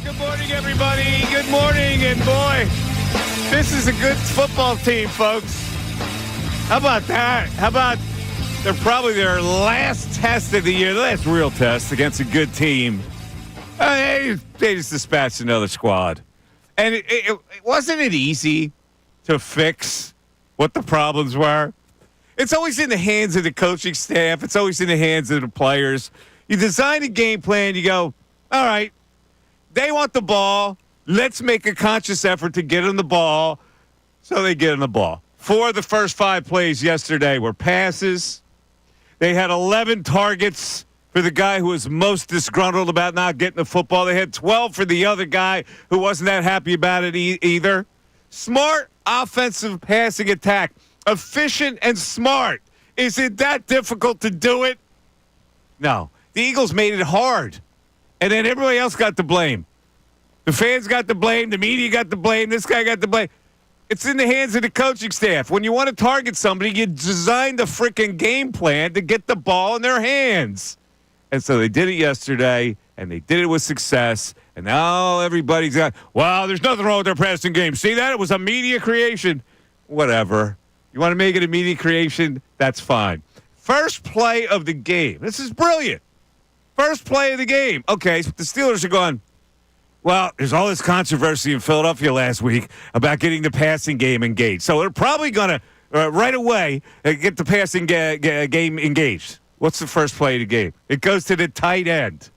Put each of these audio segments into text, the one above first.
Good morning, everybody. Good morning, and boy, this is a good football team, folks. How about that? How about they're probably their last test of the year, the last real test against a good team. They just dispatched another squad. And it wasn't it easy to fix what the problems were? It's always in the hands of the coaching staff. It's always in the hands of the players. You design a game plan. You go, all right, they want the ball. Let's make a conscious effort to get them the ball. So they get them the ball. 4 of the first 5 plays yesterday were passes. They had 11 targets for the guy who was most disgruntled about not getting the football. They had 12 for the other guy who wasn't that happy about it either. Smart offensive passing attack. Efficient and smart. Is it that difficult to do it? No. The Eagles made it hard. And then everybody else got the blame. The fans got the blame. The media got the blame. This guy got the blame. It's in the hands of the coaching staff. When you want to target somebody, you design the freaking game plan to get the ball in their hands. And so they did it yesterday, and they did it with success. And now everybody's got, wow, there's nothing wrong with their passing game. See that? It was a media creation. Whatever. You want to make it a media creation? That's fine. First play of the game. This is brilliant. First play of the game. Okay, so the Steelers are going, well, there's all this controversy in Philadelphia last week about getting the passing game engaged. So they're probably going to, right away, get the passing game engaged. What's the first play of the game? It goes to the tight end.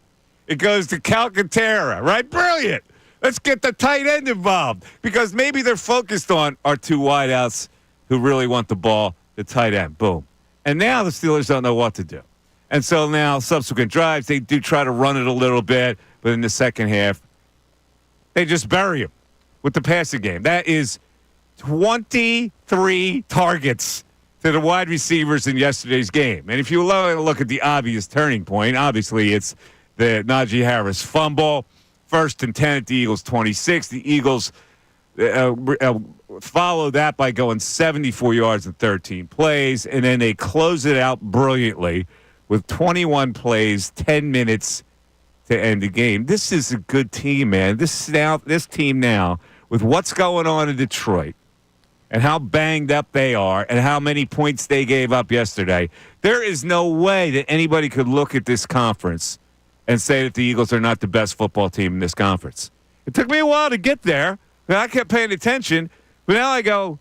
It goes to Calcaterra, right? Brilliant. Let's get the tight end involved because maybe they're focused on our 2 wideouts who really want the ball, the tight end. Boom. And now the Steelers don't know what to do. And so now subsequent drives, they do try to run it a little bit, but in the second half, they just bury him with the passing game. That is 23 targets to the wide receivers in yesterday's game. And if you look at the obvious turning point, obviously it's the Najee Harris fumble, 1st and 10 at the Eagles 26. The Eagles follow that by going 74 yards in 13 plays, and then they close it out brilliantly with 21 plays, 10 minutes to end the game. This is a good team, man. This team now, with what's going on in Detroit and how banged up they are and how many points they gave up yesterday, there is no way that anybody could look at this conference and say that the Eagles are not the best football team in this conference. It took me a while to get there, but I kept paying attention. But now I go,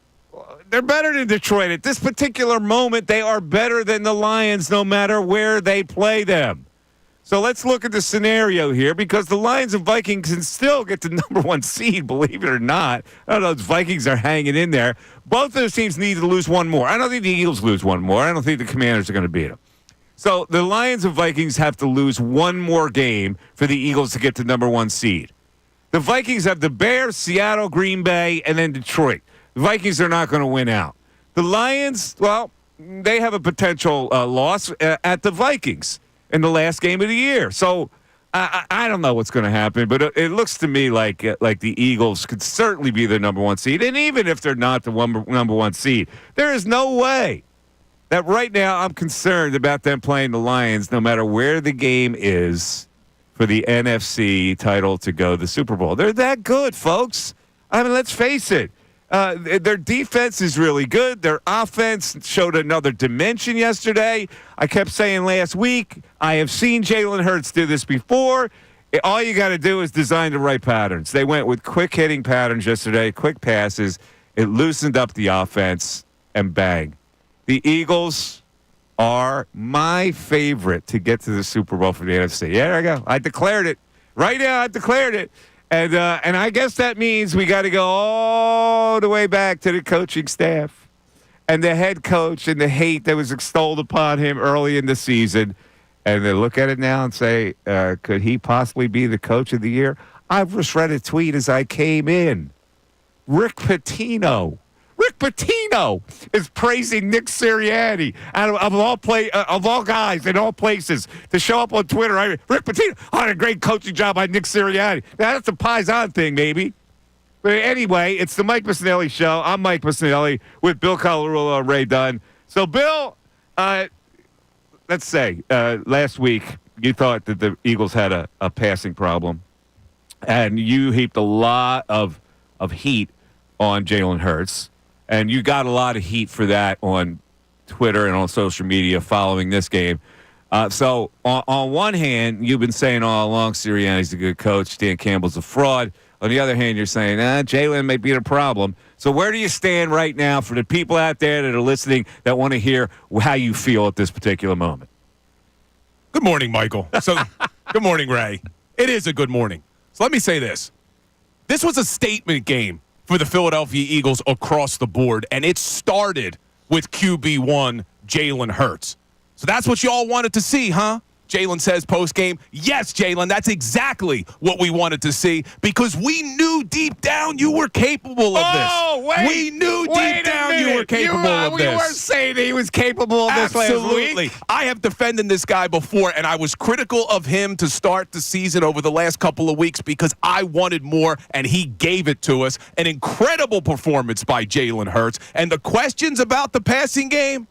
they're better than Detroit. At this particular moment, they are better than the Lions no matter where they play them. So let's look at the scenario here because the Lions and Vikings can still get the number 1 seed, believe it or not. I don't know, the Vikings are hanging in there. Both of those teams need to lose one more. I don't think the Eagles lose one more. I don't think the Commanders are going to beat them. So the Lions and Vikings have to lose one more game for the Eagles to get the number 1 seed. The Vikings have the Bears, Seattle, Green Bay, and then Detroit. The Vikings are not going to win out. The Lions, well, they have a potential loss at the Vikings in the last game of the year. So I don't know what's going to happen, but it looks to me like the Eagles could certainly be the number 1 seed. And even if they're not the number 1 seed, there is no way that right now I'm concerned about them playing the Lions no matter where the game is for the NFC title to go to the Super Bowl. They're that good, folks. I mean, let's face it. Their defense is really good. Their offense showed another dimension yesterday. I kept saying last week, I have seen Jalen Hurts do this before. All you got to do is design the right patterns. They went with quick hitting patterns yesterday, quick passes. It loosened up the offense, and bang. The Eagles are my favorite to get to the Super Bowl for the NFC. Yeah, there I go. I declared it. Right now, I declared it. And I guess that means we got to go all the way back to the coaching staff and the head coach and the hate that was extolled upon him early in the season. And they look at it now and say, could he possibly be the coach of the year? I've just read a tweet as I came in. Rick Pitino is praising Nick Sirianni of all guys in all places to show up on Twitter. Rick Pitino had a great coaching job by Nick Sirianni. Now, that's a Paisan thing, maybe. But anyway, it's the Mike Missanelli Show. I'm Mike Missanelli with Bill Colarulo and Ray Dunn. So, Bill, let's say last week you thought that the Eagles had a passing problem. and you heaped a lot of heat on Jalen Hurts, and you got a lot of heat for that on Twitter and on social media following this game. So on one hand, you've been saying all along Sirianni's a good coach, Dan Campbell's a fraud. On the other hand, you're saying, Jalen may be the problem. So where do you stand right now for the people out there that are listening that want to hear how you feel at this particular moment? Good morning, Michael. So, good morning, Ray. It is a good morning. So let me say this. This was a statement game for the Philadelphia Eagles across the board, and it started with QB1 Jalen Hurts. So that's what you all wanted to see, huh? Jalen says post-game, yes, Jalen, that's exactly what we wanted to see because we knew deep down you were capable of this. Oh, wait. We knew deep down you were capable of this. We weren't saying he was capable of this last week. I have defended this guy before, and I was critical of him to start the season over the last couple of weeks because I wanted more, and he gave it to us. An incredible performance by Jalen Hurts. And the questions about the passing game,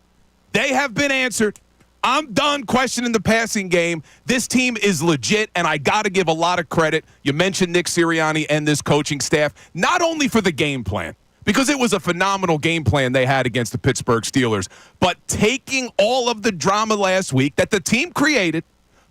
they have been answered. I'm done questioning the passing game. This team is legit, and I got to give a lot of credit. You mentioned Nick Sirianni and this coaching staff, not only for the game plan, because it was a phenomenal game plan they had against the Pittsburgh Steelers, but taking all of the drama last week that the team created,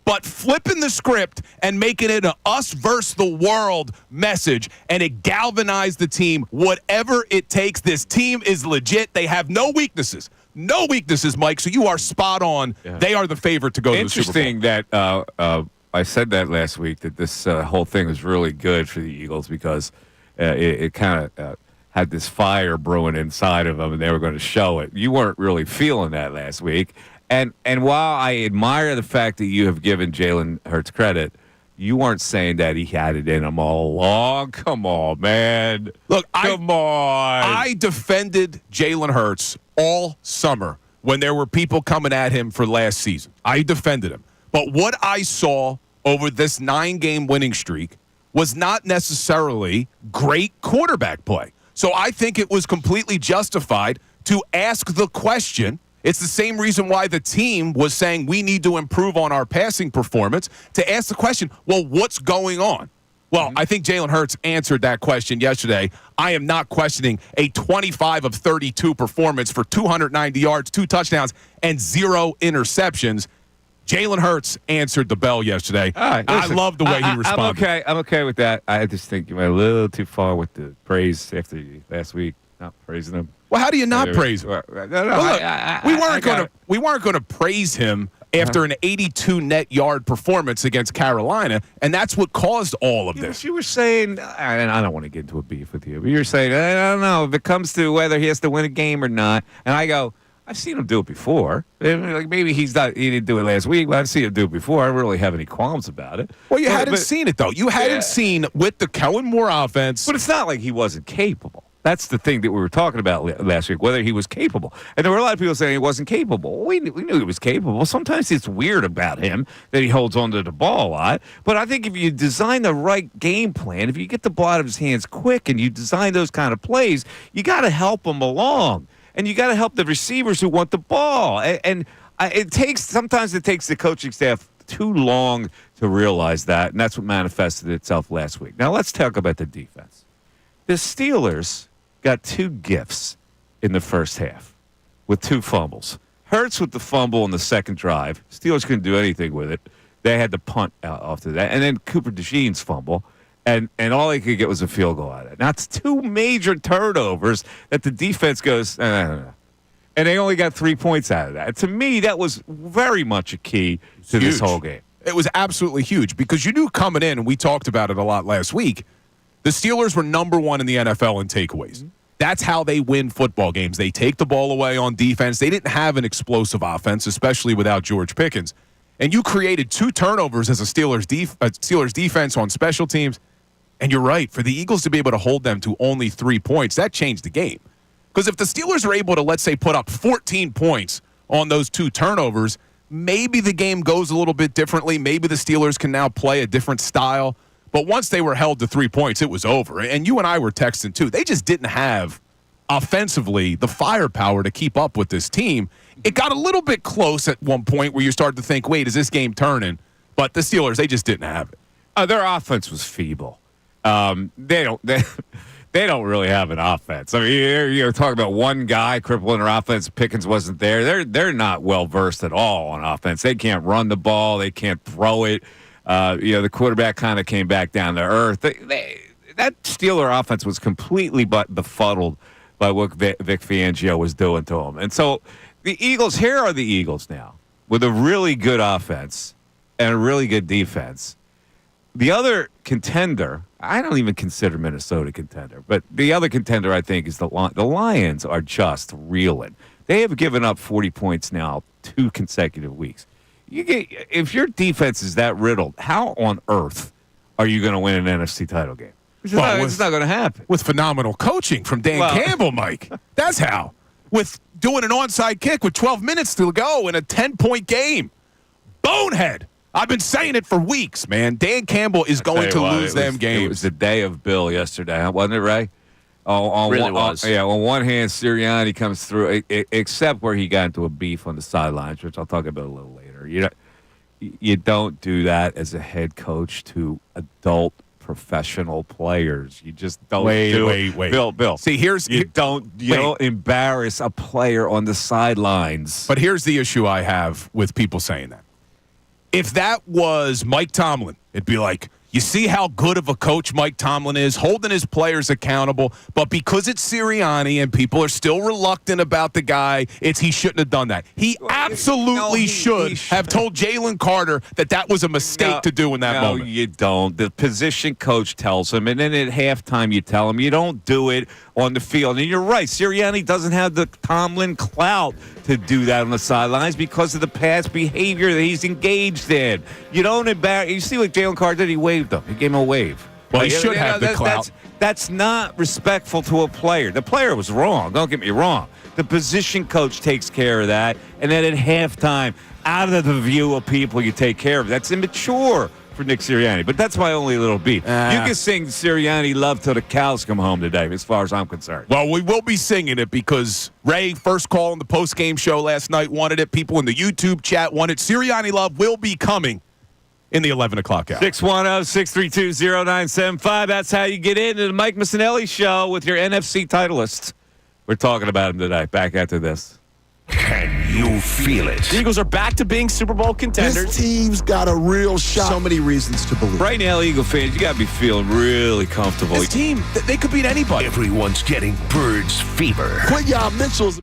but flipping the script and making it an us versus the world message, and it galvanized the team. Whatever it takes, this team is legit. They have no weaknesses. No weaknesses, Mike, so you are spot on. Yeah. They are the favorite to go to the Super Bowl. Interesting that I said that last week, that this whole thing was really good for the Eagles because it kind of had this fire brewing inside of them, and they were going to show it. You weren't really feeling that last week. And while I admire the fact that you have given Jalen Hurts credit, you weren't saying that he had it in him all along. Come on, man. Look, I defended Jalen Hurts all summer when there were people coming at him for last season. I defended him. But what I saw over this 9-game winning streak was not necessarily great quarterback play. So I think it was completely justified to ask the question. It's the same reason why the team was saying we need to improve on our passing performance, to ask the question, well, what's going on? Well, I think Jalen Hurts answered that question yesterday. I am not questioning a 25 of 32 performance for 290 yards, 2 touchdowns, and 0 interceptions. Jalen Hurts answered the bell yesterday. Right, listen, I love the way he responded. I'm okay with that. I just think you went a little too far with the praise after last week, not praising him. Well, how do you not praise him? We weren't going to praise him after an 82 net yard performance against Carolina, and that's what caused all of this. You were saying, I don't want to get into a beef with you, but you're saying, I don't know, if it comes to whether he has to win a game or not, and I go, I've seen him do it before. Like maybe he didn't do it last week, but I've seen him do it before. I don't really have any qualms about it. Well, you hadn't seen it, though. You hadn't seen with the Kellen Moore offense. But it's not like he wasn't capable. That's the thing that we were talking about last week, whether he was capable. And there were a lot of people saying he wasn't capable. We knew he was capable. Sometimes it's weird about him that he holds onto the ball a lot. But I think if you design the right game plan, if you get the ball out of his hands quick and you design those kind of plays, you got to help him along. And you got to help the receivers who want the ball. Sometimes it takes the coaching staff too long to realize that, and that's what manifested itself last week. Now let's talk about the defense. The Steelers got 2 gifts in the first half with 2 fumbles. Hurts with the fumble in the second drive. Steelers couldn't do anything with it. They had to punt off to that. And then Cooper DeJean's fumble. And all they could get was a field goal out of it. Now, it's 2 major turnovers that the defense goes, and they only got 3 points out of that. To me, that was very much a key to this whole game. It was absolutely huge because you knew coming in, and we talked about it a lot last week, the Steelers were number 1 in the NFL in takeaways. That's how they win football games. They take the ball away on defense. They didn't have an explosive offense, especially without George Pickens. And you created 2 turnovers as a Steelers defense on special teams. And you're right, for the Eagles to be able to hold them to only 3 points, that changed the game. Because if the Steelers are able to, let's say, put up 14 points on those 2 turnovers, maybe the game goes a little bit differently. Maybe the Steelers can now play a different style. But once they were held to 3 points, it was over. And you and I were texting, too. They just didn't have, offensively, the firepower to keep up with this team. It got a little bit close at one point where you started to think, wait, is this game turning? But the Steelers, they just didn't have it. Their offense was feeble. They don't. They don't really have an offense. I mean, you're talking about one guy crippling their offense. Pickens wasn't there. They're not well versed at all on offense. They can't run the ball. They can't throw it. The quarterback kind of came back down to earth. That Steeler offense was completely befuddled by what Vic Fangio was doing to them. And so the Eagles, here are the Eagles now with a really good offense and a really good defense. The other contender, I don't even consider Minnesota a contender, but the other contender I think is the Lions are just reeling. They have given up 40 points now 2 consecutive weeks. If your defense is that riddled, how on earth are you going to win an NFC title game? It's not going to happen. With phenomenal coaching from Dan Campbell, Mike. That's how. With doing an onside kick with 12 minutes to go in a 10-point game. Bonehead. I've been saying it for weeks, man. Dan Campbell is going to lose them games. It was the day of Bill yesterday, wasn't it, Ray? Was. On one hand, Sirianni comes through, except where he got into a beef on the sidelines, which I'll talk about a little later. You don't do that as a head coach to adult professional players. You just don't do it. Wait. Bill. See, you don't embarrass a player on the sidelines. But here's the issue I have with people saying that. If that was Mike Tomlin, it'd be like, you see how good of a coach Mike Tomlin is, holding his players accountable, but because it's Sirianni and people are still reluctant about the guy, he shouldn't have done that. He absolutely should have told Jalen Carter that was a mistake to do in that moment. No, you don't. The position coach tells him, and then at halftime you tell him. You don't do it on the field. And you're right, Sirianni doesn't have the Tomlin clout to do that on the sidelines because of the past behavior that he's engaged in. You don't embarrass. You see what Jalen Carter did? He waved him. He gave him a wave. Well, he should have the clout. That's not respectful to a player. The player was wrong. Don't get me wrong. The position coach takes care of that. And then at halftime, out of the view of people, you take care of it. That's immature for Nick Sirianni. But that's my only little beef. You can sing Sirianni love till the cows come home today, as far as I'm concerned. Well, we will be singing it because Ray, first call on the post-game show last night, wanted it. People in the YouTube chat wanted it. Sirianni love will be coming in the 11 o'clock hour. 610-632-0975. That's how you get into the Mike Missanelli show with your NFC titleists. We're talking about him today. Back after this. Can you feel it? The Eagles are back to being Super Bowl contenders. This team's got a real shot. So many reasons to believe. Right now, Eagle fans, you got to be feeling really comfortable. This team, they could beat anybody. Everyone's getting Birds fever. Quinyon Mitchell's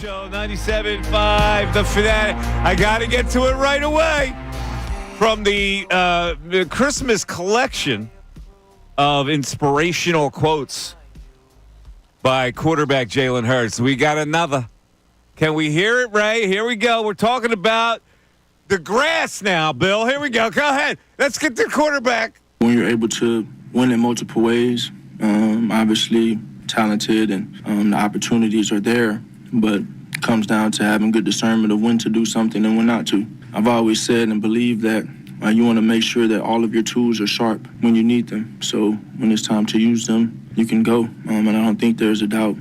Show 97.5, The Fanatic. I got to get to it right away. From the Christmas collection of inspirational quotes by quarterback Jalen Hurts. We got another. Can we hear it, Ray? Here we go. We're talking about the grass now, Bill. Here we go. Go ahead. Let's get the quarterback. When you're able to win in multiple ways, obviously talented and the opportunities are there, but it comes down to having good discernment of when to do something and when not to. I've always said and believed that you want to make sure that all of your tools are sharp when you need them. So when it's time to use them, you can go. And I don't think there's a doubt.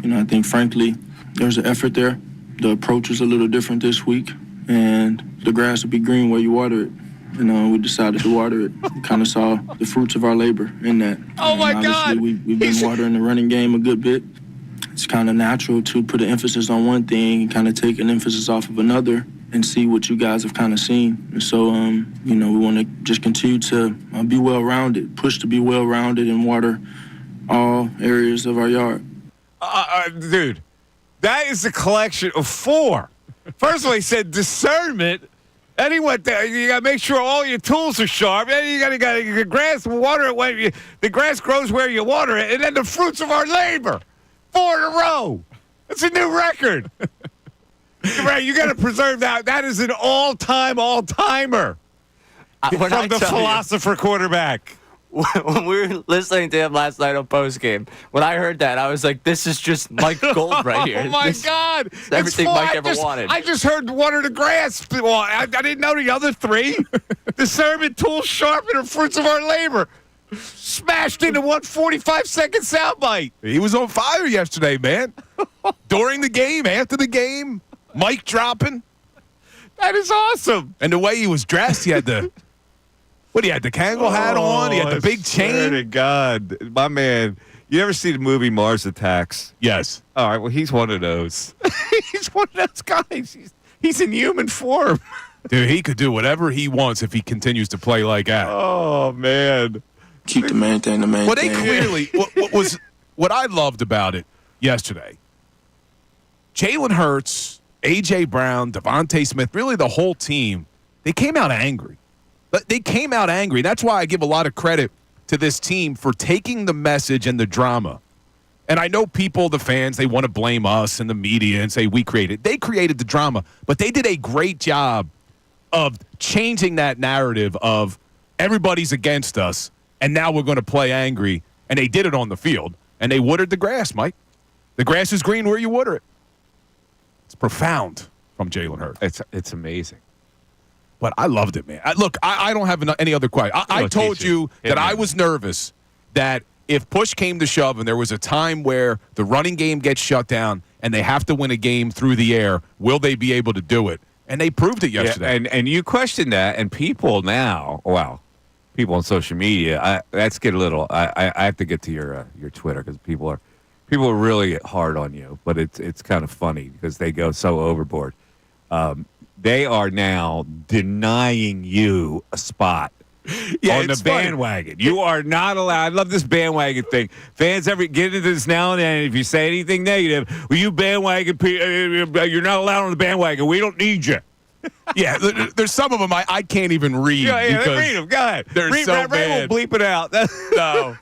I think, frankly, there's an effort there. The approach is a little different this week, and the grass will be green where you water it. We decided to water it. We kind of saw the fruits of our labor in that. Oh, my God. God. We've been watering the running game a good bit. It's kind of natural to put an emphasis on one thing and kind of take an emphasis off of another and see what you guys have kind of seen. And so, we want to just continue to be well-rounded, push to be well-rounded and water all areas of our yard. Dude, that is a collection of 4. First of all, he said discernment. Then he went there. You got to make sure all your tools are sharp. Then you got the grass, water it when the grass grows where you water it. And then the fruits of our labor. 4 in a row. That's a new record. Right, you got to preserve that. That is an all-timer from the philosopher quarterback. When we were listening to him last night on Postgame, when I heard that, I was like, this is just Mike Gold right here. Oh, my God. It's everything Mike ever wanted. I just heard water the grass. Well, I didn't know the other 3. Discernment, tools, sharpen, and fruits of our labor. Smashed into 145-second soundbite. He was on fire yesterday, man. During the game, after the game, mic dropping. That is awesome. And the way he was dressed, he had the the Kangol hat on. He had the big chain. Swear to God, my man. You ever see the movie Mars Attacks? Yes. All right. Well, he's one of those. He's one of those guys. He's in human form. Dude, he could do whatever he wants if he continues to play like that. Oh, man. Keep the main thing the main Well, thing. they clearly what I loved about it yesterday. Jalen Hurts, A.J. Brown, Devontae Smith, really the whole team, they came out angry. They came out angry. That's why I give a lot of credit to this team for taking the message and the drama. And I know people, the fans, they want to blame us and the media and say we created. They created the drama, but they did a great job of changing that narrative of everybody's against us and now we're going to play angry. And they did it on the field. And they watered the grass, Mike. The grass is green where you water it. It's profound from Jalen Hurts. It's amazing. But I loved it, man. I don't have any other question. I told you that I was nervous that if push came to shove and there was a time where the running game gets shut down and they have to win a game through the air, will they be able to do it? And they proved it yesterday. Yeah, and you question that, and people now, people on social media, let's get a little. I have to get to your Twitter because people are really hard on you, but it's kind of funny because they go so overboard. They are now denying you a spot on the bandwagon. You are not allowed. I love this bandwagon thing. Fans get into this now and then. If you say anything negative, well, you bandwagon, you're not allowed on the bandwagon. We don't need you. Yeah, there's some of them I can't even read. Yeah, read them. Go ahead. They're so bad. We'll bleep it out. No.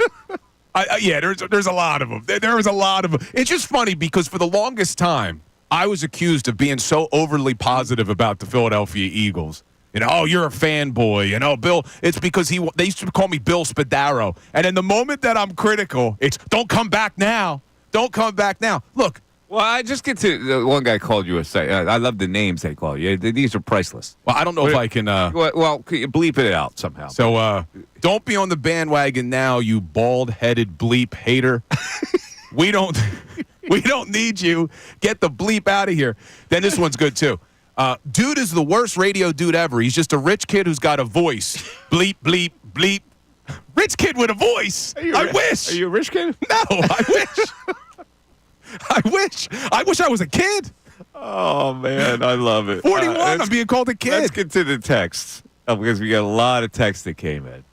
There's a lot of them. There was a lot of them. It's just funny because for the longest time, I was accused of being so overly positive about the Philadelphia Eagles. You're a fanboy. Bill, it's because they used to call me Bill Spadaro. And in the moment that I'm critical, it's don't come back now. Don't come back now. Look. Well, I just get to the one guy called you I love the names they call you. These are priceless. Well, I don't know if I can. Can you bleep it out somehow? So don't be on the bandwagon now, you bald-headed bleep hater. We don't need you. Get the bleep out of here. Then this one's good too. Dude is the worst radio dude ever. He's just a rich kid who's got a voice. Bleep, bleep, bleep. Rich kid with a voice. I wish. Are you a rich kid? No, I wish. I wish I was a kid. Oh, man, I love it. 41, I'm being called a kid. Let's get to the texts because we got a lot of texts that came in.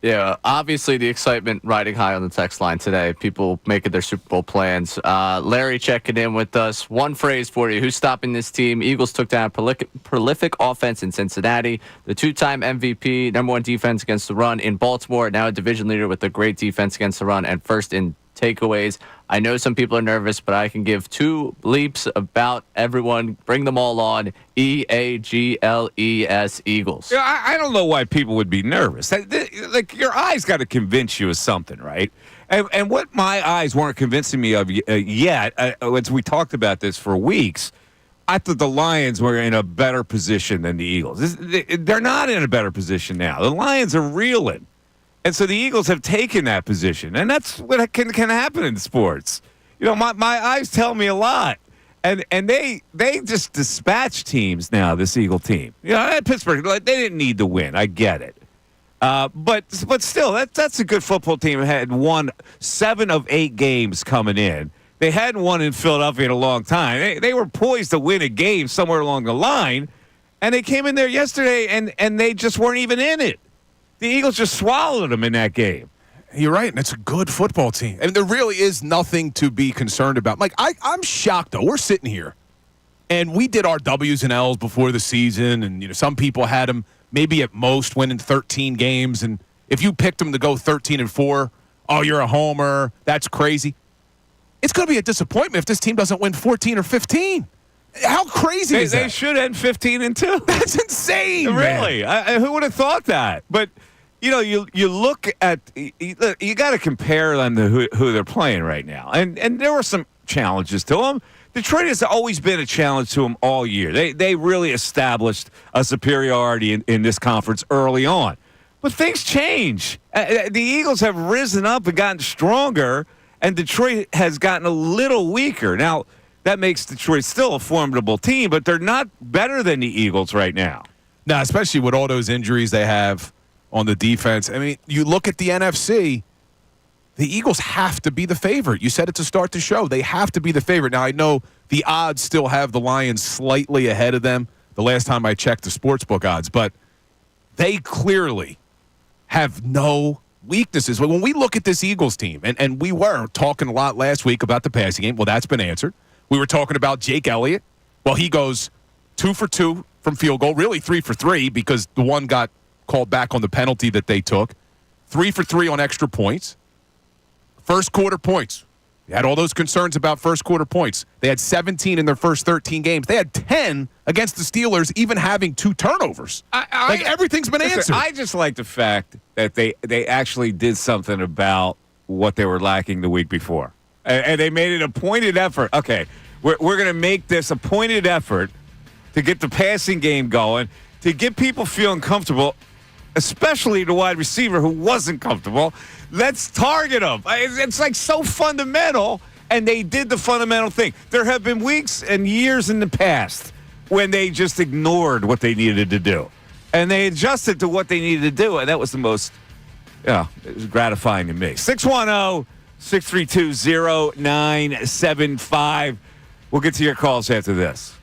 Yeah, obviously the excitement riding high on the text line today. People making their Super Bowl plans. Larry checking in with us. One phrase for you. Who's stopping this team? Eagles took down prolific offense in Cincinnati. The two-time MVP, number one defense against the run in Baltimore. Now a division leader with a great defense against the run and first in takeaways. I know some people are nervous, but I can give two bleeps about everyone. Bring them all on. EAGLES Eagles. Yeah, I don't know why people would be nervous. Like, your eyes got to convince you of something, right? And what my eyes weren't convincing me of yet, as we talked about this for weeks, I thought the Lions were in a better position than the Eagles. They're not in a better position now. The Lions are reeling. And so the Eagles have taken that position. And that's what can happen in sports. You know, my eyes tell me a lot. And they just dispatch teams now, this Eagle team. You know, at Pittsburgh, they didn't need to win. I get it. But still, that's a good football team. Had won 7 of 8 games coming in. They hadn't won in Philadelphia in a long time. They were poised to win a game somewhere along the line. And they came in there yesterday, and they just weren't even in it. The Eagles just swallowed them in that game. You're right, and it's a good football team. And there really is nothing to be concerned about. Like, I'm shocked, though. We're sitting here, and we did our W's and L's before the season, and you know, some people had them maybe at most winning 13 games, and if you picked them to go 13-4, oh, you're a homer. That's crazy. It's going to be a disappointment if this team doesn't win 14 or 15. How crazy is that? They should end 15-2. That's insane, really. Who would have thought that? But you know, you look at you got to compare them to who they're playing right now, and there were some challenges to them. Detroit has always been a challenge to them all year. They really established a superiority in this conference early on, but things change. The Eagles have risen up and gotten stronger, and Detroit has gotten a little weaker now. That makes Detroit still a formidable team, but they're not better than the Eagles right now. No, especially with all those injuries they have on the defense. I mean, you look at the NFC, the Eagles have to be the favorite. You said it to start the show. They have to be the favorite. Now, I know the odds still have the Lions slightly ahead of them the last time I checked the sportsbook odds, but they clearly have no weaknesses. When we look at this Eagles team, and we were talking a lot last week about the passing game, well, that's been answered. We were talking about Jake Elliott. Well, he goes 2 for 2 from field goal, really 3 for 3 because the one got called back on the penalty that they took. 3 for 3 on extra points. First quarter points. They had all those concerns about first quarter points. They had 17 in their first 13 games. They had 10 against the Steelers, even having 2 turnovers. Everything's been answered. I just like the fact that they actually did something about what they were lacking the week before. And they made it a pointed effort. Okay, we're going to make this a pointed effort to get the passing game going, to get people feeling comfortable, especially the wide receiver who wasn't comfortable. Let's target him. It's like so fundamental, and they did the fundamental thing. There have been weeks and years in the past when they just ignored what they needed to do, and they adjusted to what they needed to do, and that was the most it was gratifying to me. 610-632-0975. We'll get to your calls after this.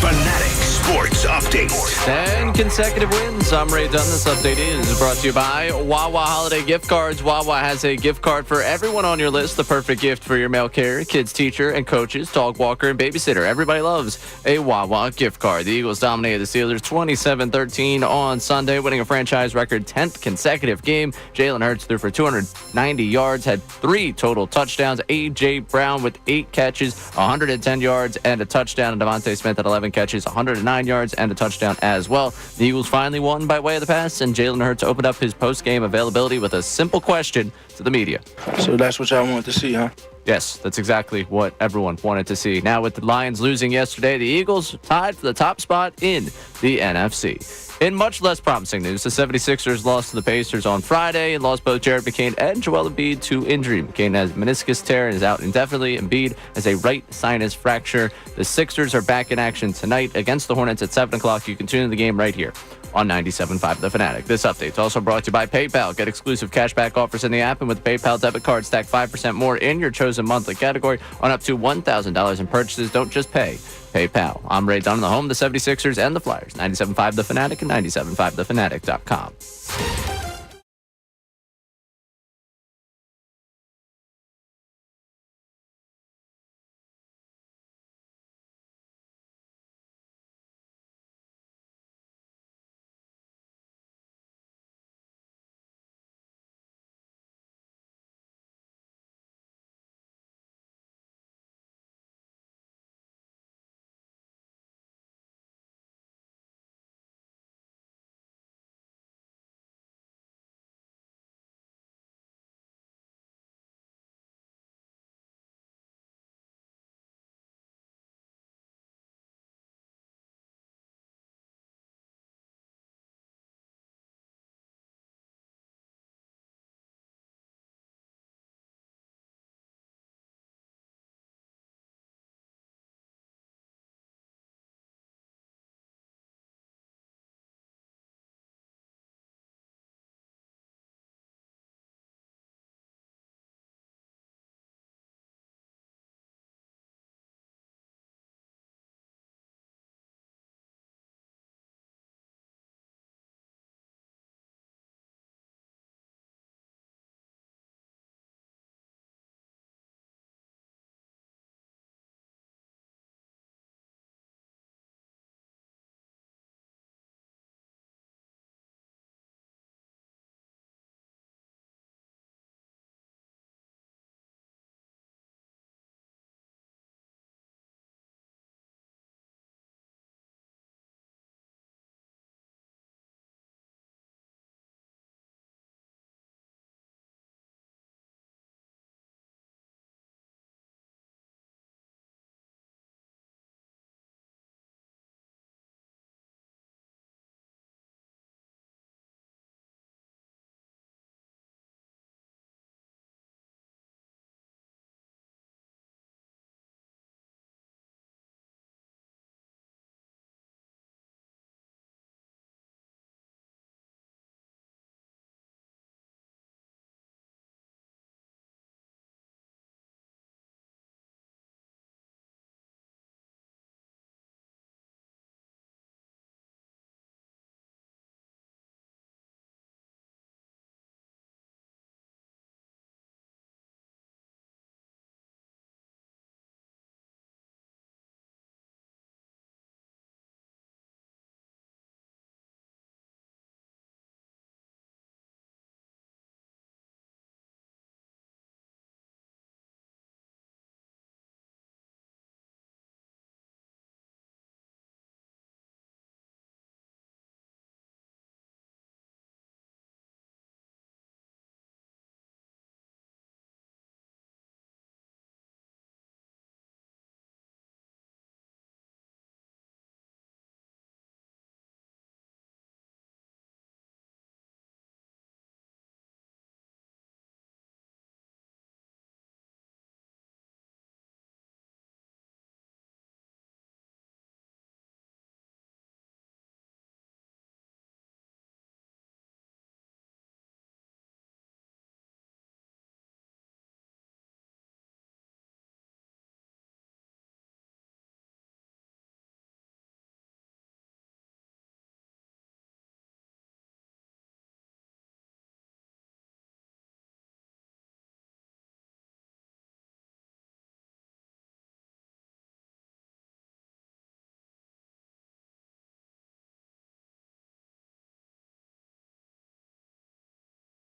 Fanatic Sports Update. 10 consecutive wins. I'm Ray Dunn. This update is brought to you by Wawa Holiday Gift Cards. Wawa has a gift card for everyone on your list. The perfect gift for your mail carrier, kids, teacher, and coaches, dog walker, and babysitter. Everybody loves a Wawa gift card. The Eagles dominated the Steelers 27-13 on Sunday, winning a franchise record 10th consecutive game. Jalen Hurts threw for 290 yards, had 3 total touchdowns. A.J. Brown with 8 catches, 110 yards, and a touchdown. And Devontae Smith had 11 catches, 109 yards, and a touchdown as well. The Eagles finally won by way of the pass, and Jalen Hurts opened up his post-game availability with a simple question to the media. So that's what y'all want to see, huh? Yes, that's exactly what everyone wanted to see. Now, with the Lions losing yesterday, the Eagles tied for the top spot in the NFC. In much less promising news, the 76ers lost to the Pacers on Friday and lost both Jared McCain and Joel Embiid to injury. McCain has meniscus tear and is out indefinitely. Embiid has a right sinus fracture. The Sixers are back in action tonight against the Hornets at 7 o'clock. You can tune in the game right here on 97.5 The Fanatic. This update is also brought to you by PayPal. Get exclusive cashback offers in the app, and with the PayPal debit card, stack 5% more in your chosen monthly category on up to $1,000 in purchases. Don't just pay. PayPal. I'm Ray Dunn, the home of the 76ers and the Flyers. 97.5 The Fanatic and 97.5thefanatic.com.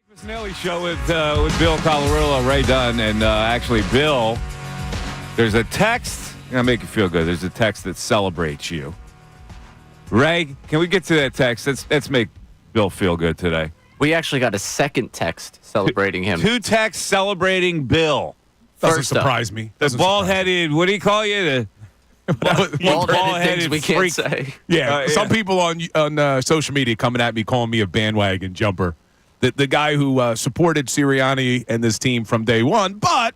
Missanelli show with Bill Colorillo, Ray Dunn, and actually, Bill, there's a text. I'll make you feel good. There's a text that celebrates you. Ray, can we get to that text? Let's make Bill feel good today. We actually got a second text celebrating him. Two texts celebrating Bill. Doesn't First up, surprise me. The Doesn't surprise bald-headed, what do you call you? bald-headed things we can't freak. say. Yeah, some people on social media coming at me calling me a bandwagon jumper. The guy who supported Sirianni and this team from day one, but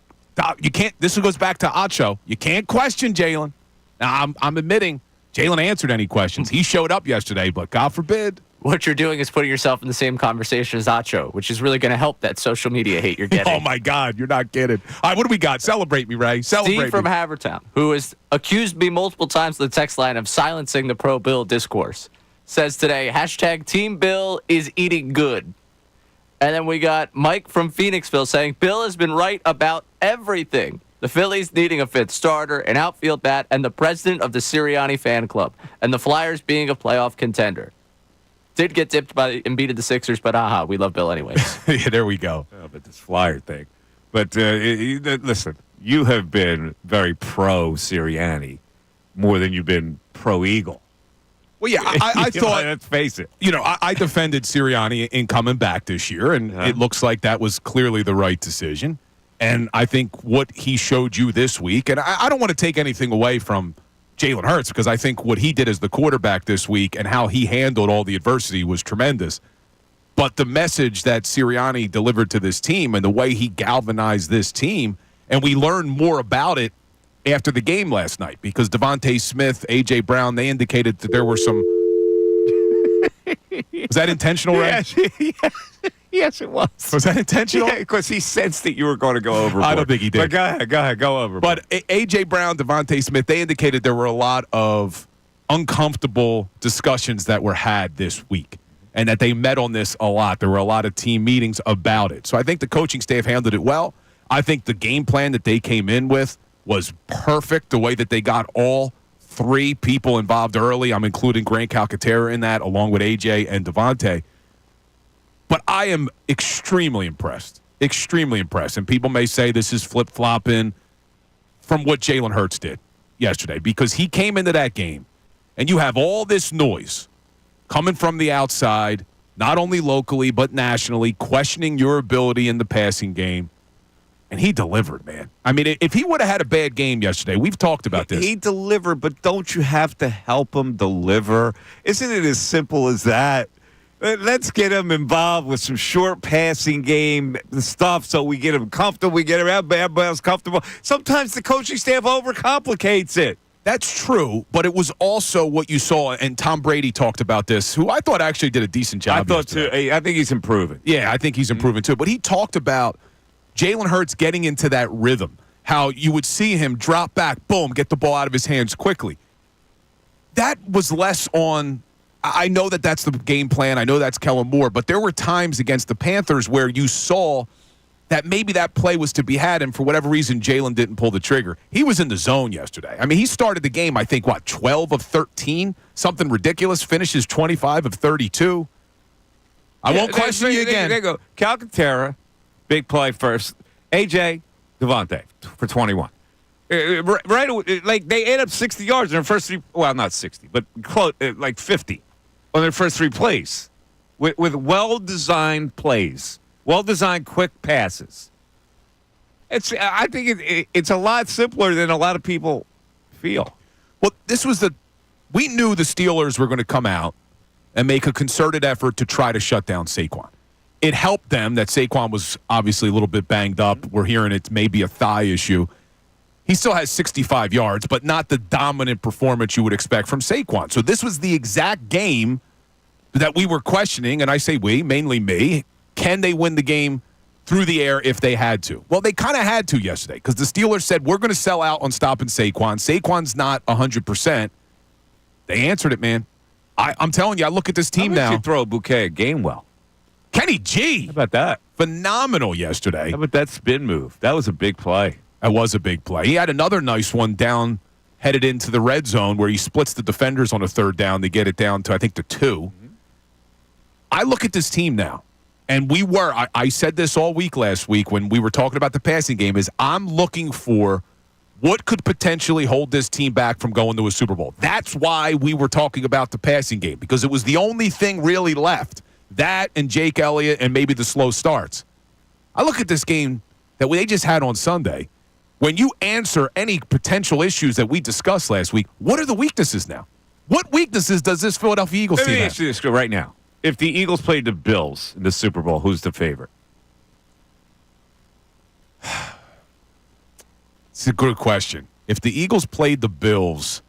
you can't. This goes back to Acho. You can't question Jalen. Now I'm admitting Jalen answered any questions. He showed up yesterday, but God forbid what you're doing is putting yourself in the same conversation as Acho, which is really going to help that social media hate you're getting. Oh, my God. You're not kidding. All right, what do we got? Celebrate me, Ray. Celebrate Steve from me. Havertown, who has accused me multiple times on the text line of silencing the pro-Bill discourse, says today, hashtag Team Bill is eating good. And then we got Mike from Phoenixville saying, Bill has been right about everything. The Phillies needing a fifth starter, an outfield bat, and the president of the Sirianni fan club, and the Flyers being a playoff contender. Did get dipped by Embiid of the Sixers, but we love Bill anyways. Yeah, there we go. Oh, but this Flyer thing. But listen, you have been very pro Sirianni more than you've been pro Eagle. Well, yeah, I thought, let's face it. I defended Sirianni in coming back this year, and it looks like that was clearly the right decision. And I think what he showed you this week, and I don't want to take anything away from Jalen Hurts, because I think what he did as the quarterback this week and how he handled all the adversity was tremendous. But the message that Sirianni delivered to this team and the way he galvanized this team, and we learned more about it after the game last night, because Devontae Smith, A.J. Brown, they indicated that there were some... Was that intentional, Ray? Yes, it was. Was that intentional? Yeah, because he sensed that you were going to go overboard. I don't think he did. But go ahead, go over. But A.J. Brown, Devontae Smith, they indicated there were a lot of uncomfortable discussions that were had this week, and that they met on this a lot. There were a lot of team meetings about it. So I think the coaching staff handled it well. I think the game plan that they came in with was perfect, the way that they got all three people involved early. I'm including Grant Calcaterra in that, along with A.J. and Devontae. But I am extremely impressed. Extremely impressed. And people may say this is flip-flopping from what Jalen Hurts did yesterday, because he came into that game, and you have all this noise coming from the outside, not only locally but nationally, questioning your ability in the passing game. And he delivered, man. I mean, if he would have had a bad game yesterday, we've talked about this. He delivered, but don't you have to help him deliver? Isn't it as simple as that? Let's get him involved with some short passing game stuff so we get him comfortable. We get everybody else comfortable. Sometimes the coaching staff overcomplicates it. That's true, but it was also what you saw, and Tom Brady talked about this, who I thought actually did a decent job. I thought too. I think he's improving. Yeah, I think he's improving too. But he talked about Jalen Hurts getting into that rhythm, how you would see him drop back, boom, get the ball out of his hands quickly. That was less on... I know that that's the game plan. I know that's Kellen Moore. But there were times against the Panthers where you saw that maybe that play was to be had, and for whatever reason, Jalen didn't pull the trigger. He was in the zone yesterday. I mean, he started the game, I think, 12 of 13? Something ridiculous. Finishes 25 of 32. I won't question you again. There you go. Calcaterra, big play first. A.J., Devontae for 21. Right, like they add up 60 yards in their first three. Well, not 60, but close, like 50 on their first three plays, with well-designed plays, well-designed quick passes. I think it's a lot simpler than a lot of people feel. Well, we knew the Steelers were going to come out and make a concerted effort to try to shut down Saquon. It helped them that Saquon was obviously a little bit banged up. We're hearing it's maybe a thigh issue. He still has 65 yards, but not the dominant performance you would expect from Saquon. So this was the exact game that we were questioning, and I say we, mainly me. Can they win the game through the air if they had to? Well, they kind of had to yesterday, because the Steelers said, we're going to sell out on stopping Saquon. Saquon's not 100%. They answered it, man. I'm telling you, I look at this team now. You throw a bouquet of Gainwell. Kenny G. How about that? Phenomenal yesterday. How about that spin move? That was a big play. That was a big play. He had another nice one down, headed into the red zone, where he splits the defenders on a third down to get it down to, I think, the 2. Mm-hmm. I look at this team now, and I said this all week last week when we were talking about the passing game, is I'm looking for what could potentially hold this team back from going to a Super Bowl. That's why we were talking about the passing game, because it was the only thing really left. That and Jake Elliott and maybe the slow starts. I look at this game that they just had on Sunday. When you answer any potential issues that we discussed last week, what are the weaknesses now? What weaknesses does this Philadelphia Eagles team have? Let me ask you this right now. If the Eagles played the Bills in the Super Bowl, who's the favorite? It's a good question. If the Eagles played the Bills,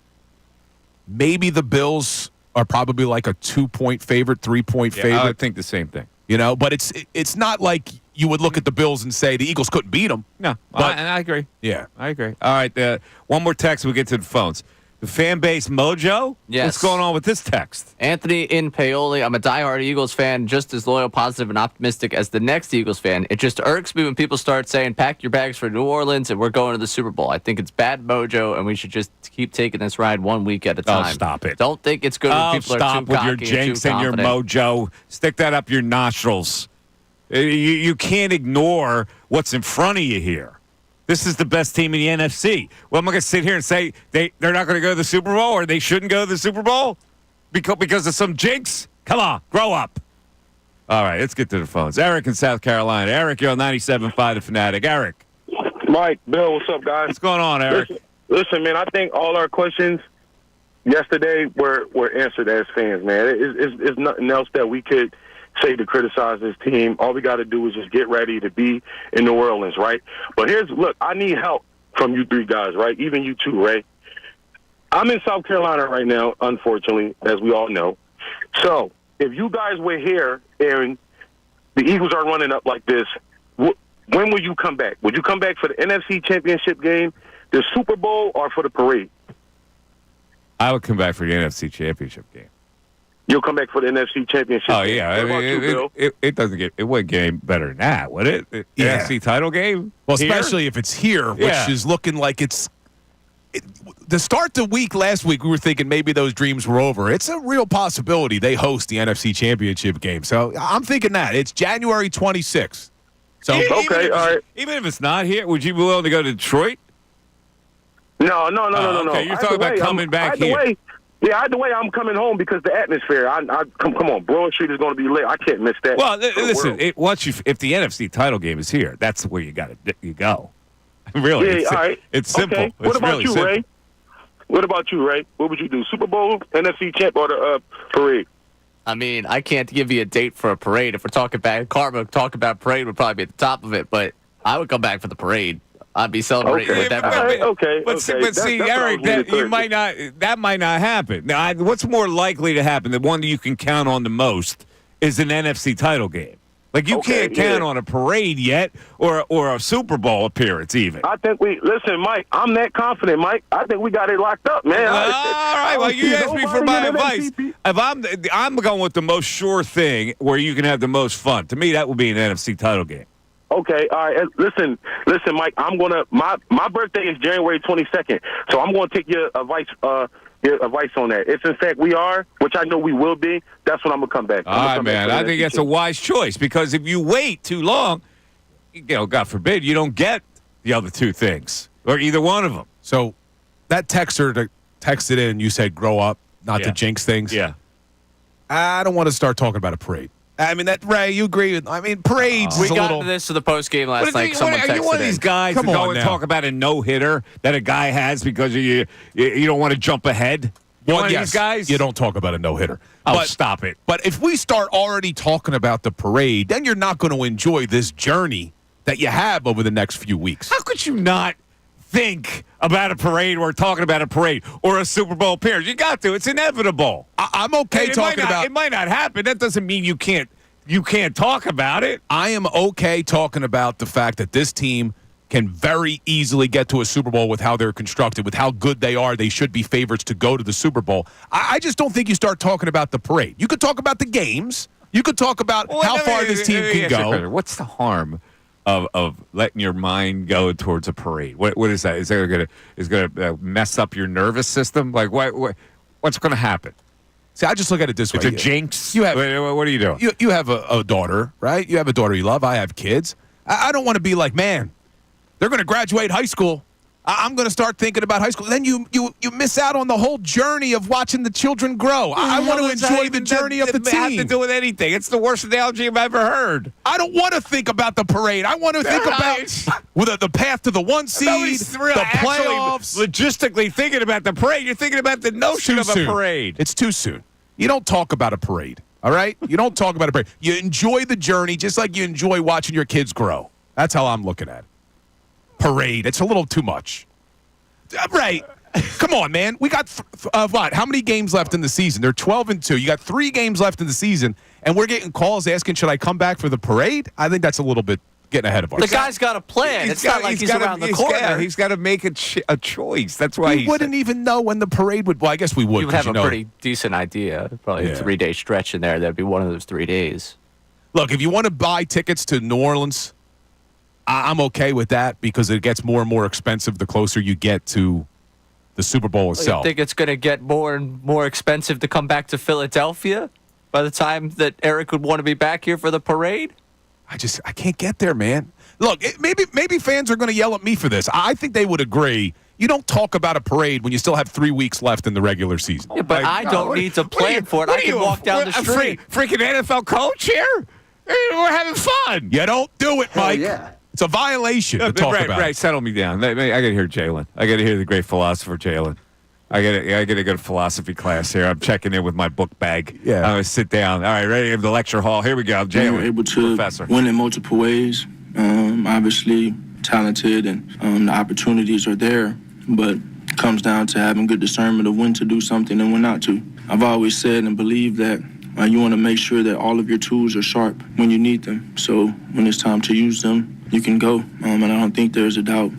maybe the Bills are probably like a 2-point favorite, 3-point favorite. I would think the same thing. But it's not like you would look at the Bills and say the Eagles couldn't beat them. No, but I agree. Yeah. I agree. All right, one more text. We'll get to the phones. The fan base mojo? Yes. What's going on with this text? Anthony in Paoli. I'm a diehard Eagles fan, just as loyal, positive, and optimistic as the next Eagles fan. It just irks me when people start saying, pack your bags for New Orleans and we're going to the Super Bowl. I think it's bad mojo, and we should just keep taking this ride 1 week at a time. Oh, stop it. Don't think it's good when people stop are too with cocky your and jinx too and your confident. mojo. Stick that up your nostrils. You can't ignore what's in front of you here. This is the best team in the NFC. Well, I'm not going to sit here and say they're not going to go to the Super Bowl or they shouldn't go to the Super Bowl because of some jinx? Come on, grow up. All right, let's get to the phones. Eric in South Carolina. Eric, you're on 97.5 The Fanatic. Eric. Mike, Bill, what's up, guys? What's going on, Eric? Listen, man, I think all our questions yesterday were answered as fans, man. It's nothing else that we could say to criticize this team. All we got to do is just get ready to be in New Orleans, right? But look, I need help from you three guys, right? Even you two, Ray. I'm in South Carolina right now, unfortunately, as we all know. So if you guys were here and the Eagles are running up like this, when will you come back? Would you come back for the NFC Championship game, the Super Bowl, or for the parade? I would come back for the NFC Championship game. You'll come back for the NFC Championship Oh, game. yeah. What about you, Bill? It wouldn't get any better than that, would it? The NFC title game? Well, Here? especially if it's here, which Yeah. is looking like to start the week last week, we were thinking maybe those dreams were over. It's a real possibility they host the NFC Championship game. So I'm thinking that. It's January 26th. So Okay, all right. Even if it's not here, would you be willing to go to Detroit? No. Okay, you're talking about coming back here. Either way, I'm coming home because the atmosphere. Come on, Broad Street is going to be lit. I can't miss that. Well, for the listen. world. If the NFC title game is here, that's where you go. Really, Yeah, all right. It's simple. Okay. What It's about really you, simple. Ray? What about you, Ray? What would you do? Super Bowl, NFC Champ, or the parade? I mean, I can't give you a date for a parade. If we're talking bad karma, talk about parade would probably be at the top of it, but I would come back for the parade. I'd be celebrating Okay. with All everyone. right, okay. But okay. see, That's what I Eric, was leaning towards. that might not happen. Now, what's more likely to happen? The one that you can count on the most is an NFC title game. Like you Okay, can't count yeah. on a parade yet, or a Super Bowl appearance even. I think listen, Mike. I'm that confident, Mike. I think we got it locked up, man. All right. Well, you asked me for my advice. MVP. If I'm going with the most sure thing where you can have the most fun. To me, that would be an NFC title game. Okay, all right. Listen, Mike. My birthday is January 22nd, so I'm gonna take your advice on that. If in fact we are, which I know we will be, that's when I'm gonna come back. All right, man. I think that's a wise choice because if you wait too long, God forbid, you don't get the other two things or either one of them. So that texter that texted in, you said grow up, not to jinx things. Yeah. I don't want to start talking about a parade. I mean, Ray, you agree with? I mean, parades. We is a got little, into this to the post game last But night. Someone are you one of texted these in. guys Come that on go and now. talk about a no-hitter that a guy has because you don't want to jump ahead? You one of these guys? You don't talk about a no hitter. Oh, stop it. But if we start already talking about the parade, then you're not going to enjoy this journey that you have over the next few weeks. How could you not think about a parade or talking about a parade or a Super Bowl appearance? You got to. It's inevitable. I'm okay talking about. It might not happen. That doesn't mean you can't talk about it. I am okay talking about the fact that this team can very easily get to a Super Bowl with how they're constructed, with how good they are. They should be favorites to go to the Super Bowl. I just don't think you start talking about the parade. You could talk about the games. You could talk about how far this team can go. What's the harm of letting your mind go towards a parade? What is that? Is that gonna mess up your nervous system? Like what's going to happen? See, I just look at it this way. It's a jinx. You have, what are you doing? You have a daughter, right? You have a daughter you love. I have kids. I don't want to be like, man, they're going to graduate high school. I'm going to start thinking about high school. Then you miss out on the whole journey of watching the children grow. I want to enjoy the journey of the team. It have to do with anything. It's the worst analogy I've ever heard. I don't want to think about the parade. I want to think about the path to the one seed, Nobody's the actually playoffs. Logistically thinking about the parade. You're thinking about the notion of a parade. It's too soon. You don't talk about a parade, all right? You don't talk about a parade. You enjoy the journey just like you enjoy watching your kids grow. That's how I'm looking at it. Parade. It's a little too much. Right. Come on, man. We got what? How many games left in the season? They're 12-2. You got 3 games left in the season, and we're getting calls asking, should I come back for the parade? I think that's a little bit getting ahead of ourselves. The guy's got a plan. It's not like he's around the corner. He's got to make a choice. That's why we wouldn't even know when the parade would. Well, I guess we would. You would have a pretty decent idea. Probably a 3-day stretch in there. That'd be one of those 3 days. Look, if you want to buy tickets to New Orleans, I'm okay with that because it gets more and more expensive the closer you get to the Super Bowl itself. You think it's going to get more and more expensive to come back to Philadelphia by the time that Eric would want to be back here for the parade? I can't get there, man. Look, maybe fans are going to yell at me for this. I think they would agree. You don't talk about a parade when you still have 3 weeks left in the regular season. Yeah, but I don't need to plan for it. I can walk down the street. Freaking NFL coach here? We're having fun. You don't do it, Mike. yeah. It's a violation to talk about. Right, settle me down. I got to hear Jalen. I got to hear the great philosopher Jalen. I got to go to philosophy class here. I'm checking in with my book bag. Yeah. I'm going to sit down. All right, ready to the lecture hall. Here we go. They were Jalen, able to professor. win in multiple ways. Obviously talented, and the opportunities are there, but it comes down to having good discernment of when to do something and when not to. I've always said and believed that you want to make sure that all of your tools are sharp when you need them. So when it's time to use them, you can go. And I don't think there's a doubt.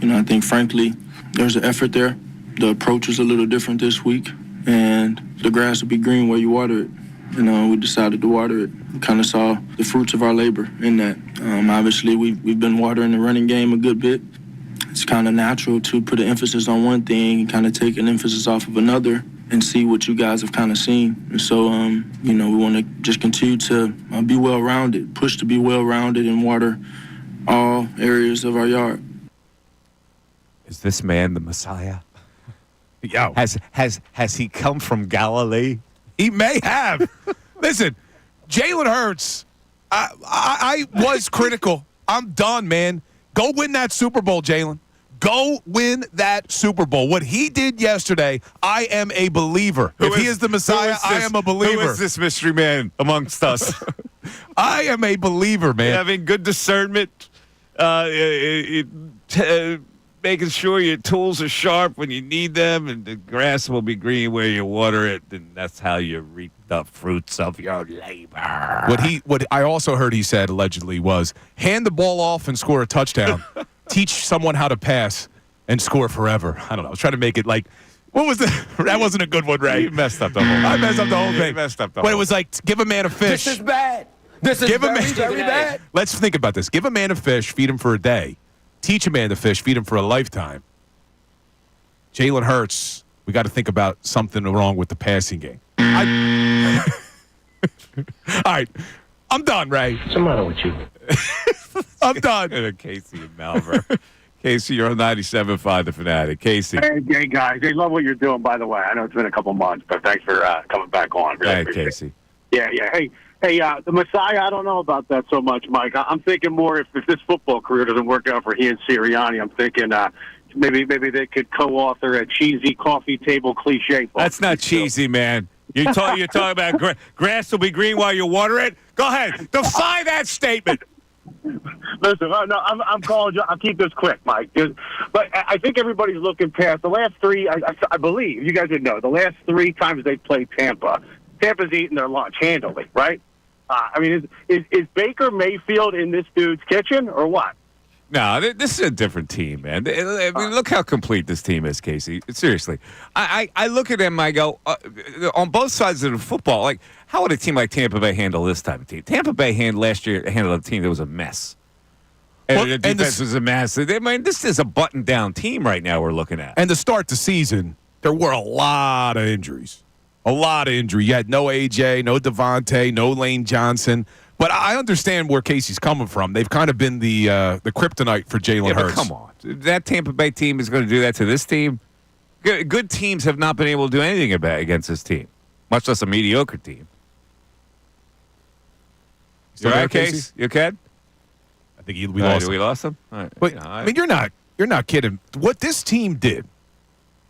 I think, frankly, there's an effort there. The approach is a little different this week, and the grass will be green where you water it. We decided to water it. We kind of saw the fruits of our labor in that. Obviously, we've been watering the running game a good bit. It's kind of natural to put an emphasis on one thing and kind of take an emphasis off of another and see what you guys have kind of seen. And so, we want to just continue to be well-rounded, push to be well-rounded and water all areas of our yard. Is this man the Messiah? Yo. Has he come from Galilee? He may have. Listen, Jalen Hurts, I was critical. I'm done, man. Go win that Super Bowl, Jalen. Go win that Super Bowl. What he did yesterday, I am a believer. If he is the Messiah, I am a believer. Who is this mystery man amongst us? I am a believer, man. Having good discernment, making sure your tools are sharp when you need them, and the grass will be green where you water it, and that's how you reap the fruits of your labor. What I also heard he said allegedly was hand the ball off and score a touchdown. Teach someone how to pass and score forever. I don't know. I was trying to make it like, what was that wasn't a good one, Ray. You messed up the whole thing. I messed up the whole thing. You messed up the But whole it was like, give a man a fish. This is bad. This is very bad. Let's think about this. Give a man a fish, feed him for a day. Teach a man to fish, feed him for a lifetime. Jalen Hurts, we got to think about something wrong with the passing game. All right. I'm done, Ray. What's the matter with you? I'm done. Casey and Malver. Casey, you're on 97.5 The Fanatic. Casey. Hey, guys. They love what you're doing, by the way. I know it's been a couple months, but thanks for coming back on. Really Hey, appreciate it. Casey. Yeah. Hey, the Messiah, I don't know about that so much, Mike. I'm thinking more if this football career doesn't work out for he and Sirianni, I'm thinking maybe they could co-author a cheesy coffee table cliche book. That's not cheesy, man. You're talking about grass will be green while you water it? Go ahead. Defy that statement. Listen, no, I'm calling you. I'll keep this quick, Mike. But I think everybody's looking past the last 3. I believe you guys didn't know the last 3 times they played Tampa. Tampa's eating their lunch handily, right? Is Baker Mayfield in this dude's kitchen or what? No, this is a different team, man. I mean, look how complete this team is, Casey. Seriously. I look at them, I go, on both sides of the football, like, how would a team like Tampa Bay handle this type of team? Tampa Bay last year handled a team that was a mess. And the defense was a mess. I mean, this is a button-down team right now we're looking at. And to start the season, there were a lot of injuries. A lot of injury. You had no AJ, no Devontae, no Lane Johnson. But I understand where Casey's coming from. They've kind of been the kryptonite for Jalen Hurts. But come on. That Tampa Bay team is going to do that to this team? Good teams have not been able to do anything against this team, much less a mediocre team. You all right, Case? You okay? I think we lost him. We lost him? All right. But, I mean, you're not kidding. What this team did,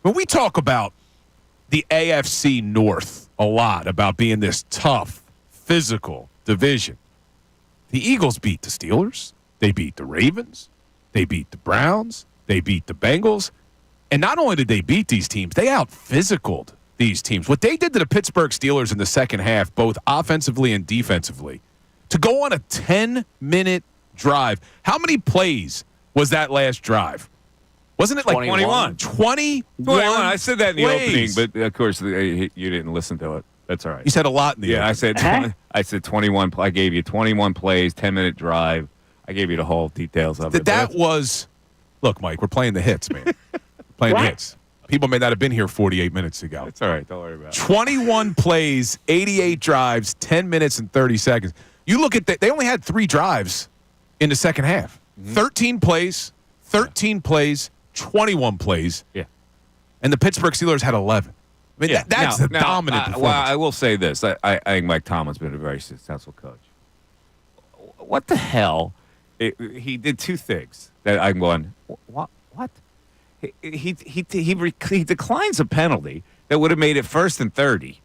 when we talk about the AFC North a lot, about being this tough, physical division, the Eagles beat the Steelers. They beat the Ravens. They beat the Browns. They beat the Bengals. And not only did they beat these teams, they out-physicaled these teams. What they did to the Pittsburgh Steelers in the second half, both offensively and defensively, to go on a 10-minute drive. How many plays was that last drive? Wasn't it like 21? 21. I said that in the plays. opening, but of course you didn't listen to it. That's all right. You said a lot in the Yeah, opening. I said 21. I gave you 21 plays, 10-minute drive. I gave you the whole details of it. That was, look, Mike, we're playing the hits, man. Playing the hits. People may not have been here 48 minutes ago. It's all right. Don't worry about it. 21 plays, 88 drives, 10 minutes and 30 seconds. You look at that, they only had 3 drives in the second half. 13 plays, 21 plays. Yeah. And the Pittsburgh Steelers had 11. I mean, that's a dominant performance. Well, I will say this. I think Mike Tomlin's been a very successful coach. What the hell? He did 2 things that I'm going, what? He declines a penalty that would have made it 1st and 30.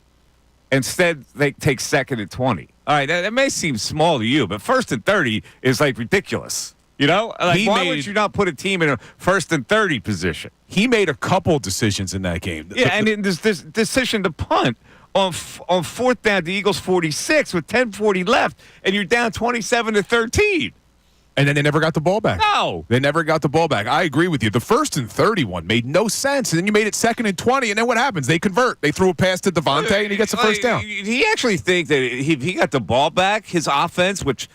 Instead, they take 2nd and 20. All right, that may seem small to you, but 1st and 30 is like ridiculous. You know, like, why would you not put a team in a 1st and 30 position? He made a couple decisions in that game. Yeah, and in this decision to punt on 4th down, the Eagles 46 with 10:40 left, and you're down 27-13. And then they never got the ball back. No. They never got the ball back. I agree with you. The 1st and 31 made no sense. And then you made it 2nd and 20. And then what happens? They convert. They threw a pass to Devontae, and he gets the first down. He actually think that if he got the ball back, his offense, which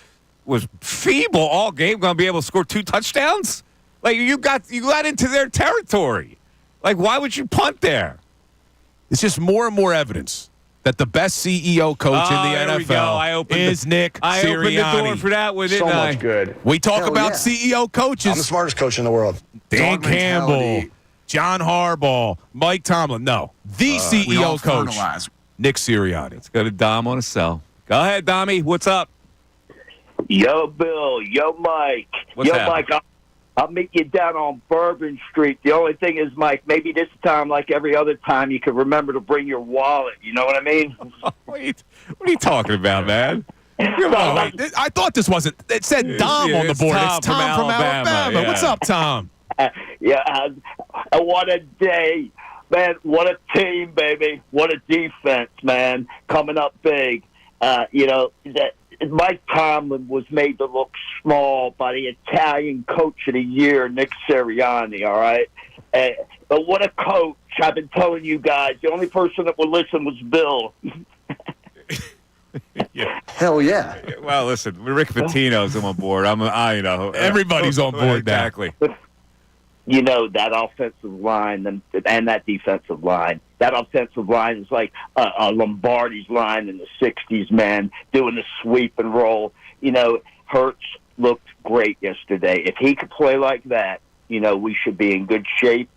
was feeble all game, going to be able to score 2 touchdowns? Like, you got into their territory. Like, why would you punt there? It's just more and more evidence that the best CEO coach in the NFL is Nick Sirianni. I opened the door for that one, didn't I? So much good. We talk Hell about yeah. CEO coaches. I'm the smartest coach in the world. Dan Dog Campbell, mentality. John Harbaugh, Mike Tomlin. No, the CEO coach, Nick Sirianni. Let's go to Dom on a cell. Go ahead, Dommy. What's up? Yo, Bill. Yo, Mike. What's Yo, happening? Mike, I'll meet you down on Bourbon Street. The only thing is, Mike, maybe this time, like every other time, you can remember to bring your wallet. You know what I mean? What are you talking about, man? I thought this wasn't. It said Dom on the it's board. Tom It's Tom from Alabama. yeah. What's up, Tom? Yeah, what a day. Man, what a team, baby. What a defense, man. Coming up big. That Mike Tomlin was made to look small by the Italian coach of the year, Nick Sirianni, all right? But what a coach. I've been telling you guys, the only person that would listen was Bill. Yeah. Hell yeah. Well, listen, Rick Pitino's on board. Everybody's on board now. Exactly. You know, that offensive line and that defensive line. That offensive line is like a Lombardi's line in the 60s, man, doing the sweep and roll. You know, Hurts looked great yesterday. If he could play like that, you know, we should be in good shape.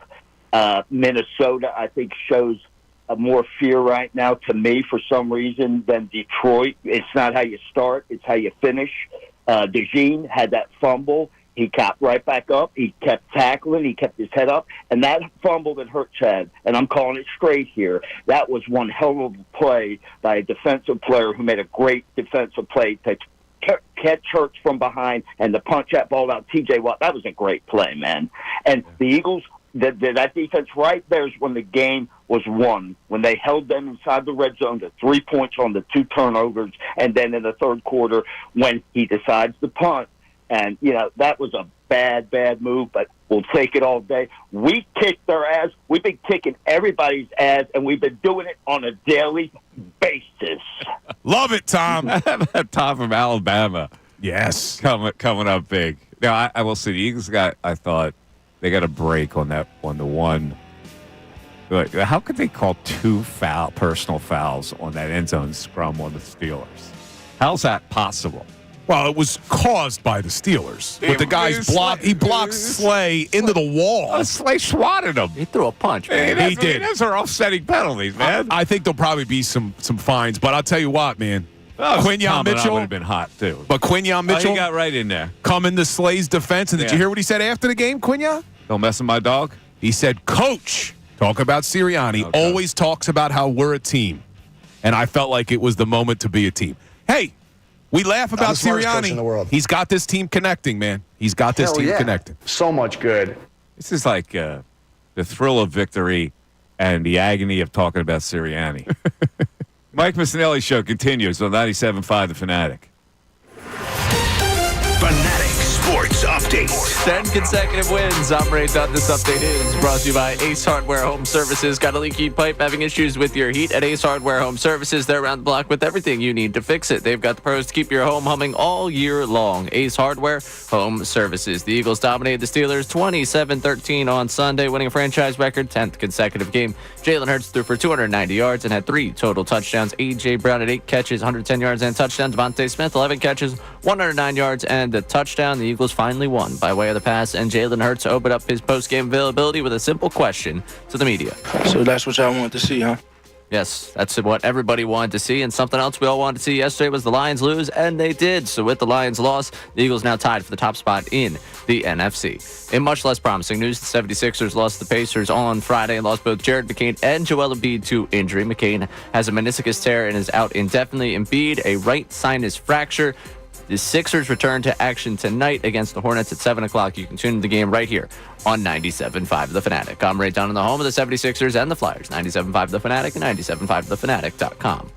Minnesota, I think, shows more fear right now to me for some reason than Detroit. It's not how you start, it's how you finish. DeJean had that fumble. He got right back up. He kept tackling. He kept his head up. And that fumble that Hurts had, and I'm calling it straight here, that was one hell of a play by a defensive player who made a great defensive play to catch Hurts from behind and to punch that ball out. T.J. Watt, that was a great play, man. And the Eagles, that defense right there is when the game was won, when they held them inside the red zone to 3 points on the 2 turnovers, and then in the third quarter when he decides to punt. And, you know, that was a bad move, but we'll take it all day. We kicked their ass. We've been kicking everybody's ass, and we've been doing it on a daily basis. Love it, Tom. Tom from Alabama. Yes. Coming up big. Now, I will say the Eagles I thought they got a break on that 1-1. But how could they call 2 personal fouls on that end zone scrum on the Steelers? How's that possible? Well, it was caused by the Steelers. With the guy's block, he blocked Slay into the wall. Slay swatted him. He threw a punch, man. He did. Those are offsetting penalties, man. I think there'll probably be some fines, but I'll tell you what, man. Quinyon Mitchell would have been hot too. But Quinyon Mitchell he got right in there. Come into Slay's defense, and did you hear what he said after the game, Quinyon? Don't mess with my dog. He said, "Coach, talk about Sirianni. Always talks about how we're a team," and I felt like it was the moment to be a team. Hey. We laugh about the smartest coach Sirianni. in the world. He's got this team connecting, man. He's got this Hell team yeah. connecting. So much good. This is like the thrill of victory and the agony of talking about Sirianni. Mike Missanelli Show continues on 97.5 The Fanatic. Fanatic Sports Update. 10 consecutive wins. I'm Ray Dunn. This update is brought to you by Ace Hardware Home Services. Got a leaky pipe, having issues with your heat? At Ace Hardware Home Services, they're around the block with everything you need to fix it. They've got the pros to keep your home humming all year long. Ace Hardware Home Services. The Eagles dominated the Steelers 27-13 on Sunday, winning a franchise record 10th consecutive game. Jalen Hurts threw for 290 yards and had 3 total touchdowns. A.J. Brown had 8 catches, 110 yards and a touchdown. Devontae Smith, 11 catches, 109 yards and a touchdown. The Eagles finally won by way of the pass, and Jalen Hurts opened up his post-game availability with a simple question to the media. So that's what y'all want to see, huh? Yes, that's what everybody wanted to see, and something else we all wanted to see yesterday was the Lions lose, and they did. So with the Lions loss, the Eagles now tied for the top spot in the NFC. In much less promising news, the 76ers lost the Pacers on Friday and lost both Jared McCain and Joel Embiid to injury. McCain has a meniscus tear and is out indefinitely. Embiid, a right sinus fracture. The Sixers return to action tonight against the Hornets at 7 o'clock. You can tune in the game right here on 97.5 The Fanatic. I'm right down in the home of the 76ers and the Flyers. 97.5 The Fanatic and 97.5thefanatic.com.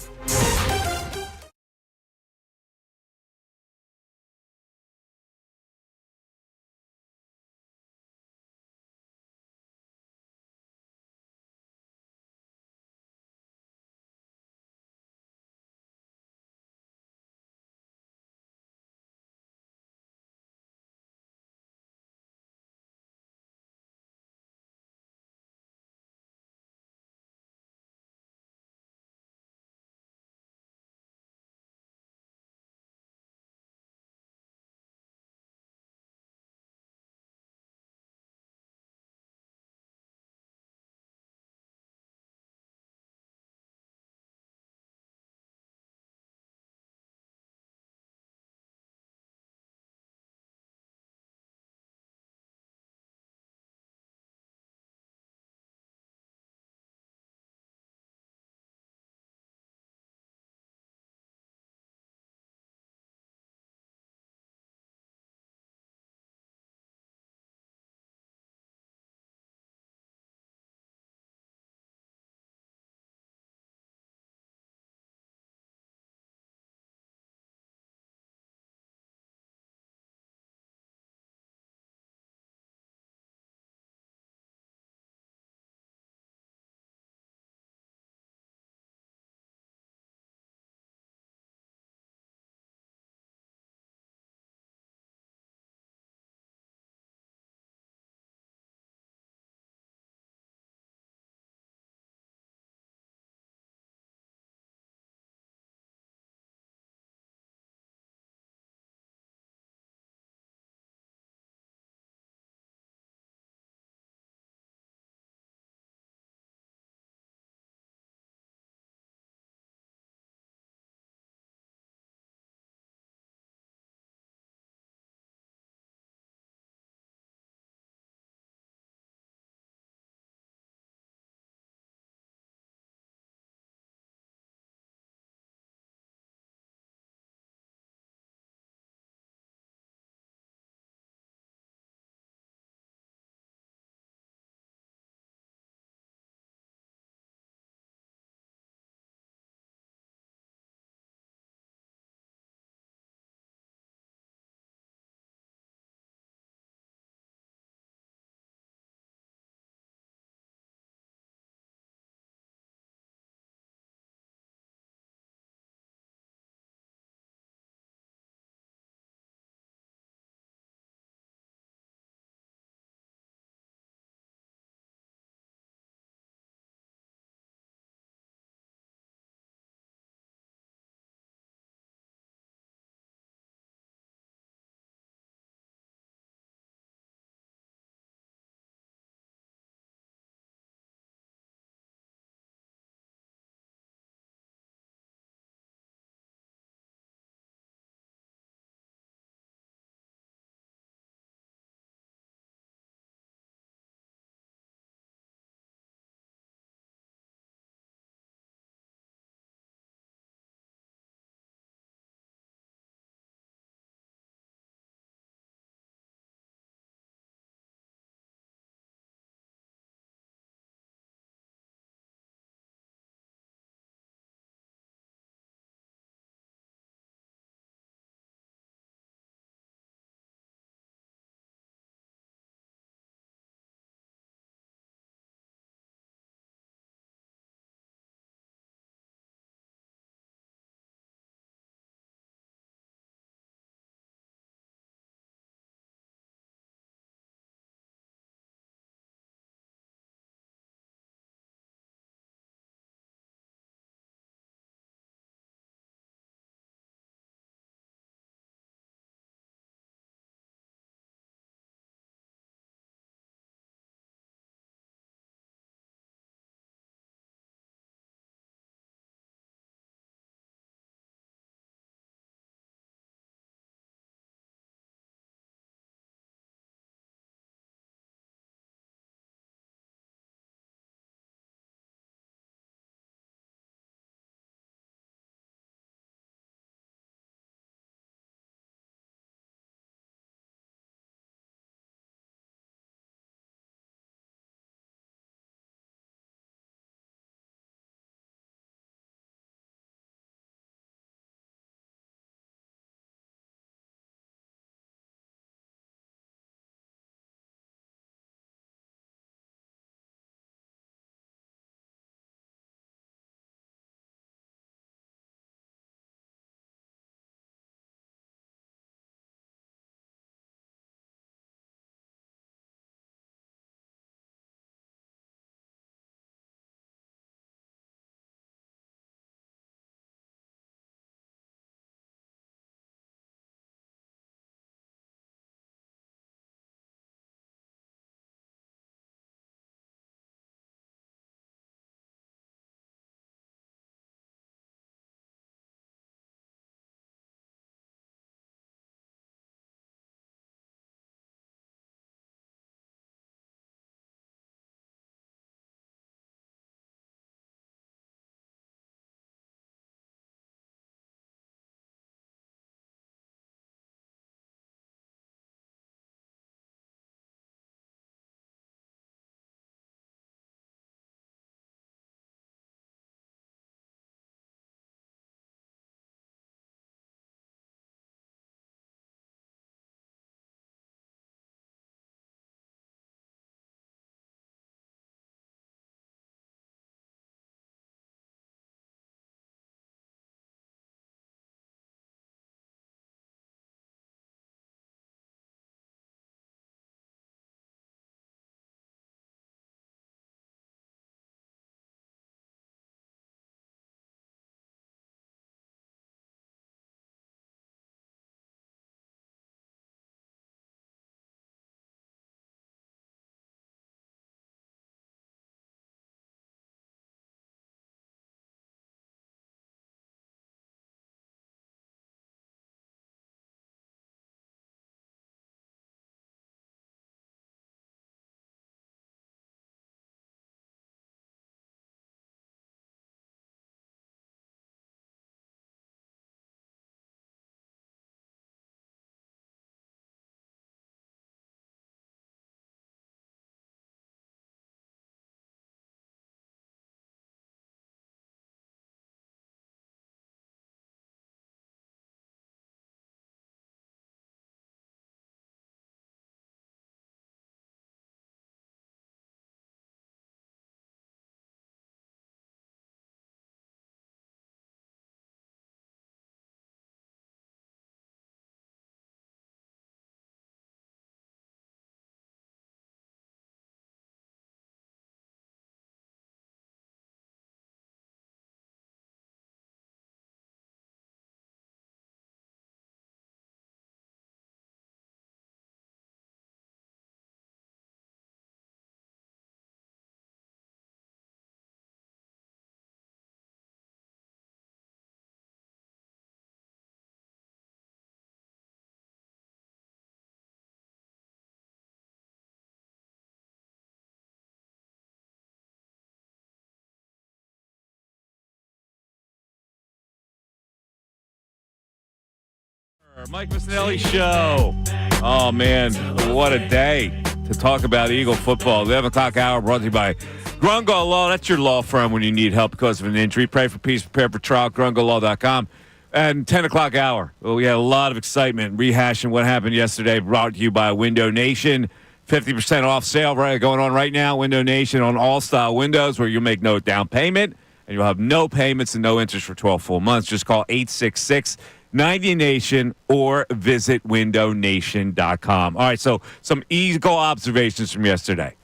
Mike Missanelli Show. Oh, man, what a day to talk about Eagle football. The 11 o'clock hour brought to you by Grungo Law. That's your law firm when you need help because of an injury. Pray for peace, prepare for trial, grungolaw.com. And 10 o'clock hour. Well, we had a lot of excitement rehashing what happened yesterday, brought to you by Window Nation. 50% off sale going on right now, Window Nation, on all style windows where you'll make no down payment and you'll have no payments and no interest for 12 full months. Just call 866-90-NATION or visit windownation.com. All right, so some Eagle observations from yesterday.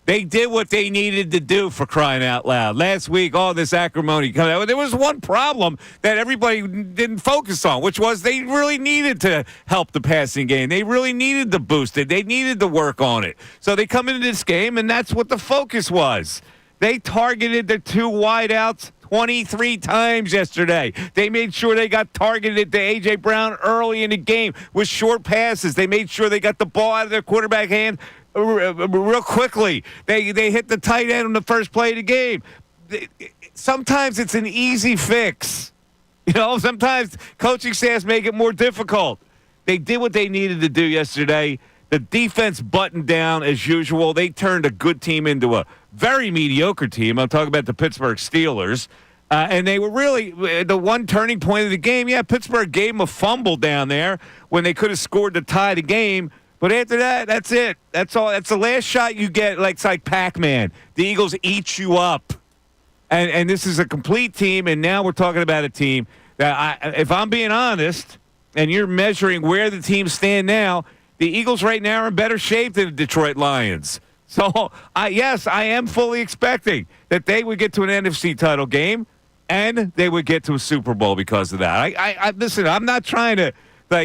They did what they needed to do, for crying out loud. Last week, all this acrimony coming out. There was one problem that everybody didn't focus on, which was they really needed to help the passing game. They really needed to boost it. They needed to work on it. So they come into this game, and that's what the focus was. They targeted the two wideouts 23 times yesterday. They made sure they got targeted to A.J. Brown early in the game with short passes. They made sure they got the ball out of their quarterback hand real quickly. They hit the tight end on the first play of the game. Sometimes it's an easy fix. You know, sometimes coaching staffs make it more difficult. They did what they needed to do yesterday. The defense buttoned down as usual. They turned a good team into a very mediocre team. I'm talking about the Pittsburgh Steelers. And they were really the one turning point of the game. Yeah, Pittsburgh gave them a fumble down there when they could have scored to tie the game. But after that, that's it. That's all. That's the last shot you get. It's like Pac-Man. The Eagles eat you up. And this is a complete team, and now we're talking about a team that, if I'm being honest, and you're measuring where the teams stand now, the Eagles right now are in better shape than the Detroit Lions. So, yes, I am fully expecting that they would get to an NFC title game, and they would get to a Super Bowl because of that. Listen, I'm not trying to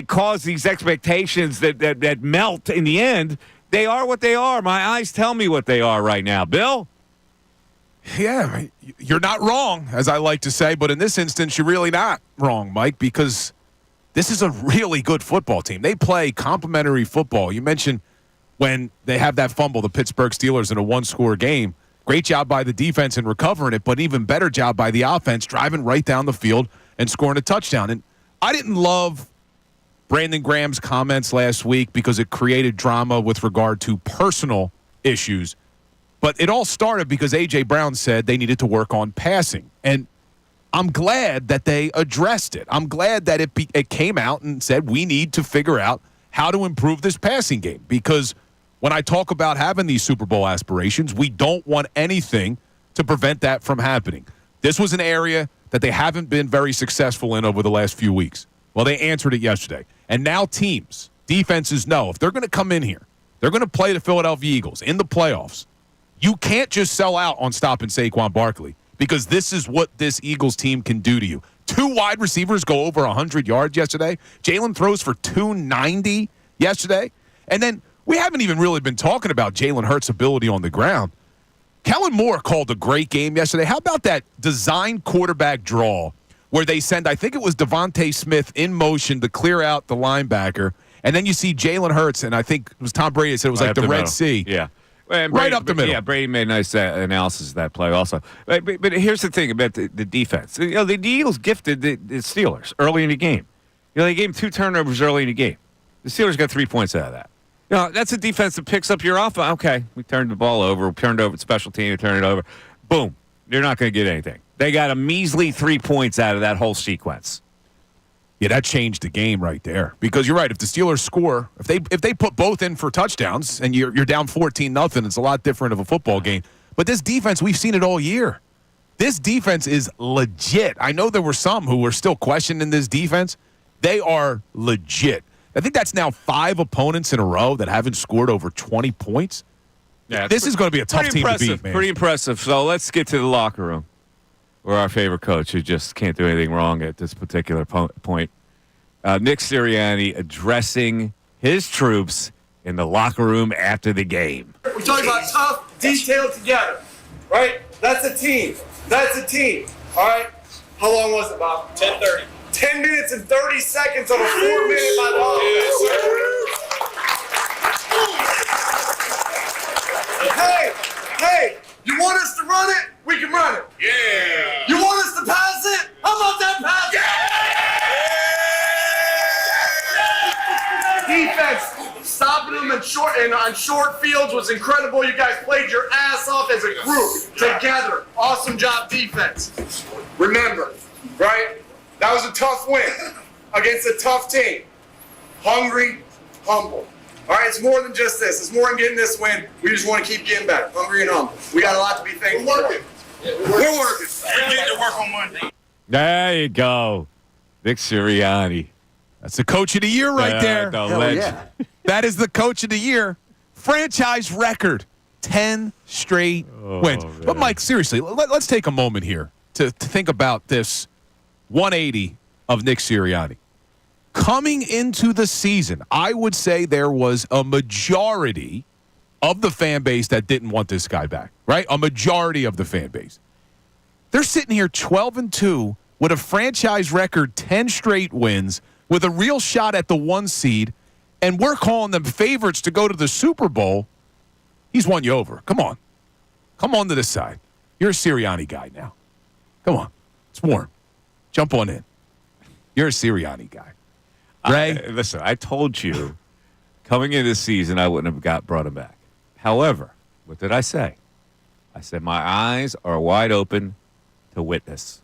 cause these expectations that melt in the end. They are what they are. My eyes tell me what they are right now. Bill? Yeah, you're not wrong, as I like to say, but in this instance, you're really not wrong, Mike, because this is a really good football team. They play complementary football. You mentioned when they have that fumble, the Pittsburgh Steelers, in a one-score game. Great job by the defense in recovering it, but even better job by the offense driving right down the field and scoring a touchdown. And I didn't love Brandon Graham's comments last week because it created drama with regard to personal issues. But it all started because A.J. Brown said they needed to work on passing. And I'm glad that they addressed it. I'm glad that it came out and said we need to figure out how to improve this passing game. Because when I talk about having these Super Bowl aspirations, we don't want anything to prevent that from happening. This was an area that they haven't been very successful in over the last few weeks. Well, they answered it yesterday. And now teams, defenses know if they're going to come in here, they're going to play the Philadelphia Eagles in the playoffs. You can't just sell out on stopping Saquon Barkley because this is what this Eagles team can do to you. Two wide receivers go over 100 yards yesterday. Jalen throws for 290 yesterday. And then we haven't even really been talking about Jalen Hurts' ability on the ground. Kellen Moore called a great game yesterday. How about that design quarterback draw where they send, I think it was Devontae Smith in motion to clear out the linebacker, and then you see Jalen Hurts, and I think it was Tom Brady said it was like the Red Sea. Yeah. And Brady, right up the middle. Yeah, Brady made a nice analysis of that play also. But here's the thing about the defense. You know, the Eagles gifted the Steelers early in the game. You know, they gave them 2 turnovers early in the game. The Steelers got 3 points out of that. You know, that's a defense that picks up your offense. Okay, we turned the ball over. We turned over the special team. We turned it over. Boom. You're not going to get anything. They got a measly 3 points out of that whole sequence. Yeah, that changed the game right there. Because you're right, if the Steelers score, if they put both in for touchdowns and you're down 14-0, it's a lot different of a football game. But this defense, we've seen it all year. This defense is legit. I know there were some who were still questioning this defense. They are legit. I think that's now 5 opponents in a row that haven't scored over 20 points. Yeah, this is going to be a tough team to beat, man. Pretty impressive. So let's get to the locker room, where our favorite coach, who just can't do anything wrong at this particular point, Nick Sirianni, addressing his troops in the locker room after the game. We're talking about tough, detailed together, right? That's a team. That's a team. All right? How long was it, Bob? 10:30. 10 minutes and 30 seconds on a 4-minute by the Hey, you want us to run it? We can run it. Yeah. You want us to pass it? How about that pass? Yeah. on short fields was incredible. You guys played your ass off as a group together. Awesome job defense. Remember, right? That was a tough win against a tough team. Hungry, humble. All right, it's more than just this. It's more than getting this win. We just want to keep getting better. Hungry and humble. We got a lot to be thankful for. We're working. We're getting to work on Monday. There you go. Nick Sirianni. That's the coach of the year right there. The legend. That is the coach of the year. Franchise record. 10 straight wins. Man. But, Mike, seriously, let's take a moment here to think about this 180 of Nick Sirianni. Coming into the season, I would say there was a majority of the fan base that didn't want this guy back, right? A majority of the fan base. They're sitting here 12-2 with a franchise record, 10 straight wins, with a real shot at the 1 seed, and we're calling them favorites to go to the Super Bowl. He's won you over. Come on. Come on to this side. You're a Sirianni guy now. Come on. It's warm. Jump on in. You're a Sirianni guy. Ray? Listen, I told you coming into this season I wouldn't have brought him back. However, what did I say? I said my eyes are wide open to witness.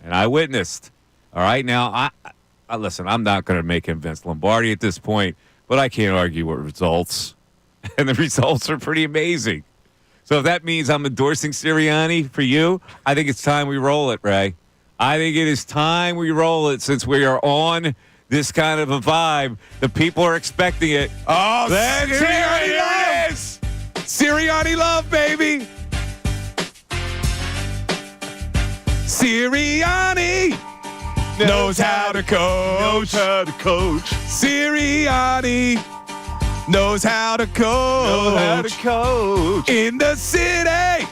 And I witnessed. All right, now, I listen, I'm not going to make him Vince Lombardi at this point, but I can't argue with results. And the results are pretty amazing. So if that means I'm endorsing Sirianni for you, I think it's time we roll it, Ray. I think it is time we roll it since we are on this kind of a vibe. The people are expecting it. Oh, then Sirianni love! is. Sirianni love, baby! Sirianni knows how to coach. Sirianni knows how to coach. In the city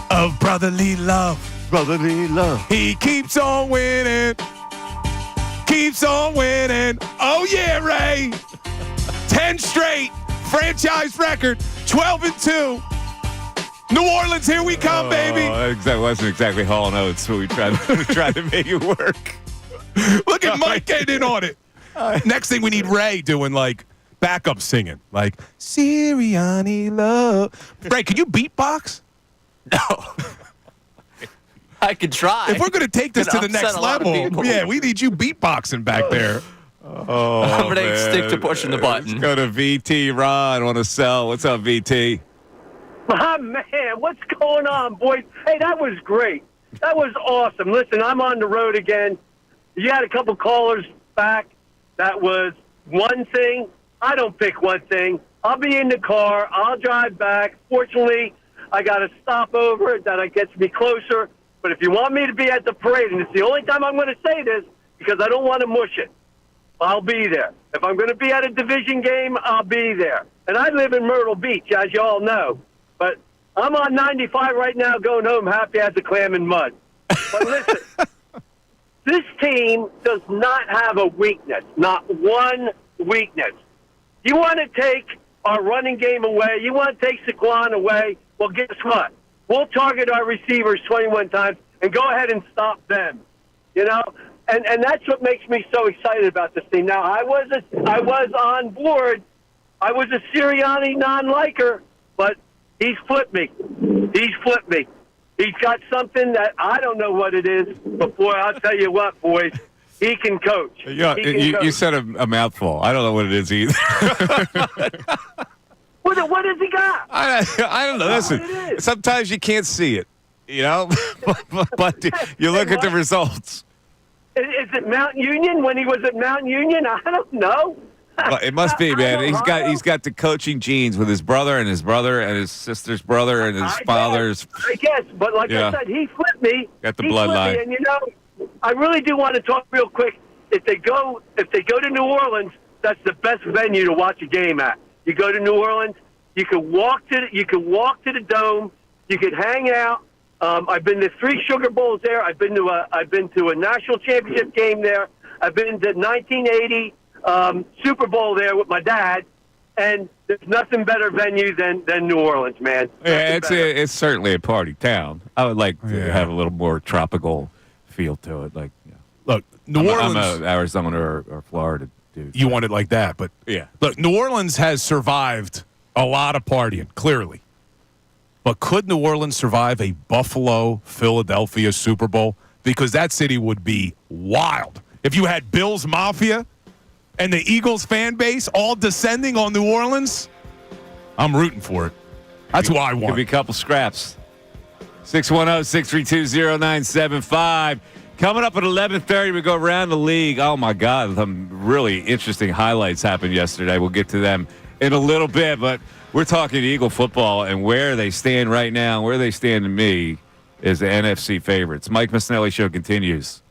of brotherly love. He keeps on winning. Keeps on winning. Oh, yeah, Ray. 10 straight. Franchise record. 12-2. New Orleans, here we come, baby. That wasn't exactly Hall & Oates, so we tried to make it work. Look at Mike getting in on it. Next thing we need Ray doing, like, backup singing. Like, Sirianni love. Ray, can you beatbox? No. I could try. If we're going to take this to the next level, yeah, we need you beatboxing back there. Oh, I'm going to stick to pushing the button. Let's go to VT Ron on a cell. What's up, VT? My man, what's going on, boys? Hey, that was great. That was awesome. Listen, I'm on the road again. You had a couple callers back. That was one thing. I don't pick one thing. I'll be in the car. I'll drive back. Fortunately, I got a stopover that gets me closer. But if you want me to be at the parade, and it's the only time I'm going to say this because I don't want to mush it, I'll be there. If I'm going to be at a division game, I'll be there. And I live in Myrtle Beach, as you all know. But I'm on 95 right now going home happy as a clam in mud. But listen, this team does not have a weakness, not one weakness. You want to take our running game away, you want to take Saquon away, well, guess what? We'll target our receivers 21 times and go ahead and stop them. You know? And that's what makes me so excited about this team. Now, I was on board. I was a Sirianni non-liker, but he's flipped me. He's got something that I don't know what it is, but, boy, I'll tell you what, boys, he can coach. Yeah, you said a mouthful. I don't know what it is either. What has he got? I don't know. Listen, sometimes you can't see it, you know, but you look at the results. Is it Mount Union when he was at Mount Union? I don't know. Well, it must be, man. He's got the coaching genes with his brother and his sister's brother and his father's. I guess, but like I said, he flipped me. Got the bloodline. And you know, I really do want to talk real quick. If they go to New Orleans, that's the best venue to watch a game at. You go to New Orleans, you can walk to the Dome, you can hang out. I've been to 3 Sugar Bowls there. I've been to a national championship game there. I've been to 1980 Super Bowl there with my dad, and there's nothing better venue than New Orleans, man. Yeah, it's certainly a party town. I would like to have a little more tropical feel to it. Like, look, New Orleans. I'm a Arizona or Florida dude. You want it like that, but yeah. Look, New Orleans has survived A lot of partying, clearly. But could New Orleans survive a Buffalo-Philadelphia Super Bowl? Because that city would be wild. If you had Bills Mafia and the Eagles fan base all descending on New Orleans, I'm rooting for it. That's what I want. Could be a couple scraps. 610-632-0975. Coming up at 11:30, we go around the league. Oh, my God. Some really interesting highlights happened yesterday. We'll get to them in a little bit, but we're talking Eagle football and where they stand right now, where they stand to me is the NFC favorites. Mike Missanelli Show continues.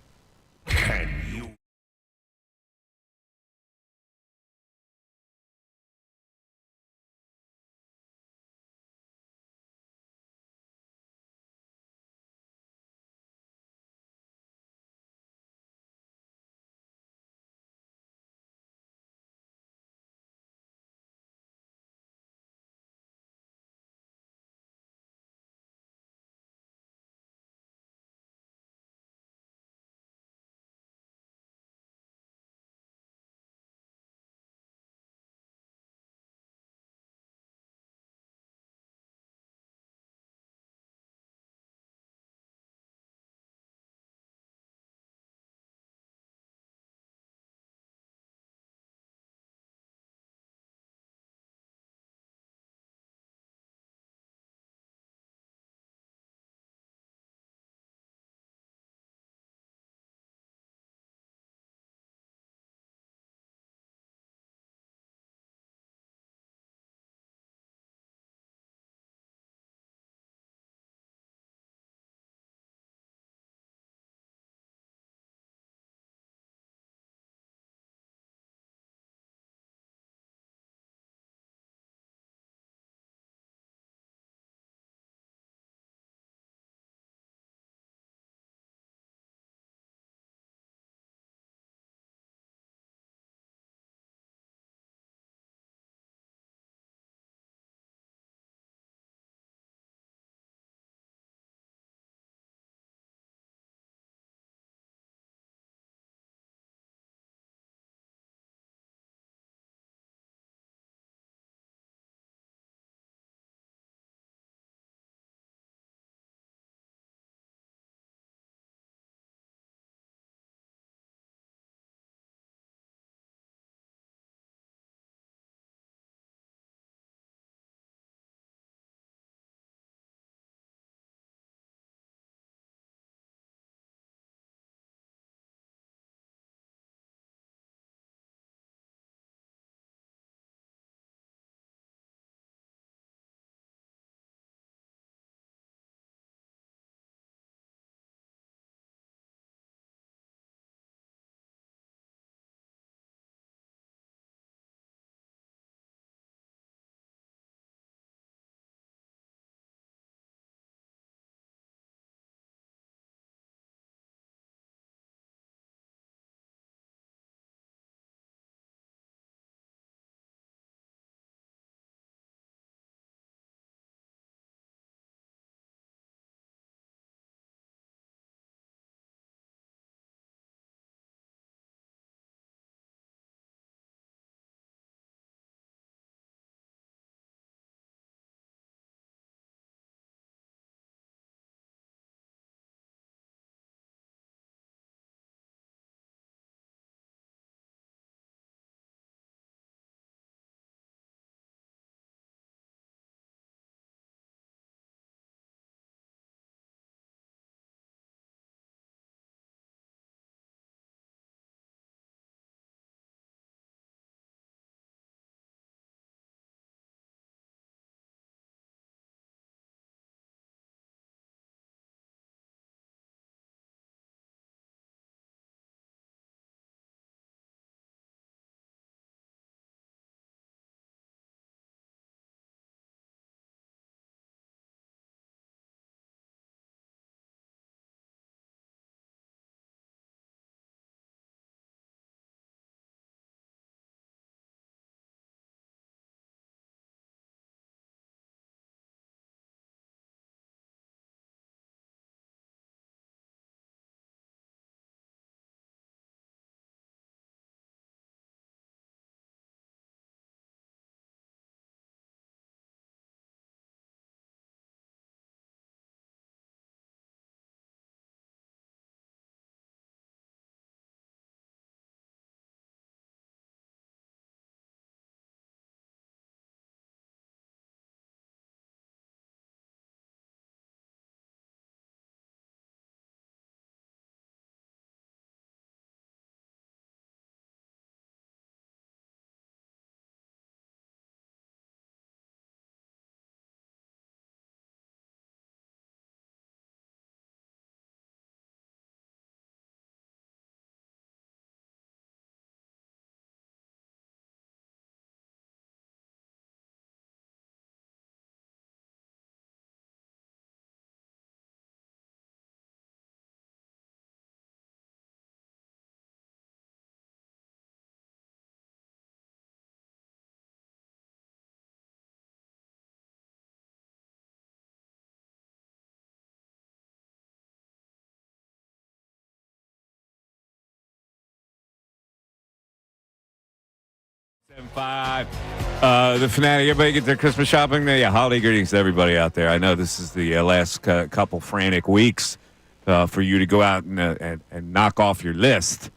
The Fanatic, everybody get their Christmas shopping there. Yeah, holiday greetings to everybody out there. I know this is the last couple frantic weeks for you to go out and knock off your list.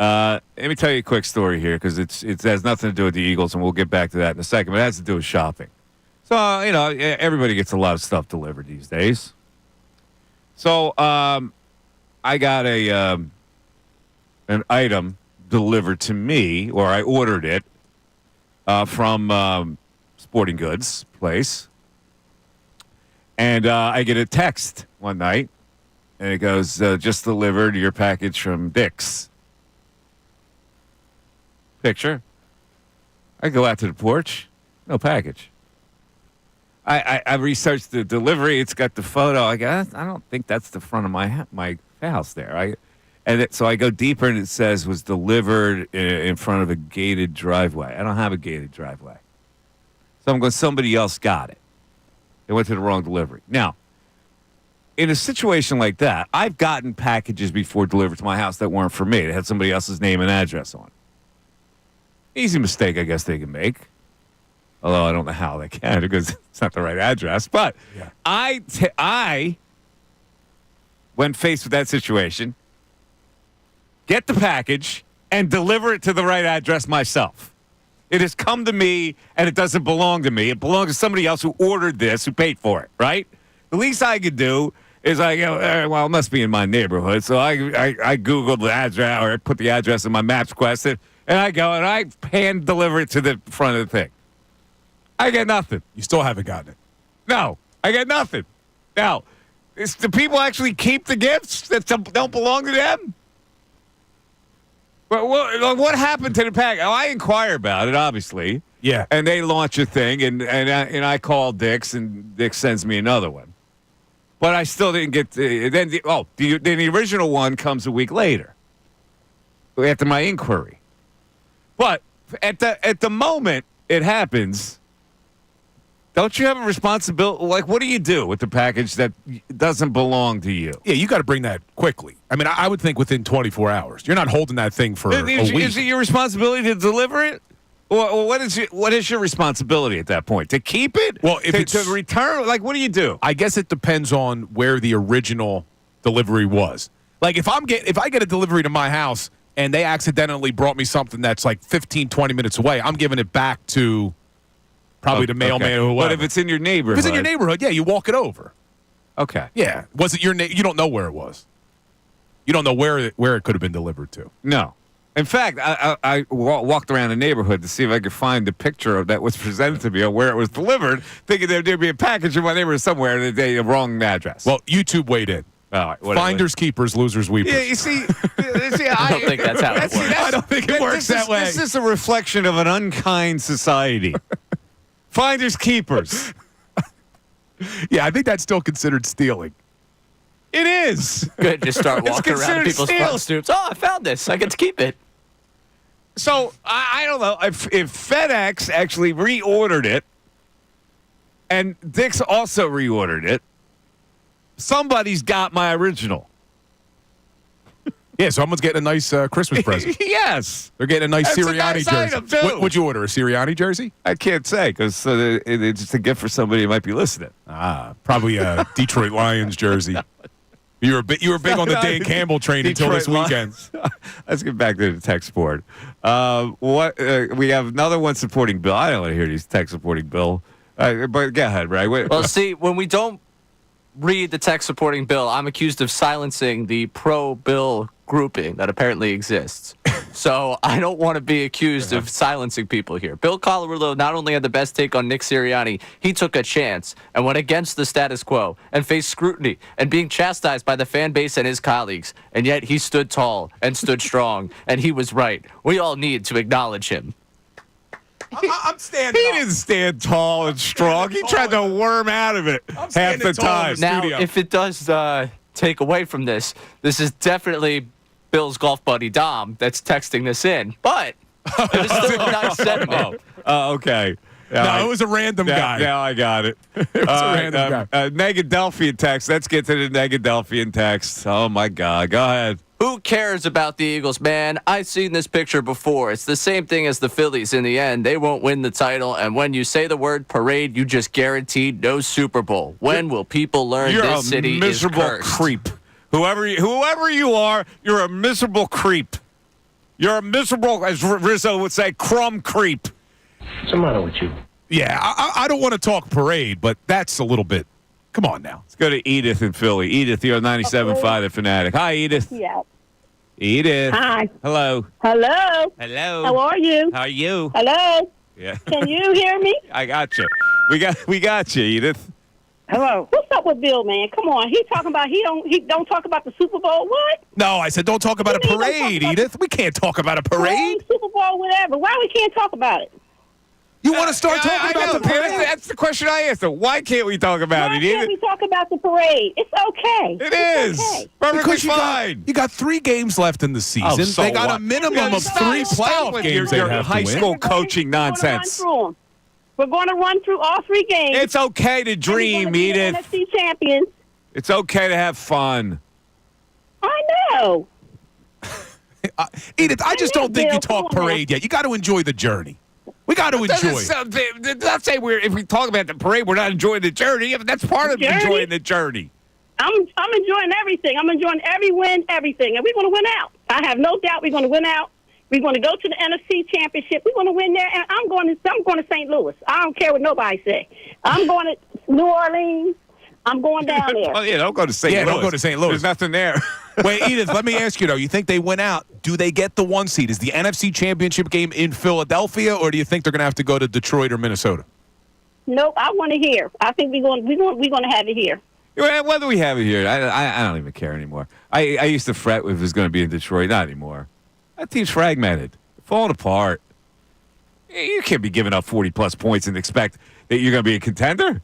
Let me tell you a quick story here because it has nothing to do with the Eagles, and we'll get back to that in a second, but it has to do with shopping. So, everybody gets a lot of stuff delivered these days. So, I got an item delivered to me, or I ordered it from Sporting Goods place. And I get a text one night, and it goes, just delivered your package from Dick's. Picture. I go out to the porch, no package. I researched the delivery. It's got the photo. I don't think that's the front of my house there. So I go deeper, and it says was delivered in front of a gated driveway. I don't have a gated driveway. So I'm going, somebody else got it. They went to the wrong delivery. Now, in a situation like that, I've gotten packages before delivered to my house that weren't for me. They had somebody else's name and address on it. Easy mistake, I guess they can make. Although I don't know how they can because it's not the right address. But yeah. I, when faced with that situation, get the package and deliver it to the right address myself. It has come to me, and it doesn't belong to me. It belongs to somebody else who ordered this, who paid for it, right? The least I could do is I go, well, it must be in my neighborhood. So I Googled the address, or I put the address in my Maps quest, and I go, and I hand deliver it to the front of the thing. I get nothing. You still haven't gotten it? No, I get nothing. Now, do people actually keep the gifts that don't belong to them? What happened to the pack? Oh, I inquire about it, obviously. Yeah. And they launch a thing, and I call Dick's, and Dick sends me another one. But I still didn't get the original one comes a week later, after my inquiry. But at the moment it happens, don't you have a responsibility? Like, what do you do with the package that doesn't belong to you? Yeah, you got to bring that quickly. I mean, I would think within 24 hours. You're not holding that thing for a week. Is it your responsibility to deliver it? Or what is your responsibility at that point? To keep it? Well, if it's to return, like, what do you do? I guess it depends on where the original delivery was. Like, if I get a delivery to my house and they accidentally brought me something that's like 15, 20 minutes away, I'm giving it back to probably the mailman or whoever. But if it's in your neighborhood. If it's in your neighborhood, yeah, you walk it over. Okay. Yeah. Was it your you don't know where it was. You don't know where it could have been delivered to. No. In fact, I walked around the neighborhood to see if I could find the picture of that was presented to me or where it was delivered, thinking there'd be a package in my neighborhood somewhere and the wrong address. Well, YouTube weighed in. All right, Finders, keepers, losers, weepers. Yeah, you see, I don't think that's how it works. I don't think it works that way. This is a reflection of an unkind society. Finders, keepers. Yeah, I think that's still considered stealing. It is. Good, just start walking around people's front stoops. Oh, I found this. I get to keep it. So, I don't know if FedEx actually reordered it and Dick's also reordered it, somebody's got my original. Yeah, someone's getting a nice Christmas present. Yes. They're getting a nice That's Sirianni a nice jersey. item, too. What'd you order, a Sirianni jersey? I can't say because it's just a gift for somebody who might be listening. Probably a Detroit Lions jersey. You were big on the Dan Campbell train until this weekend. Let's get back to the text board. We have another one supporting Bill. I don't want to hear these text supporting Bill. But go ahead, Ray. Well, see, when we don't read the text supporting Bill, I'm accused of silencing the pro-Bill grouping that apparently exists. So I don't want to be accused of silencing people here. Bill Colarulo not only had the best take on Nick Sirianni, he took a chance and went against the status quo and faced scrutiny and being chastised by the fan base and his colleagues. And yet he stood tall and stood strong, and he was right. We all need to acknowledge him. I'm standing. He didn't stand tall and strong. He tried to worm out of it half the time. Now, if it does take away from this, this is definitely Bill's golf buddy Dom that's texting this in. But it was still a nice sentiment. Okay. No, it was a random guy. Now I got it. It was a random guy. Negadelphian text. Let's get to the Negadelphian text. Oh, my God. Go ahead. Who cares about the Eagles, man? I've seen this picture before. It's the same thing as the Phillies in the end. They won't win the title, and when you say the word parade, you just guaranteed no Super Bowl. When will people learn this city is cursed? You're a miserable creep. Whoever you are, you're a miserable creep. You're a miserable, as Rizzo would say, crumb creep. What's the matter with you? Yeah, I don't want to talk parade, but that's a little bit. Come on now. Let's go to Edith in Philly. Edith, you're 97.5 The Fanatic. Hi, Edith. Yeah. Edith. Hi. Hello. Hello. Hello. How are you? How are you? Hello. Yeah. Can you hear me? I got you. We got you, Edith. Hello. What's up with Bill, man? Come on. He talking about he don't talk about the Super Bowl. What? No, I said don't talk about a parade, Edith. We can't talk about a parade. Super Bowl, whatever. Why we can't talk about it? You want to start talking about the parade? That's the question I asked her. Why can't we talk about it, Why can't we talk about the parade? It's okay. It is. Okay. Perfectly fine. You got 3 games left in the season. Oh, so they got what? a minimum of 3 Stop playoff with games they your have high to win. school coaching nonsense. We're going to run through all 3 games. It's okay to dream, Edith. NFC champions. It's okay to have fun. I know. Edith, I just don't think you Bill, talk come on, parade yet. You got to enjoy the journey. We got to enjoy it. Let's say if we talk about the parade, we're not enjoying the journey. That's part of enjoying the journey. I'm enjoying everything. I'm enjoying every win, everything. And we're going to win out. I have no doubt we're going to win out. We're going to go to the NFC Championship. We're going to win there, and I'm going to St. Louis. I don't care what nobody say. I'm going to New Orleans. I'm going down there. Oh, yeah, don't go to St. Louis. Don't go to St. Louis. There's nothing there. Wait, Edith, let me ask you, though. You think they win out? Do they get the 1 seed? Is the NFC Championship game in Philadelphia, or do you think they're going to have to go to Detroit or Minnesota? Nope, I want to hear. I think we're going to have it here. Whether we have it here, I don't even care anymore. I used to fret if it was going to be in Detroit. Not anymore. That team's fragmented. Falling apart. You can't be giving up 40-plus points and expect that you're going to be a contender.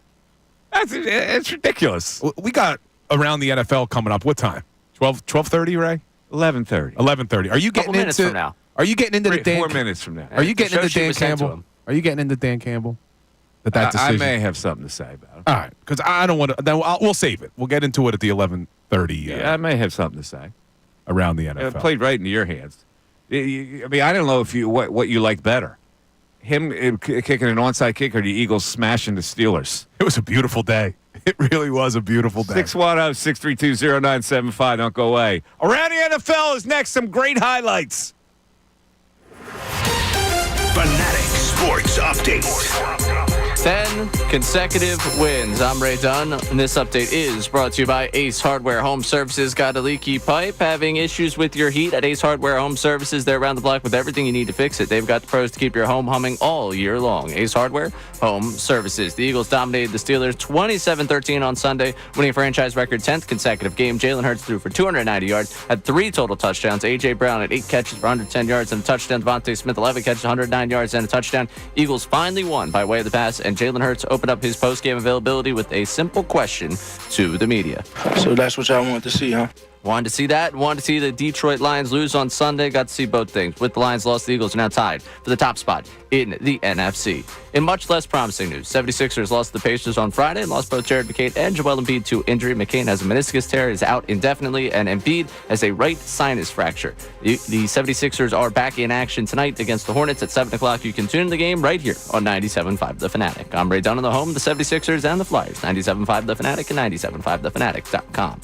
It's ridiculous. We got Around the NFL coming up. What time? 12:30, Ray? 11:30. 11:30. Are you getting minutes into? from now. Are you getting into the Dan? 4 minutes from now. Are you getting The into show she Dan was sent to Campbell? him. Are you getting into Dan Campbell? That I decision. may have something to say about it. All right, because I don't want to. Then we'll save it. We'll get into it at the 11:30. Yeah, I may have something to say. Around the NFL. It played right into your hands. I mean, I don't know if what you like better. Him kicking an onside kick or the Eagles smashing the Steelers. It was a beautiful day. It really was a beautiful day. 610-632-0975. Don't go away. Around the NFL is next. Some great highlights. Fanatic Sports Update. 10 consecutive wins. I'm Ray Dunn, and this update is brought to you by Ace Hardware Home Services. Got a leaky pipe? Having issues with your heat? At Ace Hardware Home Services, they're around the block with everything you need to fix it. They've got the pros to keep your home humming all year long. Ace Hardware Home Services. The Eagles dominated the Steelers 27-13 on Sunday, winning a franchise record 10th consecutive game. Jalen Hurts threw for 290 yards, had 3 total touchdowns. A.J. Brown had 8 catches for 110 yards and a touchdown. Devontae Smith, 11 catches, 109 yards and a touchdown. Eagles finally won by way of the pass, and Jalen Hurts opened up his post-game availability with a simple question to the media. So that's what y'all want to see, huh? Wanted to see that. Wanted to see the Detroit Lions lose on Sunday. Got to see both things. With the Lions lost, the Eagles are now tied for the top spot in the NFC. In much less promising news, 76ers lost the Pacers on Friday and lost both Jared McCain and Joel Embiid to injury. McCain has a meniscus tear, is out indefinitely, and Embiid has a right sinus fracture. The 76ers are back in action tonight against the Hornets at 7 o'clock. You can tune in the game right here on 97.5 The Fanatic. I'm Ray Dunn on the home, the 76ers and the Flyers. 97.5 The Fanatic and 97.5thefanatic.com.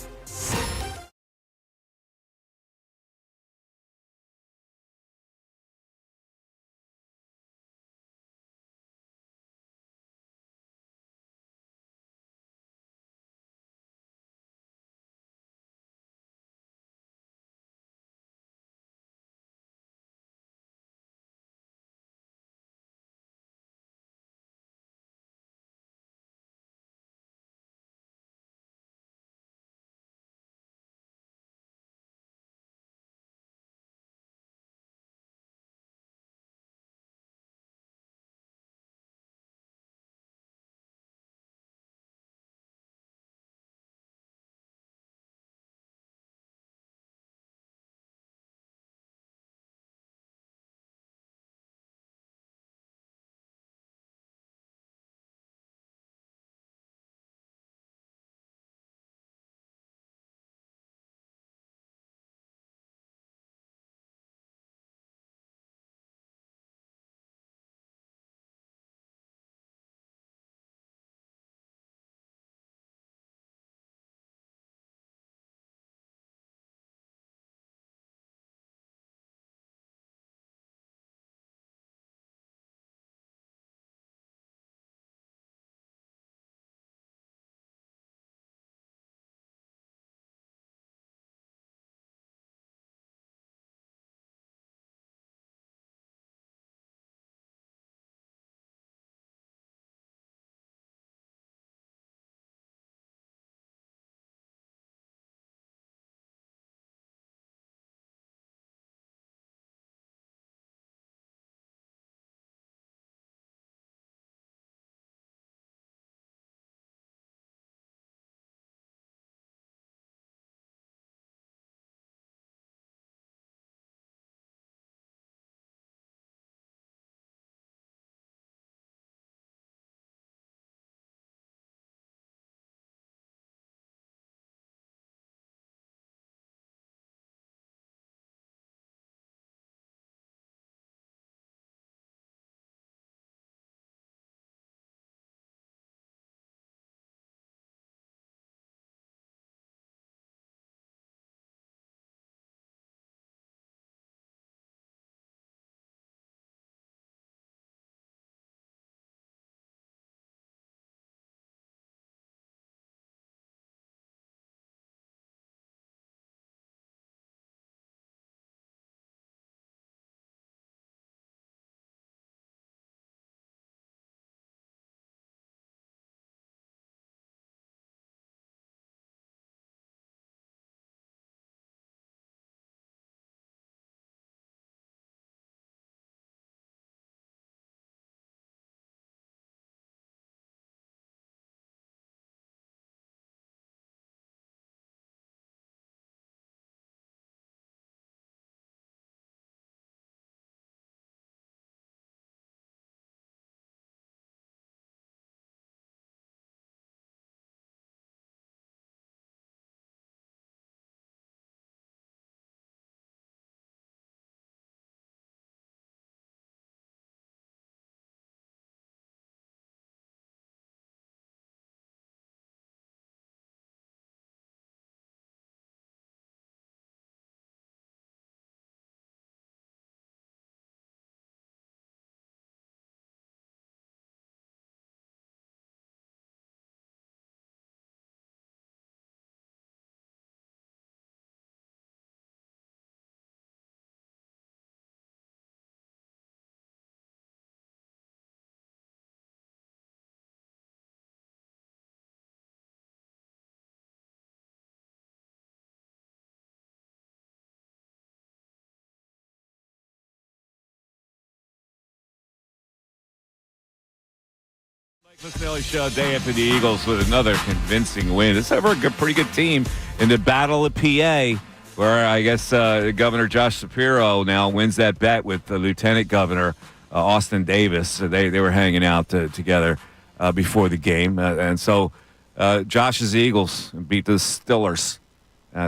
Missanelli Show, day after the Eagles with another convincing win. It's ever a pretty good team in the Battle of PA, where I guess Governor Josh Shapiro now wins that bet with the Lieutenant Governor Austin Davis. They were hanging out together before the game, and so Josh's Eagles beat the Stillers.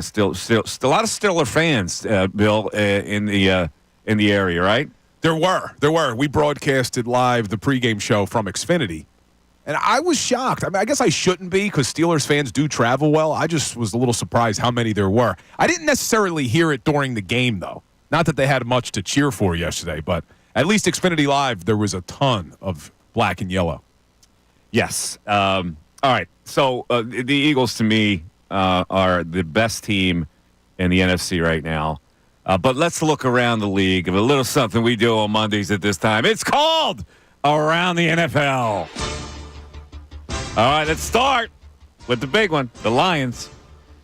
Still a lot of Stiller fans, Bill, in the area, right? There were. We broadcasted live the pregame show from Xfinity. And I was shocked. I mean, I guess I shouldn't be because Steelers fans do travel well. I just was a little surprised how many there were. I didn't necessarily hear it during the game, though. Not that they had much to cheer for yesterday, but at least Xfinity Live, there was a ton of black and yellow. Yes. All right. So the Eagles, to me, are the best team in the NFC right now. But let's look around the league of a little something we do on Mondays at this time. It's called Around the NFL. All right, let's start with the big one, the Lions.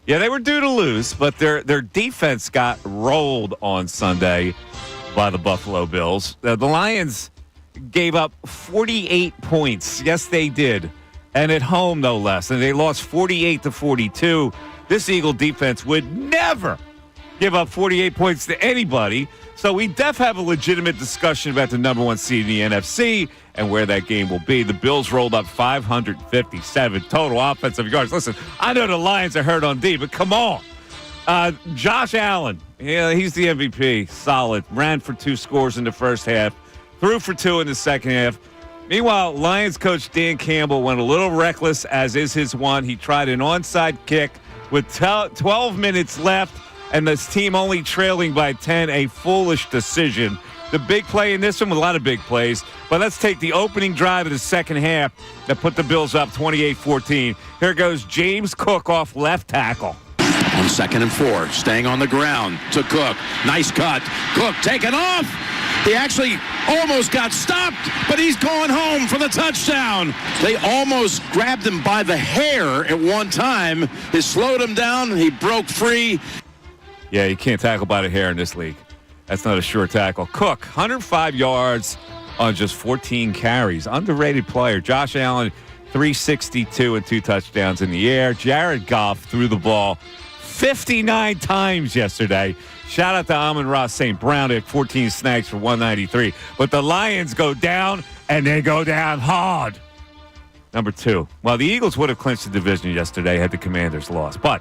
Yeah, they were due to lose, but their defense got rolled on Sunday by the Buffalo Bills. The Lions gave up 48 points. Yes, they did. And at home, no less. And they lost 48-42. This Eagle defense would never give up 48 points to anybody. So we definitely have a legitimate discussion about the number one seed in the NFC and where that game will be. The Bills rolled up 557 total offensive yards. Listen, I know the Lions are hurt on D, but come on. Josh Allen, yeah, he's the MVP. Solid. Ran for 2 scores in the first half. Threw for 2 in the second half. Meanwhile, Lions coach Dan Campbell went a little reckless, as is his one. He tried an onside kick with 12 minutes left, and this team only trailing by 10, a foolish decision. The big play in this one, with a lot of big plays, but let's take the opening drive of the second half that put the Bills up 28-14. Here goes James Cook off left tackle. On 2nd and 4, staying on the ground to Cook. Nice cut. Cook taken off. He actually almost got stopped, but he's going home for the touchdown. They almost grabbed him by the hair at one time. They slowed him down. He broke free. Yeah, you can't tackle by the hair in this league. That's not a sure tackle. Cook, 105 yards on just 14 carries. Underrated player. Josh Allen, 362 and 2 touchdowns in the air. Jared Goff threw the ball 59 times yesterday. Shout out to Amon-Ra St. Brown at 14 snags for 193. But the Lions go down, and they go down hard. Number 2. Well, the Eagles would have clinched the division yesterday had the Commanders lost. But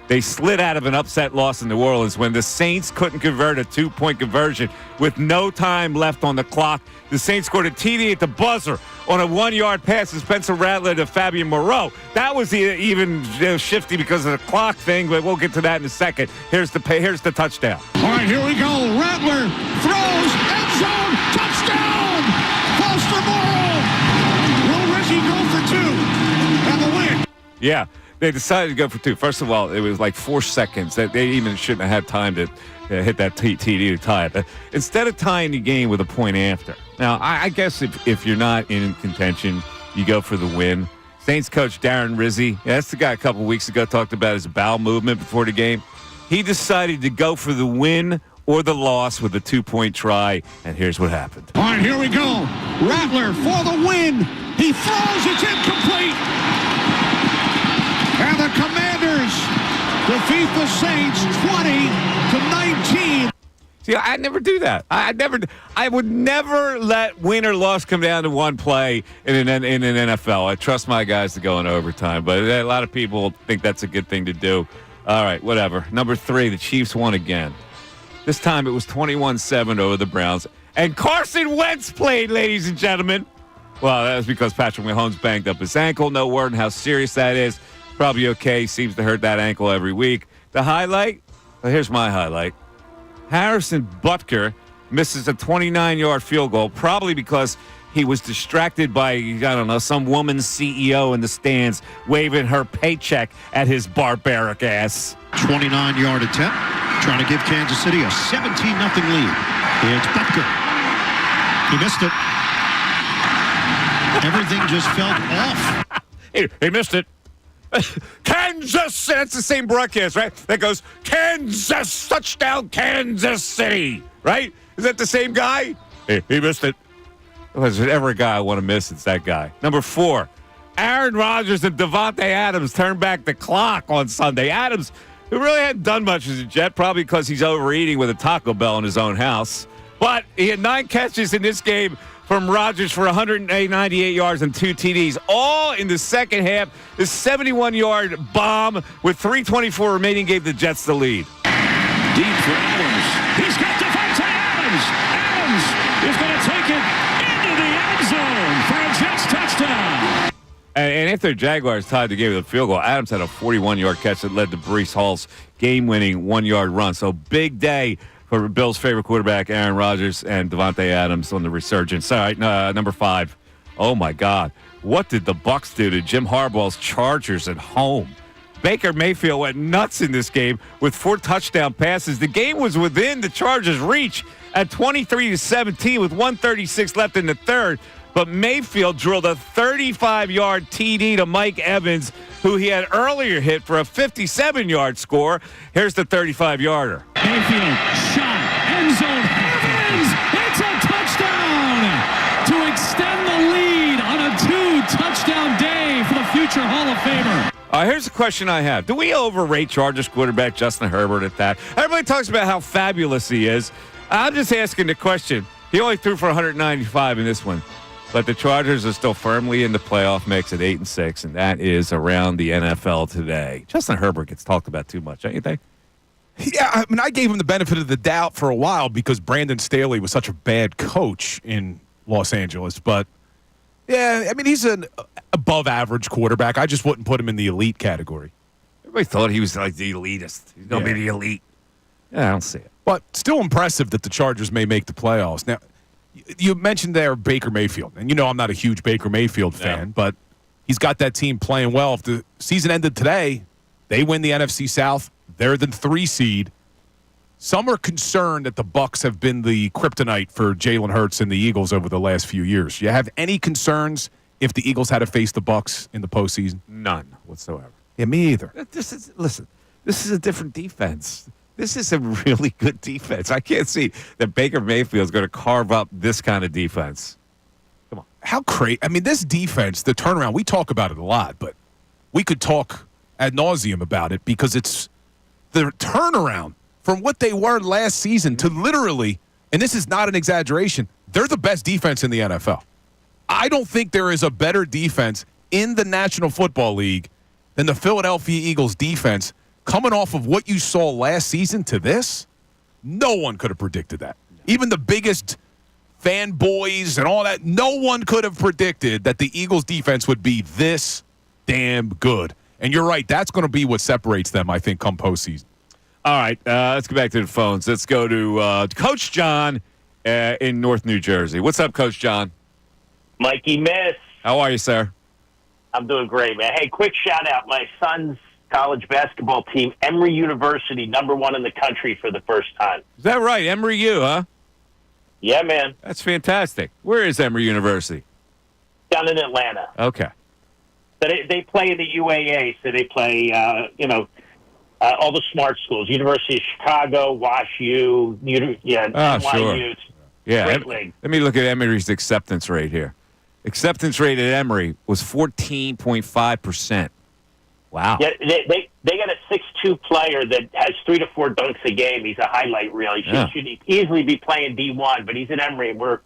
they slid out of an upset loss in New Orleans when the Saints couldn't convert a 2-point conversion with no time left on the clock. The Saints scored a TD at the buzzer on a 1-yard pass to Spencer Rattler to Fabian Moreau. That was even shifty because of the clock thing, but we'll get to that in a second. Here's the touchdown. All right, here we go. Rattler throws, end zone, touchdown! Foster Moreau! Will Reggie go for 2 and the win? Yeah. They decided to go for 2. First of all, it was like 4 seconds. They even shouldn't have had time to hit that TD to tie it. But instead of tying the game with a point after. Now, I guess if you're not in contention, you go for the win. Saints coach Darren Rizzi, that's the guy a couple weeks ago talked about his bowel movement before the game. He decided to go for the win or the loss with a 2-point try, and here's what happened. All right, here we go. Rattler for the win. He throws, it's incomplete. And the Commanders defeat the Saints 20-19. See, I'd never do that. I would never let win or loss come down to one play in an NFL. I trust my guys to go in overtime, but a lot of people think that's a good thing to do. All right, whatever. Number 3, the Chiefs won again. This time it was 21-7 over the Browns. And Carson Wentz played, ladies and gentlemen. Well, that was because Patrick Mahomes banged up his ankle. No word on how serious that is. Probably okay. Seems to hurt that ankle every week. The highlight? Well, here's my highlight. Harrison Butker misses a 29-yard field goal, probably because he was distracted by, I don't know, some woman's CEO in the stands waving her paycheck at his barbaric ass. 29-yard attempt, trying to give Kansas City a 17-0 lead. It's Butker. He missed it. Everything just felt off. He missed it. Kansas, that's the same broadcast, right? That goes, Kansas, touchdown, Kansas City, right? Is that the same guy? He missed it. If there's ever a guy I want to miss, it's that guy. Number 4, Aaron Rodgers and Davante Adams turned back the clock on Sunday. Adams, who really hadn't done much as a Jet, probably because he's overeating with a Taco Bell in his own house. But he had 9 catches in this game from Rodgers for 198 yards and 2 TDs, all in the second half. The 71-yard bomb with 3:24 remaining gave the Jets the lead. Deep for Adams. He's got Davante Adams. Adams is going to take it into the end zone for a Jets touchdown. And after the Jaguars tied the game with a field goal, Adams had a 41-yard catch that led to Breece Hall's game-winning 1-yard run. So big day for Bill's favorite quarterback, Aaron Rodgers, and Davante Adams on the resurgence. All right, number 5. Oh, my God. What did the Bucs do to Jim Harbaugh's Chargers at home? Baker Mayfield went nuts in this game with 4 touchdown passes. The game was within the Chargers' reach at 23-17 with 1:36 left in the third. But Mayfield drilled a 35-yard TD to Mike Evans, who he had earlier hit for a 57-yard score. Here's the 35-yarder. Mayfield, shot, end zone, Evans! It's a touchdown to extend the lead on a 2-touchdown day for the future Hall of Famer. Here's a question I have. Do we overrate Chargers quarterback Justin Herbert at that? Everybody talks about how fabulous he is. I'm just asking the question. He only threw for 195 in this one. But the Chargers are still firmly in the playoff mix at 8-6, and that is around the NFL today. Justin Herbert gets talked about too much, don't you think? Yeah, I mean, I gave him the benefit of the doubt for a while because Brandon Staley was such a bad coach in Los Angeles. But, yeah, I mean, he's an above-average quarterback. I just wouldn't put him in the elite category. Everybody thought he was like the elitist. He's going to be the elite. Yeah, I don't see it. But still impressive that the Chargers may make the playoffs. Now, you mentioned there Baker Mayfield, and you know I'm not a huge Baker Mayfield fan, but he's got that team playing well. If the season ended today, they win the NFC South. They're the 3 seed. Some are concerned that the Bucs have been the kryptonite for Jalen Hurts and the Eagles over the last few years. You have any concerns if the Eagles had to face the Bucs in the postseason? None whatsoever. Yeah, me either. This is a different defense. This is a really good defense. I can't see that Baker Mayfield is going to carve up this kind of defense. Come on. How crazy. I mean, this defense, the turnaround, we talk about it a lot, but we could talk ad nauseum about it because it's the turnaround from what they were last season to literally, and this is not an exaggeration, they're the best defense in the NFL. I don't think there is a better defense in the National Football League than the Philadelphia Eagles defense. Coming off of what you saw last season to this, no one could have predicted that. Even the biggest fanboys and all that, no one could have predicted that the Eagles defense would be this damn good. And you're right, that's going to be what separates them, I think, come postseason. All right, let's go back to the phones. Let's go to Coach John in North New Jersey. What's up, Coach John? Mikey Miss. How are you, sir? I'm doing great, man. Hey, quick shout-out. My son's college basketball team, Emory University, #1 in the country for the first time. Is that right? Emory U, huh? Yeah, man. That's fantastic. Where is Emory University? Down in Atlanta. Okay. So they play in the UAA, so they play, all the smart schools, University of Chicago, Wash U, NYU. Sure. Yeah. Great league. Let me look at Emory's acceptance rate here. Acceptance rate at Emory was 14.5%. Wow. Yeah, they got a 6'2" player that has 3 to 4 dunks a game. He's a highlight reel. He should easily be playing D1, but he's at Emory, and we're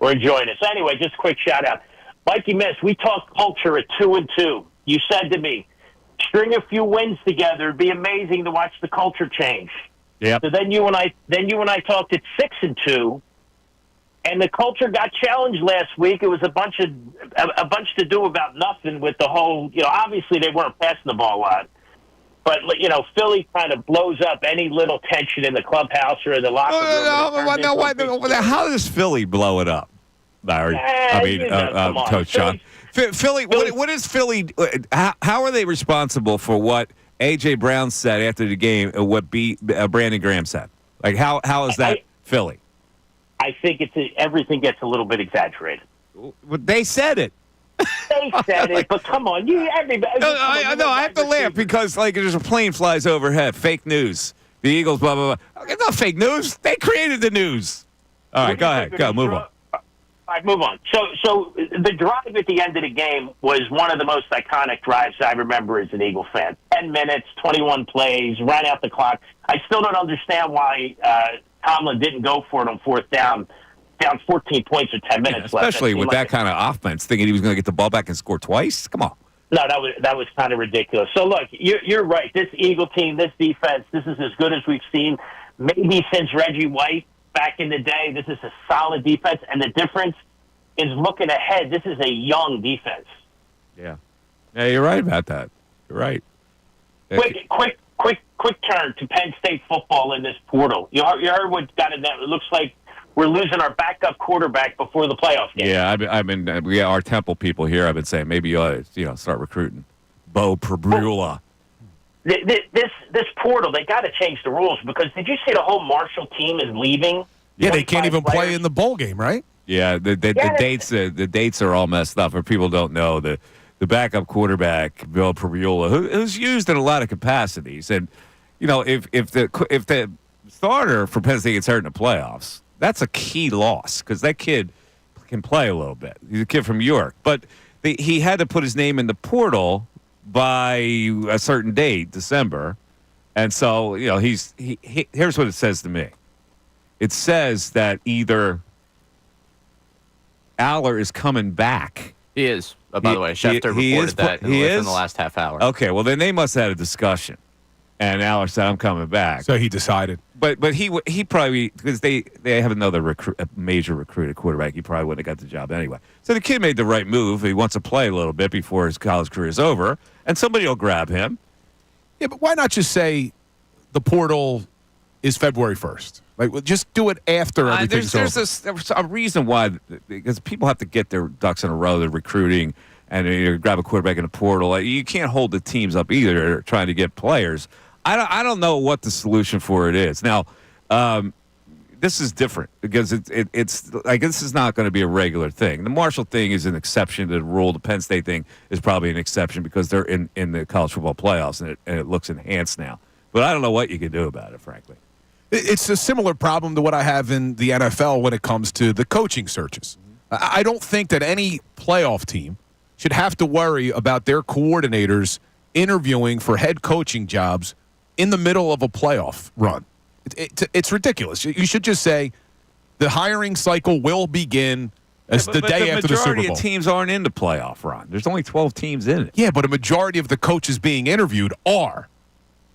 enjoying it. So anyway, just a quick shout-out. Mikey Miss, we talk culture at 2-2. You said to me, string a few wins together. It'd be amazing to watch the culture change. Yeah. So then you and I talked at 6-2, and the culture got challenged last week. It was a bunch to do about nothing with the whole. Obviously they weren't passing the ball a lot, but Philly kind of blows up any little tension in the clubhouse or in the locker room. How does Philly blow it up, Larry? Coach John. Philly. What is Philly? How are they responsible for what A.J. Brown said after the game and what Brandon Graham said? Like how is that Philly? I think everything gets a little bit exaggerated. But they said it. They said it, but come on, everybody. I have to laugh because there's a plane flies overhead. Fake news. The Eagles, blah blah blah. It's not fake news. They created the news. All right, go ahead. Go move on. All right, move on. So the drive at the end of the game was one of the most iconic drives I remember as an Eagle fan. 10 minutes, 21 plays, ran out the clock. I still don't understand why Tomlin didn't go for it on fourth down 14 points with 10 minutes left. Especially with that kind of offense, thinking he was going to get the ball back and score twice. Come on. No, that was kind of ridiculous. So, look, you're right. This Eagle team, this defense, this is as good as we've seen maybe since Reggie White back in the day. This is a solid defense, and the difference is looking ahead. This is a young defense. Yeah, you're right about that. You're right. Quick turn to Penn State football in this portal. You heard what got in there. It looks like we're losing our backup quarterback before the playoff game. Yeah, I've been our Temple people here. I've been saying maybe you ought to, start recruiting Bo Prabula. This portal, they got to change the rules because did you see the whole Marshall team is leaving? Yeah, they can't even play in the bowl game, right? Yeah, the dates are all messed up. For people don't know, the backup quarterback Bill Prabula, who's used in a lot of capacities, and if the starter for Penn State gets hurt in the playoffs, that's a key loss because that kid can play a little bit. He's a kid from York, but he had to put his name in the portal by a certain date, December, and so here's what it says to me. It says that either Aller is coming back. He is. By the way, Schefter reported that in the last half hour. Okay, well then they must have had a discussion. And Aller said, "I'm coming back." So he decided. But he probably, because they have another major recruited quarterback, he probably wouldn't have got the job anyway. So the kid made the right move. He wants to play a little bit before his college career is over, and somebody will grab him. Yeah, but why not just say the portal is February 1st? Like, just do it after everything's over. There's a reason why, because people have to get their ducks in a row. They're recruiting, and grab a quarterback in the portal. You can't hold the teams up either trying to get players. I don't know what the solution for it is. Now, this is different because it's like this is not going to be a regular thing. The Marshall thing is an exception to the rule. The Penn State thing is probably an exception because they're in the college football playoffs and it looks enhanced now. But I don't know what you can do about it, frankly. It's a similar problem to what I have in the NFL when it comes to the coaching searches. I don't think that any playoff team should have to worry about their coordinators interviewing for head coaching jobs in the middle of a playoff run. It's ridiculous. You should just say the hiring cycle will begin as the day after the Super Bowl. The majority of teams aren't in the playoff run. There's only 12 teams in it. Yeah, but a majority of the coaches being interviewed are.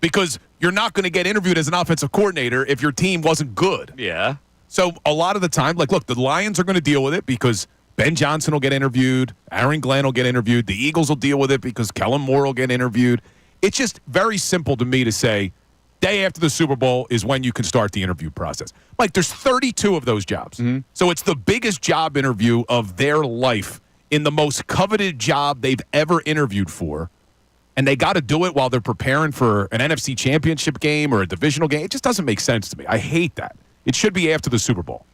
Because you're not going to get interviewed as an offensive coordinator if your team wasn't good. Yeah. So a lot of the time, look, the Lions are going to deal with it because Ben Johnson will get interviewed. Aaron Glenn will get interviewed. The Eagles will deal with it because Kellen Moore will get interviewed. It's just very simple to me to say day after the Super Bowl is when you can start the interview process. There's 32 of those jobs. Mm-hmm. So it's the biggest job interview of their life in the most coveted job they've ever interviewed for. And they got to do it while they're preparing for an NFC championship game or a divisional game. It just doesn't make sense to me. I hate that. It should be after the Super Bowl.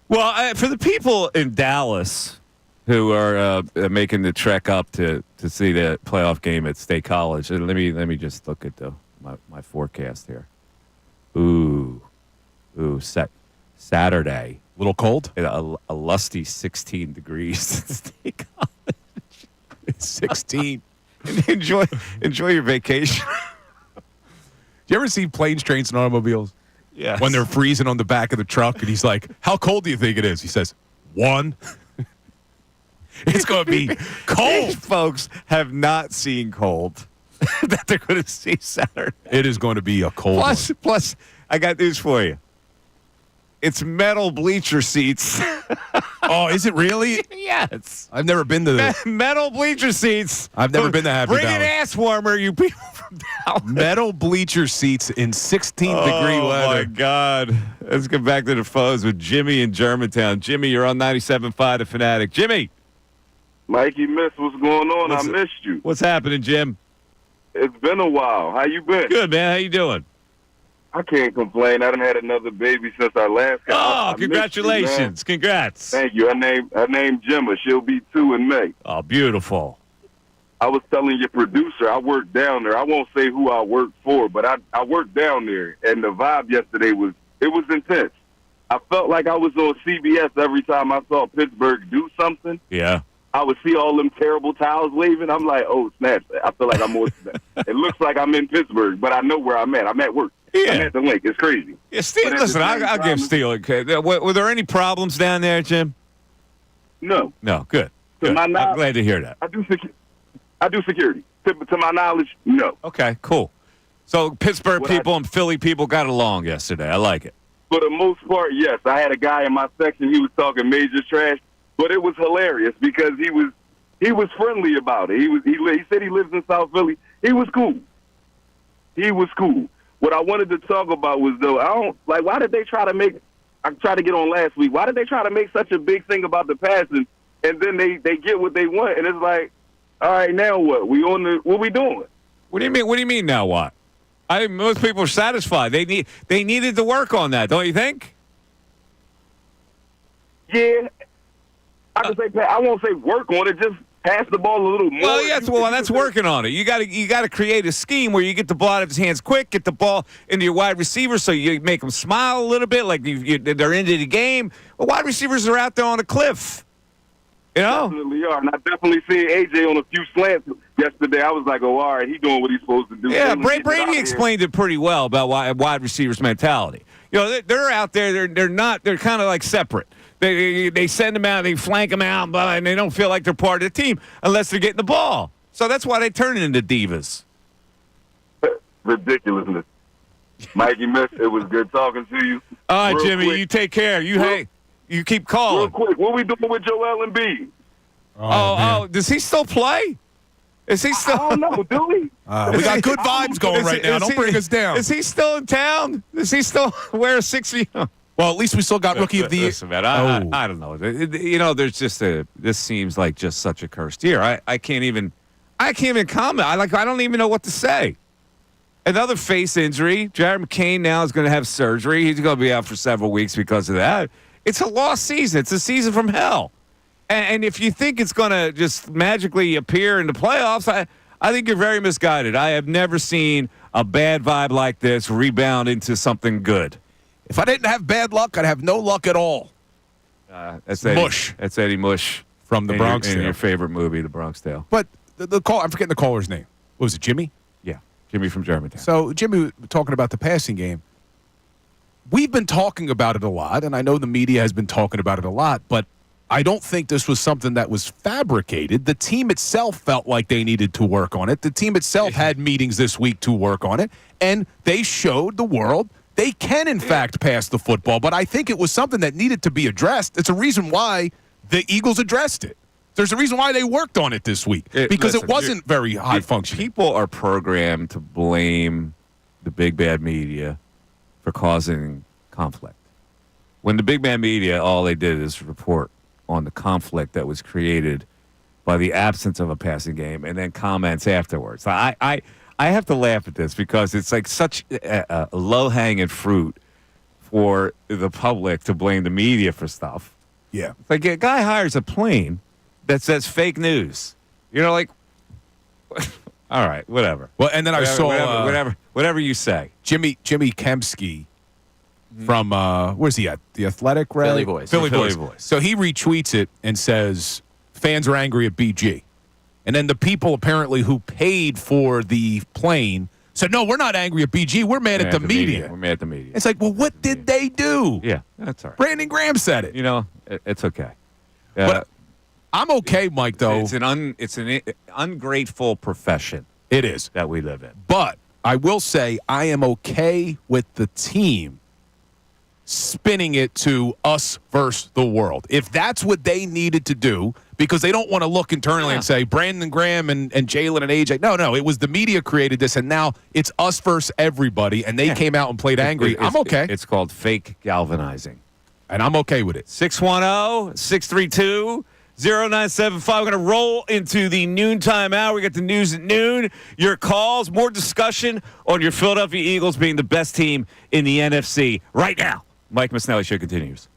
Well, for the people in Dallas who are making the trek up to see the playoff game at State College, let me just look at my forecast here. Ooh, Saturday. A little cold? A lusty 16 degrees at State College. 16. Enjoy your vacation. Do you ever see planes, trains, and automobiles? Yeah. When they're freezing on the back of the truck, and he's like, "How cold do you think it is?" He says, 1. It's going to be cold. These folks have not seen cold that they're going to see Saturday. It is going to be a cold one. Plus, I got news for you. It's metal bleacher seats. Oh, is it really? Yes. I've never been to the metal bleacher seats. I've never been to Happy Valley. Bring an ass warmer, you people from Dallas. Metal bleacher seats in 16-degree weather. Oh, my God. Let's get back to the phones with Jimmy in Germantown. Jimmy, you're on 97.5 The Fanatic. Jimmy. Mikey, what's going on? I missed you. What's happening, Jim? It's been a while. How you been? Good, man. How you doing? I can't complain. I done had another baby since our last. Congratulations! You, congrats. Thank you. Her name Gemma. She'll be 2 in May. Oh, beautiful. I was telling your producer I worked down there. I won't say who I worked for, but I worked down there, and the vibe yesterday was intense. I felt like I was on CBS every time I saw Pittsburgh do something. Yeah. I would see all them terrible towels waving. I'm like, oh, snap. I feel like I'm on. It looks like I'm in Pittsburgh, but I know where I'm at. I'm at work. Yeah. I'm at the link. It's crazy. Yeah, Steve, listen, I'll give Steele. Were there any problems down there, Jim? No. No, good. To my I'm glad to hear that. I do security. To my knowledge, no. Okay, cool. So Pittsburgh What people and Philly people got along yesterday. I like it. For the most part, yes. I had a guy in my section. He was talking major trash, but it was hilarious because he was friendly about it. He said he lives in South Philly. He was cool. What I wanted to talk about was, though, why did they try to make? I tried to get on last week. Why did they try to make such a big thing about the passing, and then they get what they want, and it's like, all right, now what? What we doing? What do you mean? What do you mean now? What? Most people are satisfied. They needed to work on that, don't you think? Yeah, I won't say work on it. Just pass the ball a little more. Well, yes. Well, that's working on it. You got to create a scheme where you get the ball out of his hands quick, get the ball into your wide receiver, so you make them smile a little bit, like they're into the game. Well, wide receivers are out there on a cliff. You know? Definitely are, and I definitely seen AJ on a few slants yesterday. I was like, oh, all right, he's doing what he's supposed to do. Yeah, Brady explained it pretty well about wide receivers' mentality. You know, they're out there. They're kind of like separate. They send them out, they flank them out, and they don't feel like they're part of the team unless they're getting the ball. So that's why they turn into divas. Ridiculousness. Mikey Miss, it was good talking to you. All right, Real Jimmy, quick. you take care. You keep calling. Real quick, what we doing with Joel Embiid? Oh, does he still play? Is he still? I don't know, do we? We got good vibes going right now. Don't bring us down. Is he still in town? Does he still wear a 60? Well, at least we still got Rookie of the Year. Listen, man, I don't know. You know, there's just this seems like just such a cursed year. I can't even comment. I don't even know what to say. Another face injury. Jared McCain now is going to have surgery. He's going to be out for several weeks because of that. It's a lost season. It's a season from hell. And if you think it's going to just magically appear in the playoffs, I think you're very misguided. I have never seen a bad vibe like this rebound into something good. If I didn't have bad luck, I'd have no luck at all. That's Eddie, Mush. That's Eddie Mush from the Bronx in Tale. your favorite movie, The Bronx Tale. But the call, I'm forgetting the caller's name. What was it, Jimmy? Yeah, Jimmy from Germantown. So Jimmy talking about the passing game. We've been talking about it a lot, and I know the media has been talking about it a lot, but I don't think this was something that was fabricated. The team itself felt like they needed to work on it. The team itself had meetings this week to work on it, and they showed the world they can, in fact, pass the football. But I think it was something that needed to be addressed. It's a reason why the Eagles addressed it. There's a reason why they worked on it this week, because it wasn't very high functioning. People are programmed to blame the big bad media for causing conflict. When the big bad media, all they did is report on the conflict that was created by the absence of a passing game and then comments afterwards. I have to laugh at this because it's like such a low-hanging fruit for the public to blame the media for stuff. Yeah. Like a guy hires a plane that says fake news. You know, like, all right, whatever. Well, and then I saw whatever you say. Jimmy Kempski from where's he at? The Athletic, right? Philly Voice. Philly Voice. So he retweets it and says fans are angry at BG, and then the people apparently who paid for the plane said, "No, we're not angry at BG. We're mad at the media. We're mad at the media." It's like, well, what did they do? Yeah, that's all right. Brandon Graham said it. You know, it's okay. But I'm okay, Mike. Though it's an ungrateful profession. It is that we live in. But I will say I am okay with the team spinning it to us versus the world. If that's what they needed to do, because they don't want to look internally and say Brandon Graham and Jalen and AJ. No, it was the media created this, and now it's us versus everybody, and they came out and played angry. I'm okay. It's called fake galvanizing. And I'm okay with it. 610-632-0975. We're going to roll into the noontime hour. We got the news at noon. Your calls, more discussion on your Philadelphia Eagles being the best team in the NFC right now. Mike Missanelli Show continues.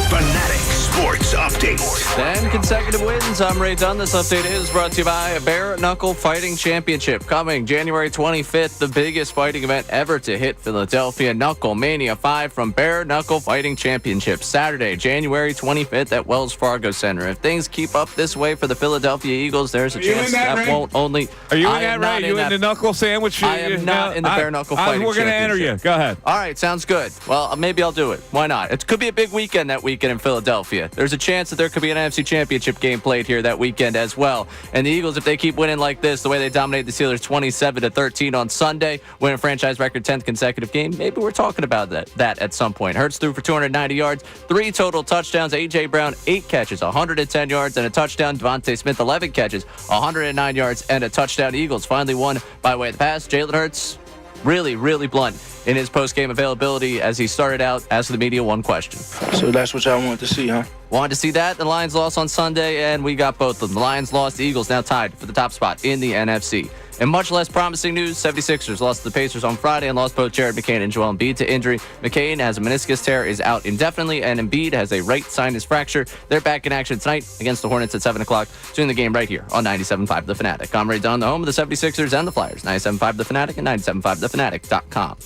Fanatics Sports Update. 10 consecutive wins. I'm Ray Dunn. This update is brought to you by Bare Knuckle Fighting Championship. Coming January 25th, the biggest fighting event ever to hit Philadelphia. Knuckle Mania 5 from Bare Knuckle Fighting Championship. Saturday, January 25th at Wells Fargo Center. If things keep up this way for the Philadelphia Eagles, there's a chance that won't only... Are you in that, Ray? Are you in the knuckle sandwich? I am not in the Bare Knuckle Fighting We're going to enter you. Go ahead. All right, sounds good. Well, maybe I'll do it. Why not? It could be a big weekend that weekend in Philadelphia. There's a chance that there could be an NFC Championship game played here that weekend as well. And the Eagles, if they keep winning like this, the way they dominated the Steelers 27-13 on Sunday, win a franchise record 10th consecutive game, maybe we're talking about that at some point. Hurts threw for 290 yards, 3 total touchdowns. A.J. Brown, 8 catches, 110 yards and a touchdown. Devontae Smith, 11 catches, 109 yards and a touchdown. Eagles finally won by way of the pass. Jalen Hurts, really, really blunt in his post-game availability as he started out, asked the media one question. So that's what y'all want to see, huh? Wanted to see that. The Lions lost on Sunday, and we got both of them. The Lions lost. The Eagles now tied for the top spot in the NFC. And much less promising news, 76ers lost to the Pacers on Friday and lost both Jared McCain and Joel Embiid to injury. McCain has a meniscus tear, is out indefinitely, and Embiid has a right sinus fracture. They're back in action tonight against the Hornets at 7 o'clock. Doing the game right here on 97.5 The Fanatic. I'm Ray Dunn, the home of the 76ers and the Flyers. 97.5 The Fanatic and 97.5thefanatic.com.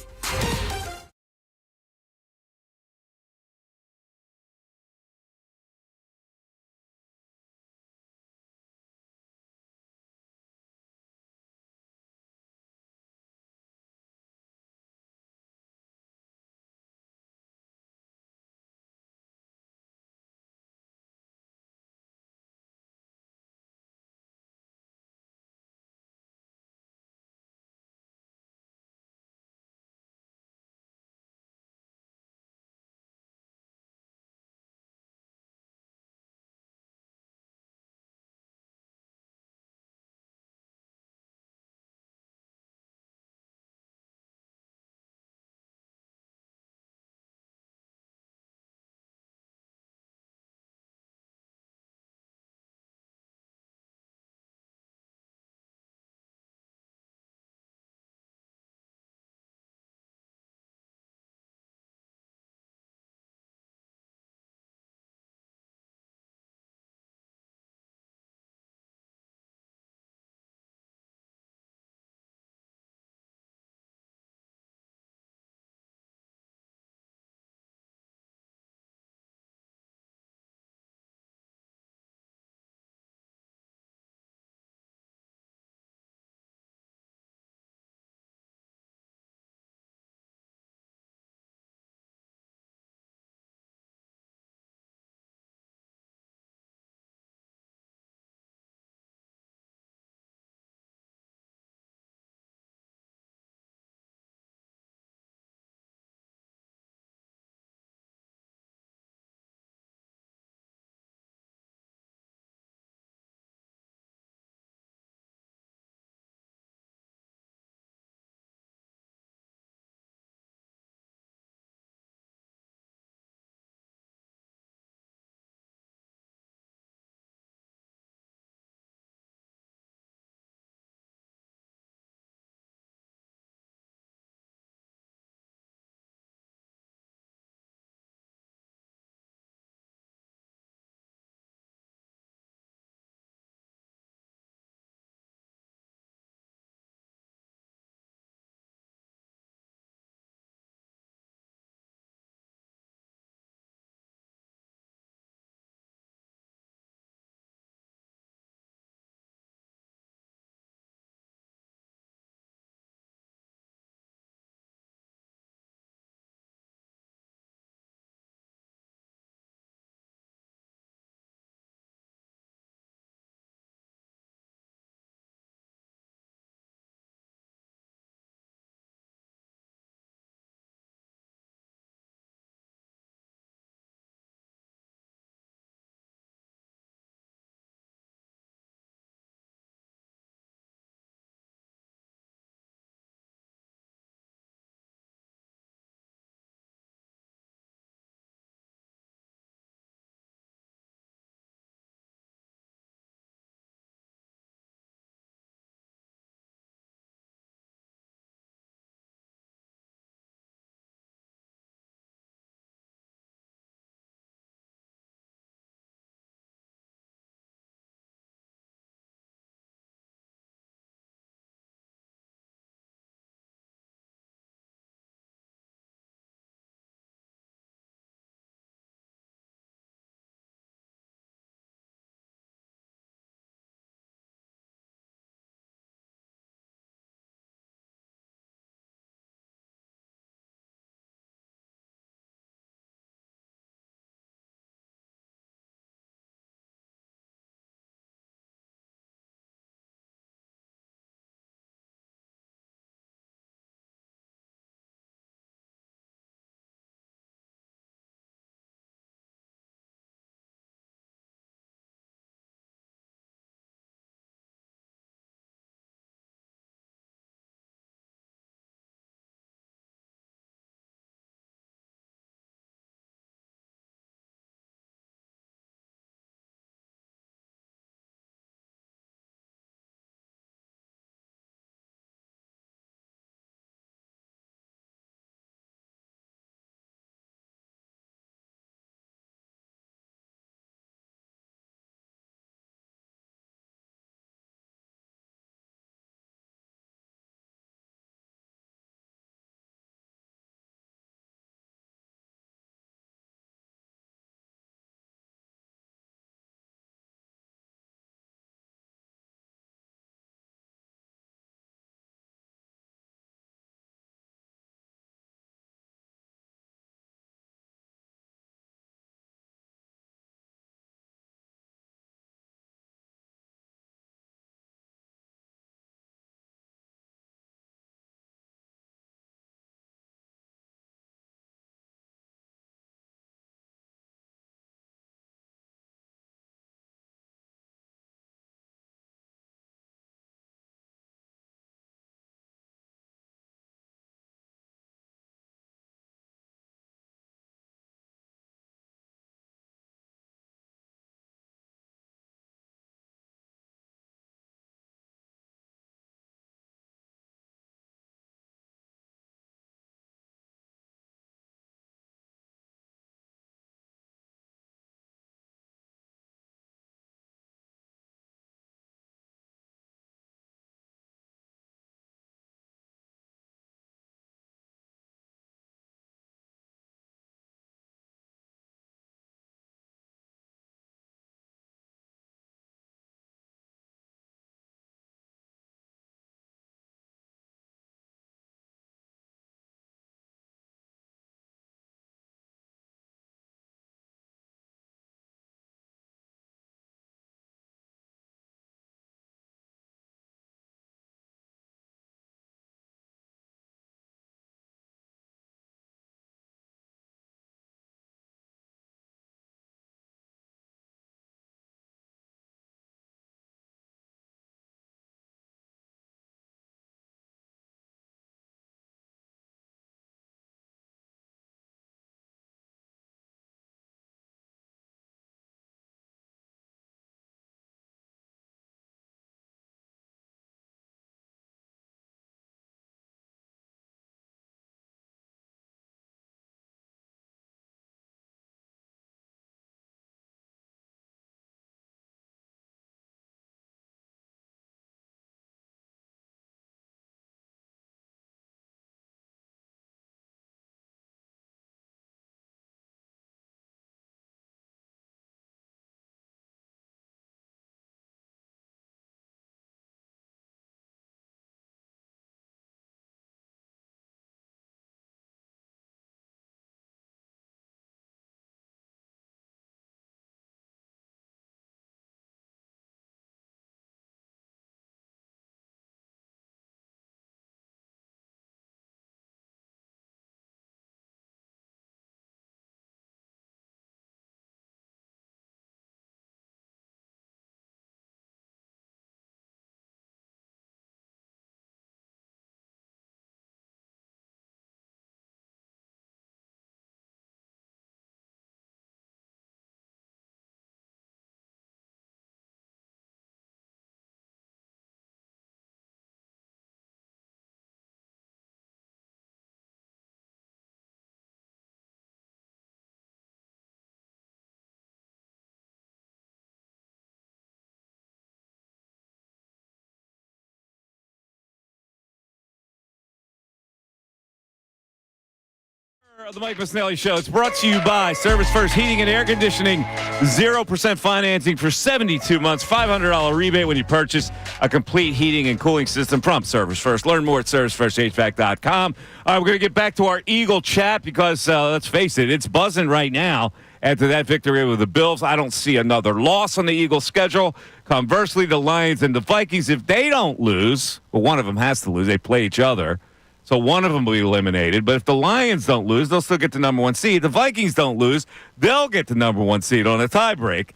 of the Mike Missanelli Show. It's brought to you by Service First Heating and Air Conditioning. 0% financing for 72 months. $500 rebate when you purchase a complete heating and cooling system from Service First. Learn more at servicefirsthvac.com. All right, we're going to get back to our Eagle chat because, let's face it, it's buzzing right now after that victory with the Bills. I don't see another loss on the Eagles' schedule. Conversely, the Lions and the Vikings, if they don't lose, well, one of them has to lose. They play each other. So one of them will be eliminated. But if the Lions don't lose, they'll still get the number one seed. The Vikings don't lose, they'll get the number one seed on a tiebreak.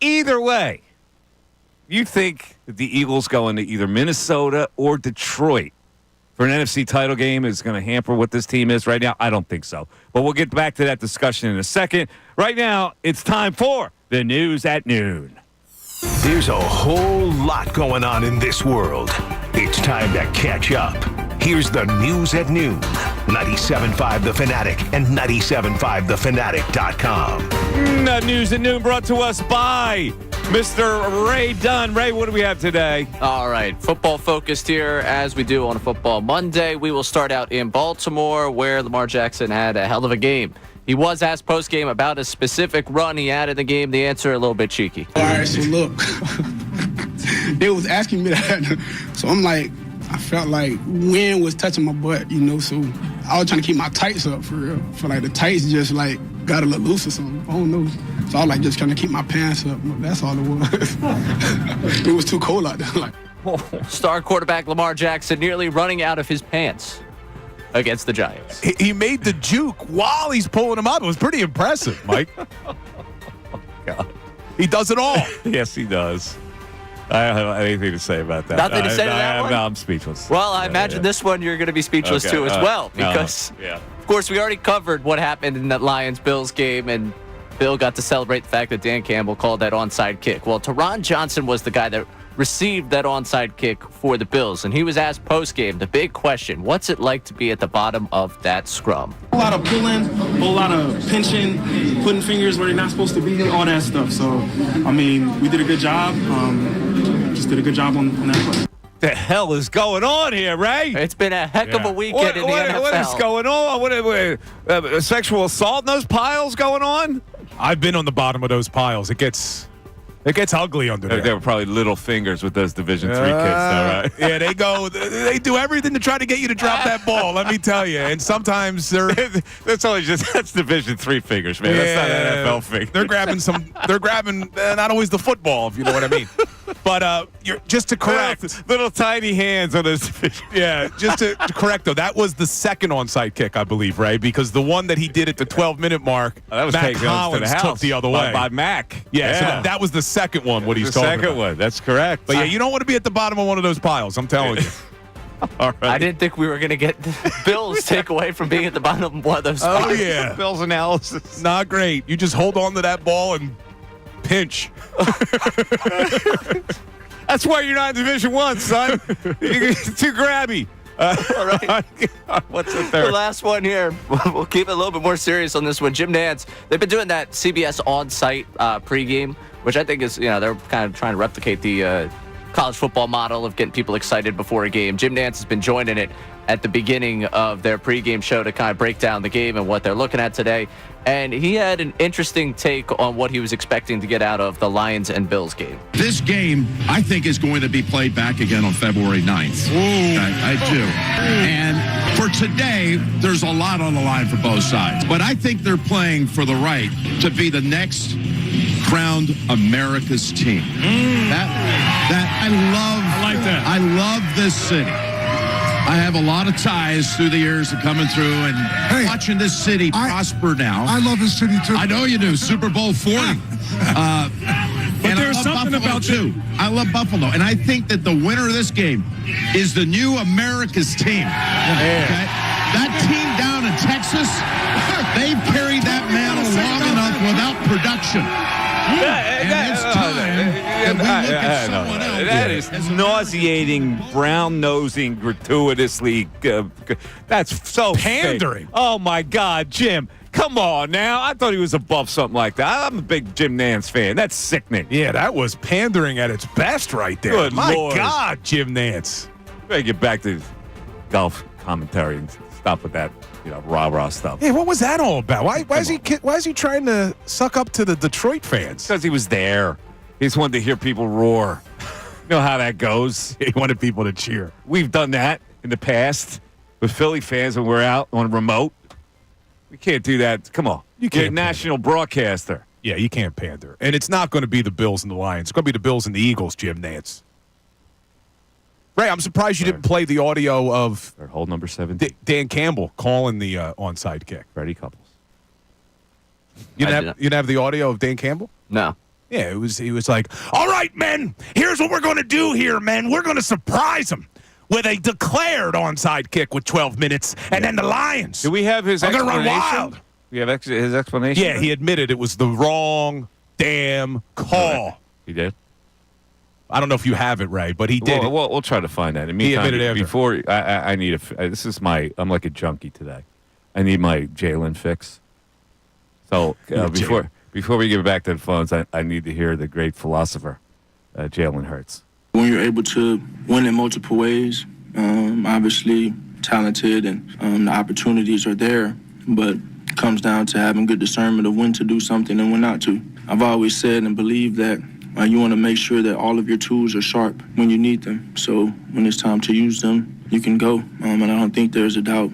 Either way, you think that the Eagles going to either Minnesota or Detroit for an NFC title game is going to hamper what this team is right now? I don't think so. But we'll get back to that discussion in a second. Right now, it's time for the news at noon. There's a whole lot going on in this world. It's time to catch up. Here's the news at noon. 97.5 The Fanatic and 97.5thefanatic.com. News at noon brought to us by Mr. Ray Dunn. Ray, what do we have today? All right, football focused here as we do on a Football Monday. We will start out in Baltimore where Lamar Jackson had a hell of a game. He was asked post-game about a specific run he had in the game. The answer a little bit cheeky. All right, so look, they was asking me that. So I'm like, I felt like wind was touching my butt, so I was trying to keep my tights up for real. For like the tights just like got a little loose or something. I don't know. So I was like just trying to keep my pants up. That's all it was. It was too cold out there. Star quarterback Lamar Jackson nearly running out of his pants against the Giants. He made the juke while he's pulling him up. It was pretty impressive, Mike. God. He does it all. Yes, he does. I don't have anything to say about that. Nothing to say to that one? No, I'm speechless. Well, I imagine this one you're going to be speechless too as well because, of course, we already covered what happened in that Lions-Bills game, and Bill got to celebrate the fact that Dan Campbell called that onside kick. Well, Teron Johnson was the guy that received that onside kick for the Bills, and he was asked post-game the big question, what's it like to be at the bottom of that scrum? A lot of pulling, a lot of pinching, putting fingers where they're not supposed to be, all that stuff. So, I mean, we did a good job. Just did a good job on that play. The hell is going on here, Ray? It's been a heck of a weekend in the NFL. What is going on? What sexual assault in those piles going on? I've been on the bottom of those piles. It gets ugly under there. They were probably little fingers with those Division III kids, though, right? Yeah, they do everything to try to get you to drop that ball, let me tell you. And sometimes that's Division III fingers, man. That's not NFL fingers. They're grabbing not always the football, if you know what I mean. But just to correct. Little tiny hands on those division. Yeah, just to correct, though, that was the second onside kick, I believe, right? Because the one that he did at the 12-minute mark, that was Matt Collins took the other way. By Mac. Yeah, so that was the second one, what he's talking about. The second one, that's correct. But yeah, you don't want to be at the bottom of one of those piles, I'm telling you. All right. I didn't think we were going to get Bill's takeaway from being at the bottom of one of those piles. Oh, yeah. Bill's analysis. Not great. You just hold on to that ball and pinch. That's why you're not in Division I, son. You're too grabby. All right. What's the third? The last one here. We'll keep it a little bit more serious on this one. Jim Nantz, they've been doing that CBS on-site pregame, which I think is, they're kind of trying to replicate the college football model of getting people excited before a game. Jim Nantz has been joining it at the beginning of their pregame show to kind of break down the game and what they're looking at today. And he had an interesting take on what he was expecting to get out of the Lions and Bills game. This game, I think, is going to be played back again on February 9th. I do. And for today, there's a lot on the line for both sides. But I think they're playing for the right to be the next crowned America's team. I love this city. I have a lot of ties through the years of coming through and watching this city prosper now. I love this city, too. I know you do. Super Bowl 40. But there's something about too. I love Buffalo. And I think that the winner of this game is the new America's team. Okay? That team down in Texas, they've carried that mantle long enough without production. And it's time that we look at someone else. That is nauseating, brown-nosing, gratuitously. That's so pandering. Fake. Oh, my God, Jim. Come on now. I thought he was above something like that. I'm a big Jim Nantz fan. That's sickening. Yeah, that was pandering at its best right there. Good My Lord. God, Jim Nantz. Better get back to golf commentary and Stop with that, rah-rah stuff. Yeah, what was that all about? Why is he trying to suck up to the Detroit fans? Because he was there. He just wanted to hear people roar. You know how that goes. He wanted people to cheer. We've done that in the past with Philly fans when we're out on remote. We can't do that. Come on. You're a national broadcaster. Yeah, you can't pander. And it's not going to be the Bills and the Lions. It's going to be the Bills and the Eagles, Jim Nance. Ray, I'm surprised you didn't play the audio of hole number 17. Dan Campbell calling the onside kick. Freddie Couples. You didn't have the audio of Dan Campbell? No. Yeah, he was like, all right, men, here's what we're going to do here, men. We're going to surprise them with a declared onside kick with 12 minutes, and then the Lions. Do we have his explanation? Going to run wild. We have his explanation? Yeah, he admitted it was the wrong damn call. He did? I don't know if you have it, Ray, but he did. We'll try to find that. He admitted after. Before, I need this is I'm like a junkie today. I need my Jalen fix. So before we get back to the phones, I need to hear the great philosopher, Jalen Hurts. When you're able to win in multiple ways, obviously talented and the opportunities are there, but it comes down to having good discernment of when to do something and when not to. I've always said and believed that you want to make sure that all of your tools are sharp when you need them. So when it's time to use them, you can go. And I don't think there's a doubt.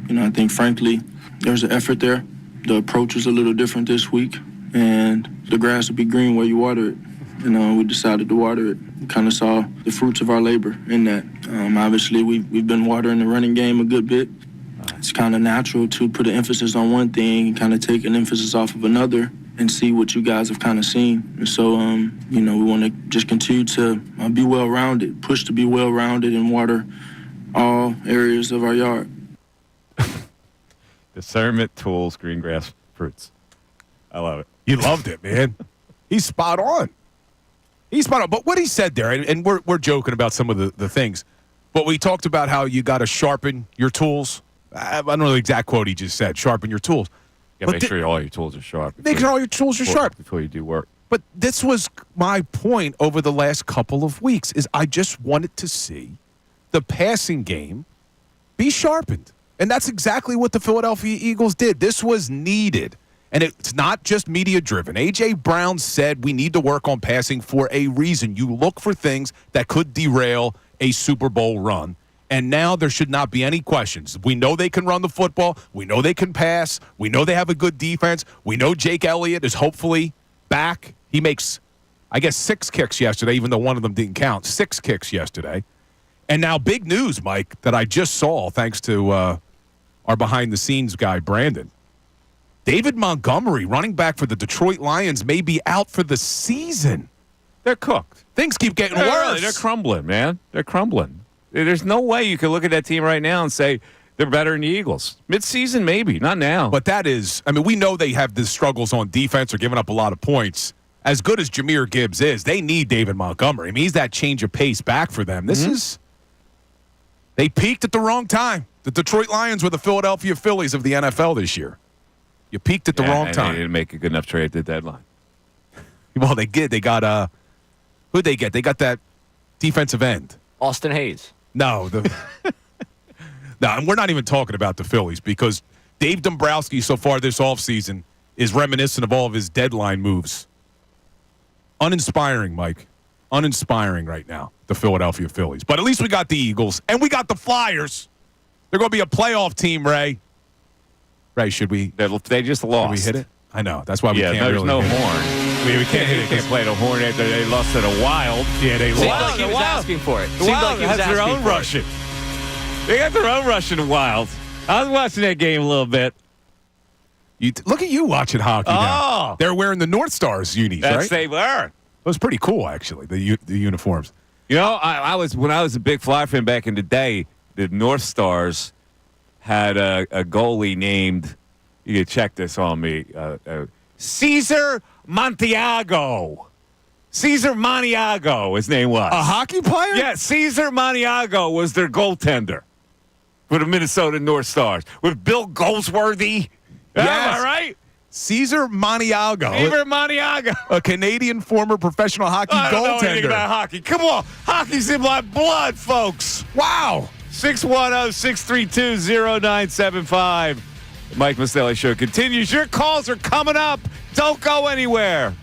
I think, frankly, there's an effort there. The approach is a little different this week, and the grass will be green where you water it. We decided to water it. We kind of saw the fruits of our labor in that. Obviously, we've been watering the running game a good bit. It's kind of natural to put an emphasis on one thing and kind of take an emphasis off of another and see what you guys have kind of seen. And so, we want to just continue to be well-rounded, push to be well-rounded and water all areas of our yard. Discernment, tools, green grass, fruits. I love it. You loved it, man. He's spot on. But what he said there, and we're joking about some of the things, but we talked about how you got to sharpen your tools. I don't know the exact quote he just said, sharpen your tools. Yeah, make sure all your tools are sharp. Make sure all your tools are sharp. Before you do work. But this was my point over the last couple of weeks, is I just wanted to see the passing game be sharpened. And that's exactly what the Philadelphia Eagles did. This was needed. And it's not just media-driven. A.J. Brown said we need to work on passing for a reason. You look for things that could derail a Super Bowl run. And now there should not be any questions. We know they can run the football. We know they can pass. We know they have a good defense. We know Jake Elliott is hopefully back. He makes, 6 kicks yesterday, even though one of them didn't count. 6 kicks yesterday. And now big news, Mike, that I just saw thanks to our behind-the-scenes guy, Brandon. David Montgomery, running back for the Detroit Lions, may be out for the season. They're cooked. Things keep getting worse. They're crumbling, man. They're crumbling. There's no way you can look at that team right now and say they're better than the Eagles. Mid-season, maybe. Not now. But that is, we know they have the struggles on defense or giving up a lot of points. As good as Jahmyr Gibbs is, they need David Montgomery. He's that change of pace back for them. They peaked at the wrong time. The Detroit Lions were the Philadelphia Phillies of the NFL this year. You peaked at the wrong time. They didn't make a good enough trade at the deadline. Well, they did. They got who'd they get? They got that defensive end. Austin Hayes. No, and we're not even talking about the Phillies because Dave Dombrowski so far this offseason is reminiscent of all of his deadline moves. Uninspiring, Mike. Uninspiring right now, the Philadelphia Phillies. But at least we got the Eagles, and we got the Flyers. They're going to be a playoff team, Ray. Ray, should we? They just lost. Should we hit it? I know. That's why we can't there's really no hit horn. We can't hit it. Can't play the horn after they lost to the Wild. Yeah, they Seemed lost. like he was asking for it. The Wild has their own Russian. They got their own Russian Wild. I was watching that game a little bit. Look at you watching hockey now. They're wearing the North Stars unis, right? They were. It was pretty cool, actually, the uniforms. When I was a big Fly fan back in the day, the North Stars had a goalie named, you can check this on me, Cesar Montiago. Cesar Maniago, his name was. A hockey player? Yeah, Cesar Maniago was their goaltender for the Minnesota North Stars with Bill Goldsworthy. Yes. Am I right? Cesar Maniago. Cesar Maniago. A Canadian former professional hockey I don't know anything goaltender. about hockey. Come on. Hockey's in my blood, folks. Wow. 610-632-0975. Mike Missanelli Show continues. Your calls are coming up. Don't go anywhere.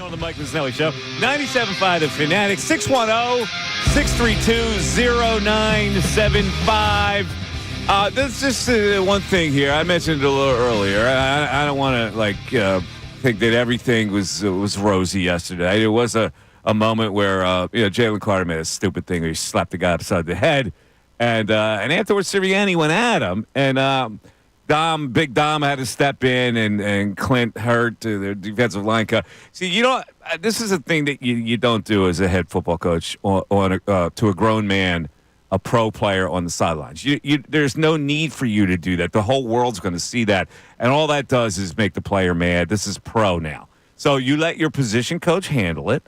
On the Mike Missanelli Show. 97.5 The Fanatic. 610-632-0975. There's just one thing here. I mentioned it a little earlier. I don't want to think that everything was rosy yesterday. There was a moment where Jalen Carter made a stupid thing where he slapped the guy beside the head, and afterwards Sirianni went at him, and Big Dom had to step in, and Clint Hurt, their defensive line coach. See, this is a thing that you don't do as a head football coach to a grown man, a pro player on the sidelines. There's no need for you to do that. The whole world's going to see that, and all that does is make the player mad. This is pro now. So you let your position coach handle it.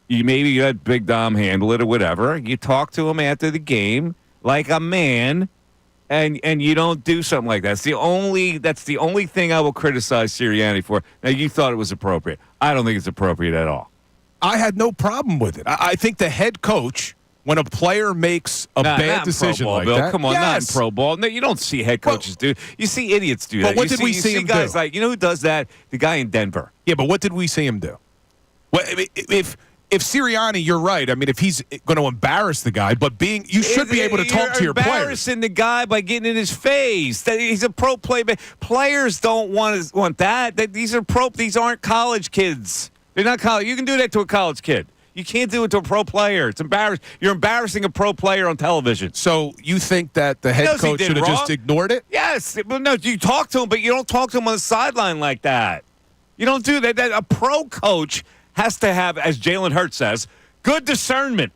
You let Big Dom handle it or whatever. You talk to him after the game like a man. And you don't do something like that. That's the only thing I will criticize Sirianni for. Now, you thought it was appropriate. I don't think it's appropriate at all. I had no problem with it. I think the head coach, when a player makes a bad decision like Bill. that. Come on, yes. not in pro ball. No, you don't see head coaches do. You see idiots do that. But what did we see him guys do? Like, who does that? The guy in Denver. Yeah, but what did we see him do? Well, if Sirianni, you're right. I mean, if he's going to embarrass the guy, but you should be able to talk to your players. You're embarrassing the guy by getting in his face. He's a pro player. Players don't want that. These aren't college kids. They're not college. You can do that to a college kid. You can't do it to a pro player. It's embarrassing. You're embarrassing a pro player on television. So you think that the head coach should have just ignored it? Yes. But no, you talk to him, but you don't talk to him on the sideline like that. You don't do that. A pro coach has to have, as Jalen Hurts says, good discernment.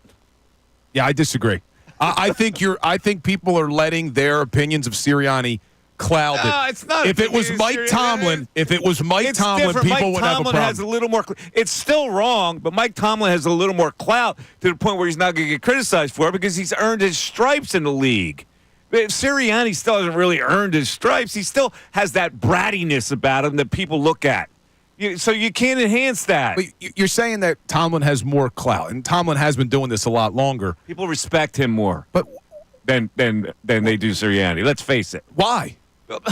Yeah, I disagree. I think people are letting their opinions of Sirianni cloud it. No, it's not. If it was Mike Tomlin, people would Mike have a problem. Has a little more. It's still wrong, but Mike Tomlin has a little more clout to the point where he's not going to get criticized for it because he's earned his stripes in the league. But Sirianni still hasn't really earned his stripes. He still has that brattiness about him that people look at. So you can't enhance that. But you're saying that Tomlin has more clout, and Tomlin has been doing this a lot longer. People respect him more, than they do Sirianni. Let's face it. Why?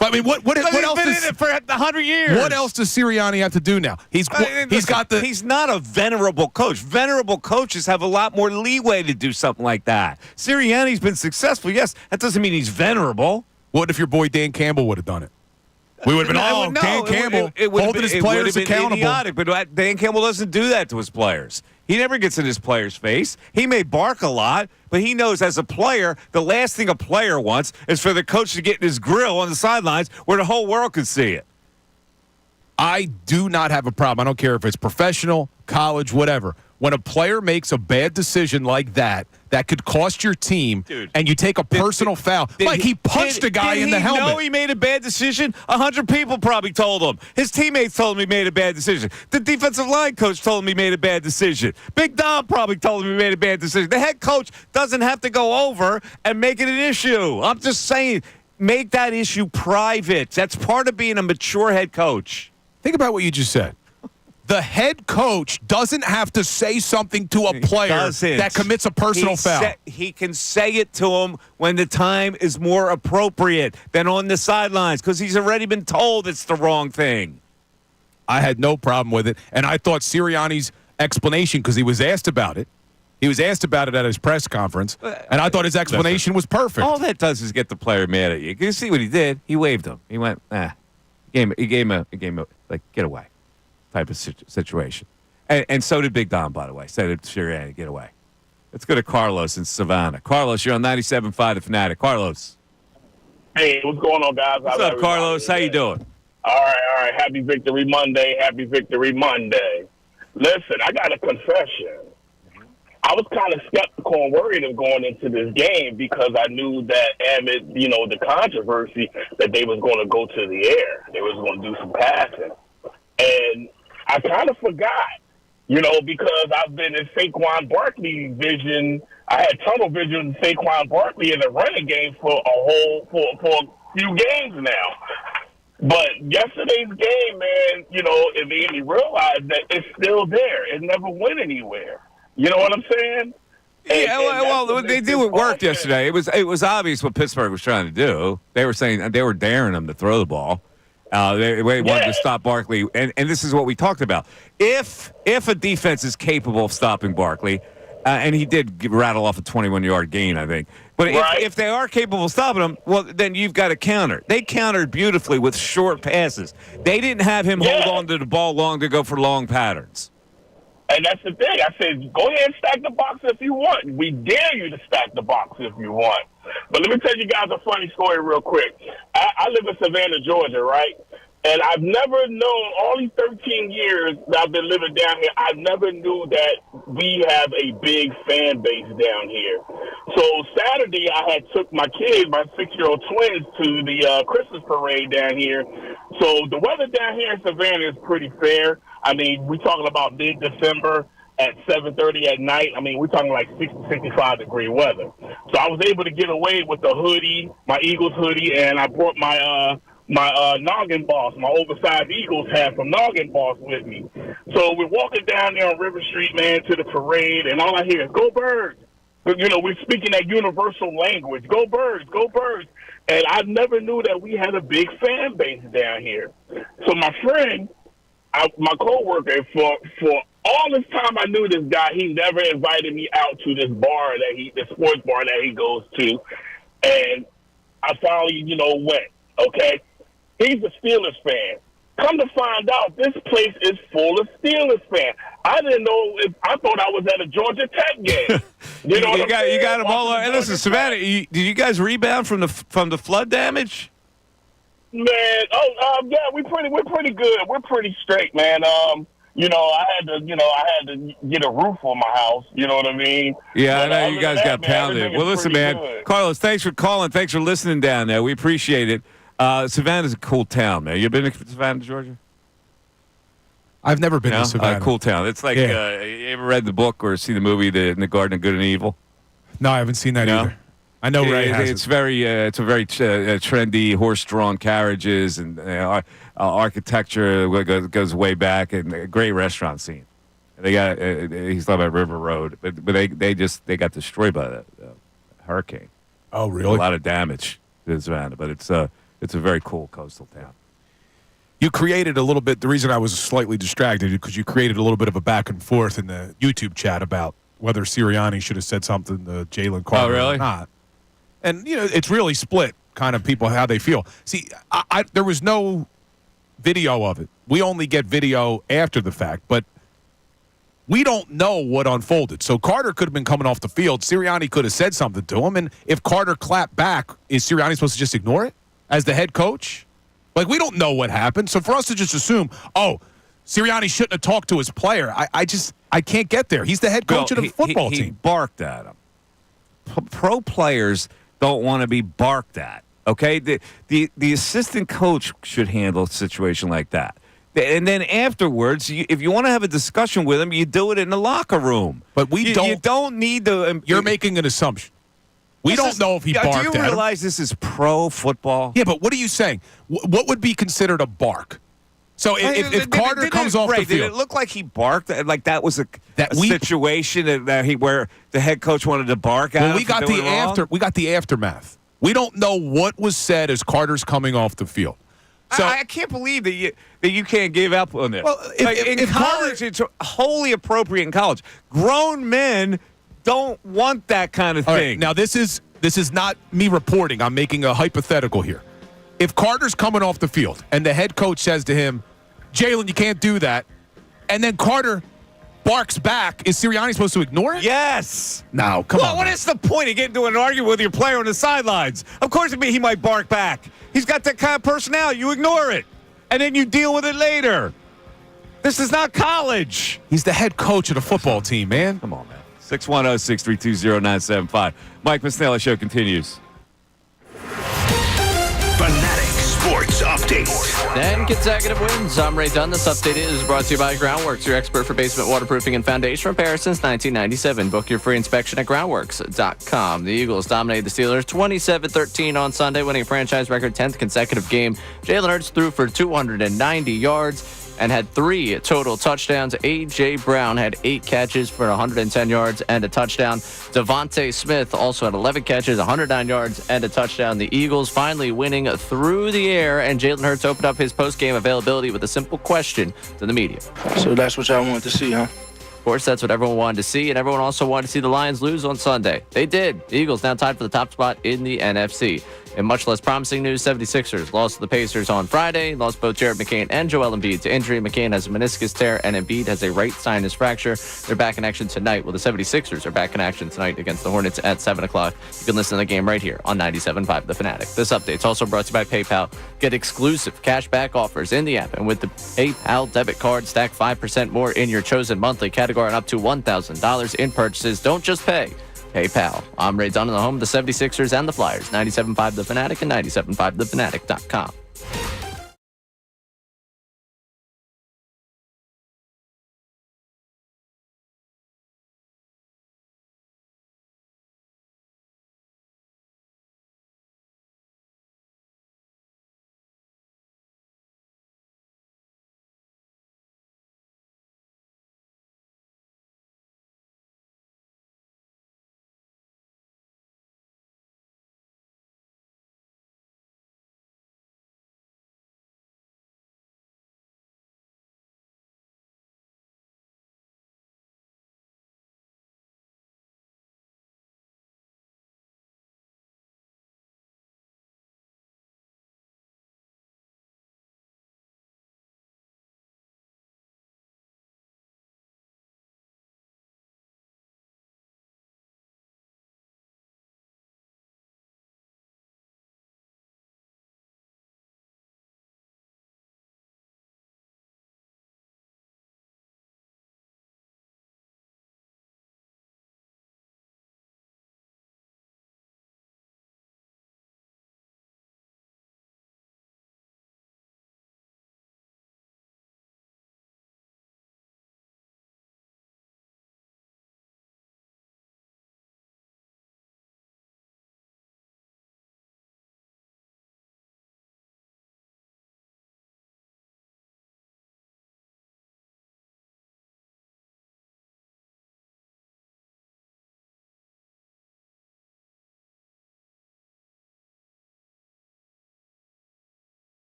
I mean, what else? He's been in it for 100 years. What else does Sirianni have to do now? He's not a venerable coach. Venerable coaches have a lot more leeway to do something like that. Sirianni's been successful. Yes, that doesn't mean he's venerable. What if your boy Dan Campbell would have done it? We would have been, Dan Campbell holding his players accountable. Idiotic, but Dan Campbell doesn't do that to his players. He never gets in his players' face. He may bark a lot, but he knows as a player, the last thing a player wants is for the coach to get in his grill on the sidelines where the whole world can see it. I do not have a problem. I don't care if it's professional, college, whatever. When a player makes a bad decision like that could cost your team, and you take a personal foul. Like he punched a guy in the helmet. Did he know he made a bad decision? 100 people probably told him. His teammates told him he made a bad decision. The defensive line coach told him he made a bad decision. Big Dom probably told him he made a bad decision. The head coach doesn't have to go over and make it an issue. I'm just saying, make that issue private. That's part of being a mature head coach. Think about what you just said. The head coach doesn't have to say something to a player that commits a personal foul. He can say it to him when the time is more appropriate than on the sidelines because he's already been told it's the wrong thing. I had no problem with it, and I thought Sirianni's explanation, because he was asked about it, at his press conference, and I thought his explanation was perfect. All that does is get the player mad at you. You see what he did? He waved him. He went, He gave him like, get away type of situation. And so did Big Dom, by the way. Said to Sirianni, get away. Let's go to Carlos in Savannah. Carlos, you're on 97.5 The Fanatic. Carlos. Hey, what's going on, guys? What's up, Carlos? How you doing? All right. Happy Victory Monday. Listen, I got a confession. I was kind of skeptical and worried of going into this game because I knew that amid, the controversy, that they was going to go to the air. They was going to do some passing. And I kind of forgot, because I've been in Saquon Barkley vision. I had tunnel vision in Saquon Barkley in the running game for a few games now. But yesterday's game, man, it made me realize that it's still there. It never went anywhere. You know what I'm saying? They do it worked yesterday. It was obvious what Pittsburgh was trying to do. They were saying they were daring them to throw the ball. They wanted to stop Barkley, and this is what we talked about. If a defense is capable of stopping Barkley, and he did rattle off a 21-yard gain, I think. But if they are capable of stopping him, well, then you've got to counter. They countered beautifully with short passes. They didn't have him hold on to the ball long to go for long patterns. And that's the thing. I said, go ahead and stack the box if you want. We dare you to stack the box if you want. But let me tell you guys a funny story real quick. I live in Savannah, Georgia, right? And I've never known, all these 13 years that I've been living down here, I never knew that we have a big fan base down here. So Saturday, I had took my kids, my 6-year-old twins, to the Christmas parade down here. So the weather down here in Savannah is pretty fair. I mean, we're talking about mid-December at 7:30 at night. I mean, we're talking like 60, 65-degree weather. So I was able to get away with the hoodie, my Eagles hoodie, and I brought my Noggin Boss, my oversized Eagles hat from Noggin Boss with me. So we're walking down there on River Street, man, to the parade, and all I hear is, "Go Birds." You know, we're speaking that universal language. Go Birds, go Birds. And I never knew that we had a big fan base down here. So my friend, my coworker, for all this time I knew this guy, he never invited me out to this bar the sports bar that he goes to. And I finally, went, okay? He's a Steelers fan. Come to find out, this place is full of Steelers fans. I didn't know I thought I was at a Georgia Tech game. You got them all. And listen, Savannah, did you guys rebound from the flood damage? Man, yeah, we're pretty good. We're pretty straight, man. I had to get a roof on my house. You know what I mean? Yeah, I know you guys got pounded. Well, listen, man, good. Carlos, thanks for calling. Thanks for listening down there. We appreciate it. Savannah's a cool town, man. You been to Savannah, Georgia? I've never been to Savannah. Cool town. It's like, you ever read the book or see the movie In the Garden of Good and Evil? No, I haven't seen that either. I know Ray has it's very trendy, horse-drawn carriages and architecture goes way back, and a great restaurant scene. They got he's talking about River Road, but they got destroyed by the hurricane. Oh, really? A lot of damage to Savannah, but it's a very cool coastal town. You created a little bit. The reason I was slightly distracted is because you created a little bit of a back and forth in the YouTube chat about whether Sirianni should have said something to Jalen Carter or not. And, it's really split, kind of people, how they feel. See, there was no video of it. We only get video after the fact, but we don't know what unfolded. So Carter could have been coming off the field. Sirianni could have said something to him, and if Carter clapped back, is Sirianni supposed to just ignore it as the head coach? Like, we don't know what happened. So for us to just assume, Sirianni shouldn't have talked to his player, I can't get there. He's the head coach of the football team. He barked at him. Pro players don't want to be barked at, okay? The assistant coach should handle a situation like that. And then afterwards, if you want to have a discussion with him, you do it in the locker room. But you don't need to... You're making an assumption. We don't know if he barked at him. Do you realize this is pro football? Yeah, but what are you saying? What would be considered a bark? So if Carter comes off the field, did it look like he barked? Like that was a situation where the head coach wanted to bark at him? We got the aftermath. We don't know what was said as Carter's coming off the field. So I can't believe that you can't give up on this. Well, in college, it's wholly appropriate in college. Grown men don't want that kind of thing. Right, now this is not me reporting. I'm making a hypothetical here. If Carter's coming off the field and the head coach says to him, "Jalen, you can't do that," and then Carter barks back, is Sirianni supposed to ignore it? Yes. No, come on. What is the point of getting into an argument with your player on the sidelines? Of course he might bark back. He's got that kind of personality. You ignore it, and then you deal with it later. This is not college. He's the head coach of the football team, man. Come on, man. 610-632-0975. Mike Missanelli Show continues. Fanatic Sports Update. 10 consecutive wins. I'm Ray Dunn. This update is brought to you by Groundworks, your expert for basement waterproofing and foundation repair since 1997. Book your free inspection at groundworks.com. The Eagles dominated the Steelers 27-13 on Sunday, winning a franchise record 10th consecutive game. Jalen Hurts threw for 290 yards. and had 3 total touchdowns. A.J. Brown had 8 catches for 110 yards and a touchdown. Devontae Smith also had 11 catches, 109 yards, and a touchdown. The Eagles finally winning through the air, and Jalen Hurts opened up his post-game availability with a simple question to the media. So that's what y'all wanted to see, huh? Of course, that's what everyone wanted to see, and everyone also wanted to see the Lions lose on Sunday. They did. The Eagles now tied for the top spot in the NFC. In much less promising news, 76ers lost to the Pacers on Friday, lost both Jared McCain and Joel Embiid to injury. McCain has a meniscus tear, and Embiid has a right sinus fracture. They're back in action tonight. Well, the 76ers are back in action tonight against the Hornets at 7 o'clock. You can listen to the game right here on 97.5 The Fanatic. This update's also brought to you by PayPal. Get exclusive cashback offers in the app, and with the PayPal debit card, stack 5% more in your chosen monthly category and up to $1,000 in purchases. Don't just pay. PayPal. I'm Ray Dunn in the home of the 76ers and the Flyers. 97.5 The Fanatic and 97.5thefanatic.com.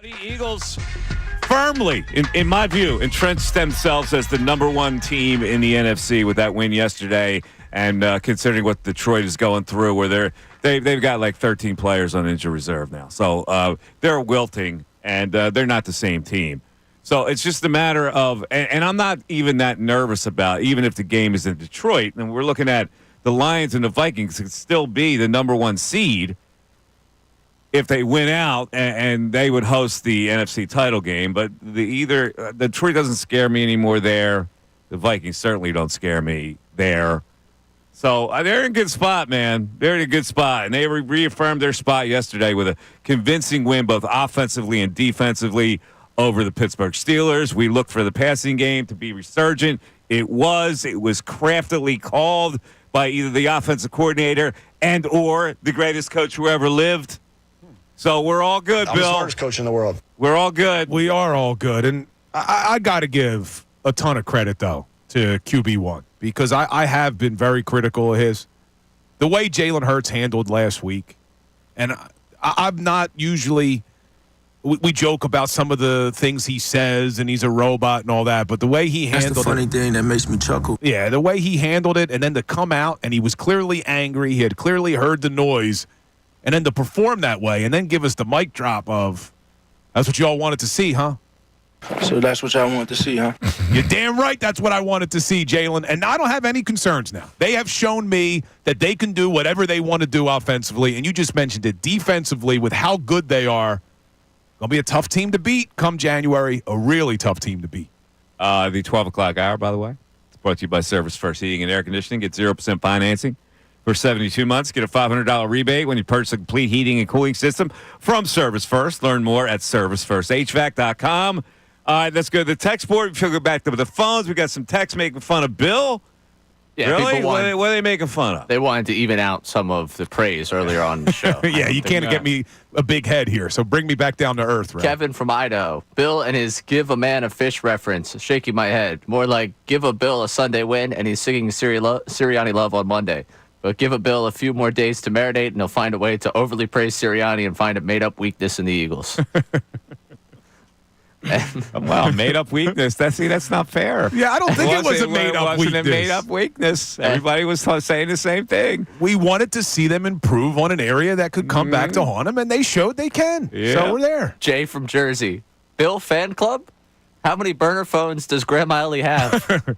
The Eagles firmly, in my view, entrenched themselves as the number one team in the NFC with that win yesterday. And considering what Detroit is going through, where they've got like 13 players on injured reserve now. So they're wilting, and they're not the same team. So it's just a matter of, and I'm not even that nervous about, even if the game is in Detroit, and we're looking at the Lions and the Vikings could still be the number one seed if they win out, and they would host the NFC title game. But Detroit doesn't scare me anymore there. The Vikings certainly don't scare me there. So they're in a good spot, man. They're in a good spot. And they reaffirmed their spot yesterday with a convincing win both offensively and defensively over the Pittsburgh Steelers. We looked for the passing game to be resurgent. It was craftily called by either the offensive coordinator and or the greatest coach who ever lived. So we're all good, Bill. I'm the smartest coach in the world. We're all good. We are all good. And I got to give a ton of credit, though, to QB1 because I have been very critical of his. The way Jalen Hurts handled last week, and I'm not usually – we joke about some of the things he says and he's a robot and all that, but the way he handled it. That's the funny thing that makes me chuckle. Yeah, the way he handled it, and then to come out, and he was clearly angry. He had clearly heard the noise, and then to perform that way, and then give us the mic drop of, that's what you all wanted to see, huh? So that's what y'all wanted to see, huh? You're damn right that's what I wanted to see, Jalen. And I don't have any concerns now. They have shown me that they can do whatever they want to do offensively, and you just mentioned it, defensively, with how good they are. Going to be a tough team to beat come January, a really tough team to beat. The 12 o'clock hour, by the way, it's brought to you by Service First Heating and Air Conditioning. Get 0% financing for 72 months. Get a $500 rebate when you purchase a complete heating and cooling system from Service First. Learn more at ServiceFirstHVAC.com. All right, let's go to the text board. We'll go back to the phones. We got some texts making fun of Bill. Yeah, really? What are they making fun of? They wanted to even out some of the praise earlier on the show. Yeah, you can't get me a big head here, so bring me back down to earth, right? Kevin from Idaho. Bill and his give a man a fish reference. Shaking my head. More like give a Bill a Sunday win and he's singing Sirianni Love on Monday. But give a Bill a few more days to marinate and he'll find a way to overly praise Sirianni and find a made-up weakness in the Eagles. Wow, made-up weakness. That's not fair. Yeah, I don't think it was a made-up weakness. It wasn't a made-up weakness. Everybody was saying the same thing. We wanted to see them improve on an area that could come back to haunt them, and they showed they can. Yeah. So we're there. Jay from Jersey. Bill fan club? How many burner phones does Grandma Ellie have?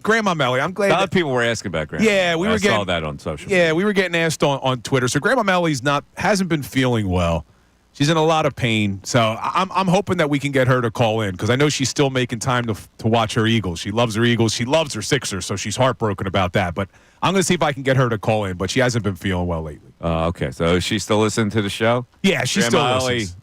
Grandma Melly, I'm glad. A lot of people were asking about Grandma. Yeah, I saw that on social media. Yeah, we were getting asked on Twitter. So Grandma Melly's hasn't been feeling well. She's in a lot of pain, so I'm hoping that we can get her to call in because I know she's still making time to watch her Eagles. She loves her Eagles. She loves her Sixers, so she's heartbroken about that. But I'm going to see if I can get her to call in, but she hasn't been feeling well lately. Okay, so is she still listening to the show? Yeah, she Grandma still listens.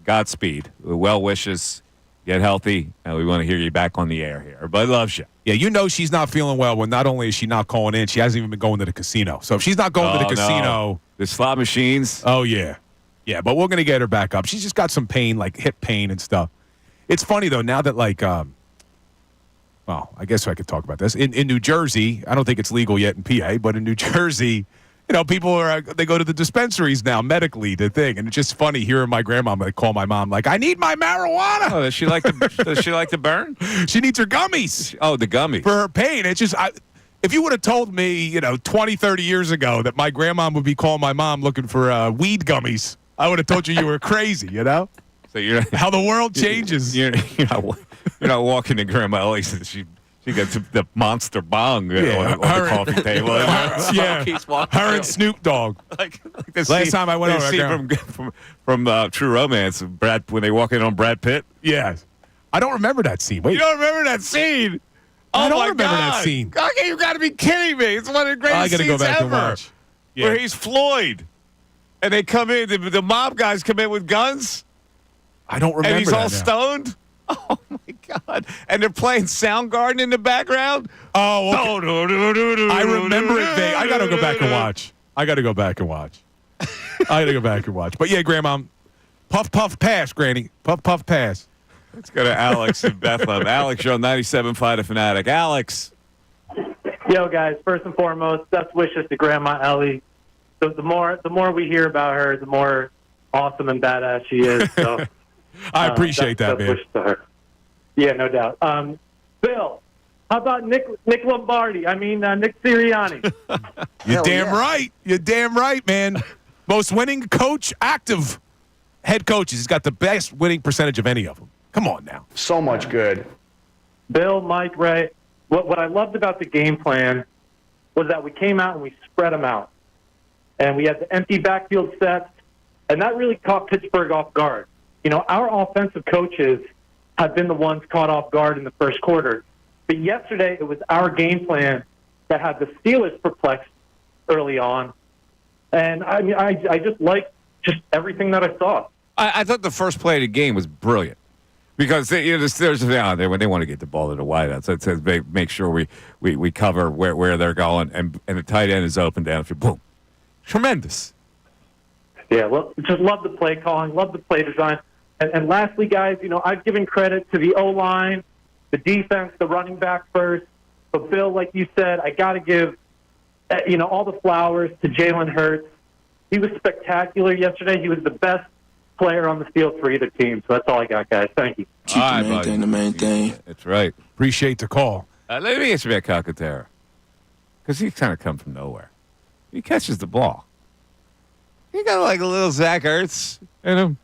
Godspeed. Well wishes. Get healthy. We want to hear you back on the air here. Everybody loves you. Yeah, you know she's not feeling well when not only is she not calling in, she hasn't even been going to the casino. So if she's not going to the casino. The slot machines. Oh, yeah. Yeah, but we're going to get her back up. She's just got some pain, like hip pain and stuff. It's funny, though, now that, well, I guess I could talk about this. In New Jersey, I don't think it's legal yet in PA, but in New Jersey, people they go to the dispensaries now medically to thing. And it's just funny hearing my grandma call my mom, like, I need my marijuana. Oh, does she like to burn? She needs her gummies. Oh, the gummies. For her pain. It's just, if you would have told me, 20, 30 years ago that my grandma would be calling my mom looking for weed gummies, I would have told you were crazy, So you're how the world changes. You're not walking to Grandma Ellie's and she got the monster bong on the coffee table. Her and Snoop Dogg. Like Last time I went over from True Romance, when they walk in on Brad Pitt. Yeah, I don't remember that scene. Wait, you don't remember that scene? I don't remember that scene. Okay, you got to be kidding me! It's one of the greatest scenes go back ever. And watch. Yeah. Where he's Floyd. And they come in, the mob guys come in with guns. I don't remember. And he's all now. Stoned. Oh my God! And they're playing Soundgarden in the background. Oh, okay. I remember it. I gotta go back and watch. But yeah, Grandma, puff puff pass, Granny, puff puff pass. Let's go to Alex in Bethlehem. Alex, you're on 97.5 The Fanatic. Alex. Yo, guys. First and foremost, best wishes to Grandma Ellie. The more we hear about her, the more awesome and badass she is. So I appreciate that, man. Wish to her. Yeah, no doubt. Bill, how about Nick Lombardi? Nick Sirianni. You're damn right. You're damn right, man. Most winning coach, active head coaches. He's got the best winning percentage of any of them. Come on now. So much good. Bill, Mike, Ray, what I loved about the game plan was that we came out and we spread them out. And we had the empty backfield sets, and that really caught Pittsburgh off guard. Our offensive coaches have been the ones caught off guard in the first quarter. But yesterday, it was our game plan that had the Steelers perplexed early on. And, I just liked just everything that I saw. I thought the first play of the game was brilliant. Because the Steelers are out there when they want to get the ball to the wideout. So it says make sure we cover where they're going, and the tight end is open downfield. Boom. Tremendous. Yeah, well, just love the play calling, love the play design. And lastly, guys, I've given credit to the O-line, the defense, the running back first. But, Bill, like you said, I got to give, all the flowers to Jalen Hurts. He was spectacular yesterday. He was the best player on the field for either team. So that's all I got, guys. Thank you. Keep the main thing. That's right. Appreciate the call. Let me ask you about Calcaterra. Because he kind of come from nowhere. He catches the ball. He got like a little Zach Ertz in him.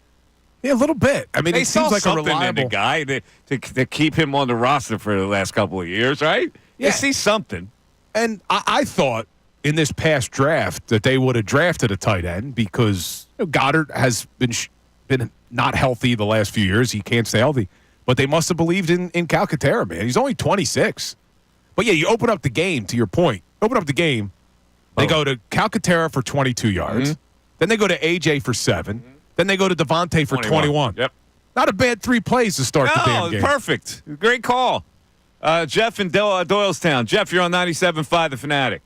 Yeah, a little bit. I mean, they it seems like a something reliable in the guy to keep him on the roster for the last couple of years, right? Yeah. You see something. And I thought in this past draft that they would have drafted a tight end because Goddard has been not healthy the last few years. He can't stay healthy. But they must have believed in Calcaterra, man. He's only 26. But, yeah, you open up the game, to your point. Open up the game. They go to Calcaterra for 22 yards. Mm-hmm. Then they go to A.J. for 7. Then they go to Devontae for 21. Yep. Not a bad 3 plays to start the damn game. Perfect. Great call. Jeff in Doylestown. Jeff, you're on 97.5 The Fanatic.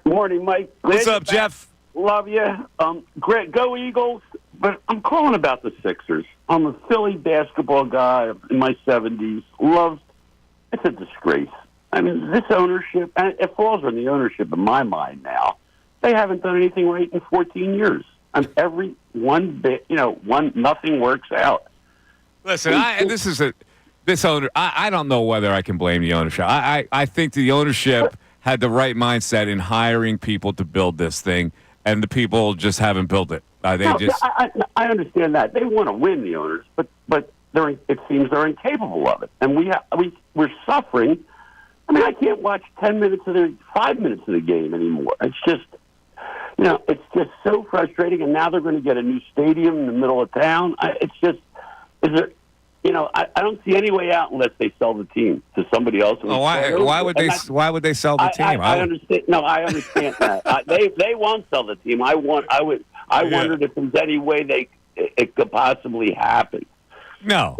Morning, Mike. What's up, Jeff? Love you. Great. Go Eagles. But I'm calling about the Sixers. I'm a Philly basketball guy in my 70s. It's a disgrace. I mean, this ownership, and it falls on the ownership in my mind now. They haven't done anything right in 14 years. And every one bit, nothing works out. Listen, this owner. I don't know whether I can blame the ownership. I think the ownership had the right mindset in hiring people to build this thing, and the people just haven't built it. I understand that they want to win, the owners, but it seems they're incapable of it, and we're suffering. I mean, I can't watch 5 minutes of the game anymore. It's just. It's just so frustrating, and now they're going to get a new stadium in the middle of town. I don't see any way out unless they sell the team to somebody else. Why would they sell the team? I understand. No, I understand that. They won't sell the team. I wondered if there's any way it could possibly happen. No.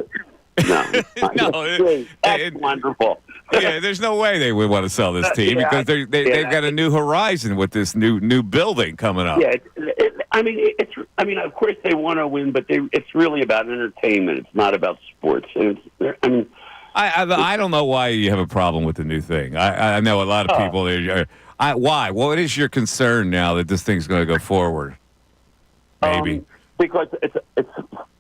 That's wonderful. Yeah, there's no way they would want to sell this team because they've got a new horizon with this new building coming up. Yeah, of course they want to win, but it's really about entertainment. It's not about sports. I don't know why you have a problem with the new thing. I know a lot of people. Why? What is your concern now that this thing's going to go forward? Maybe because it's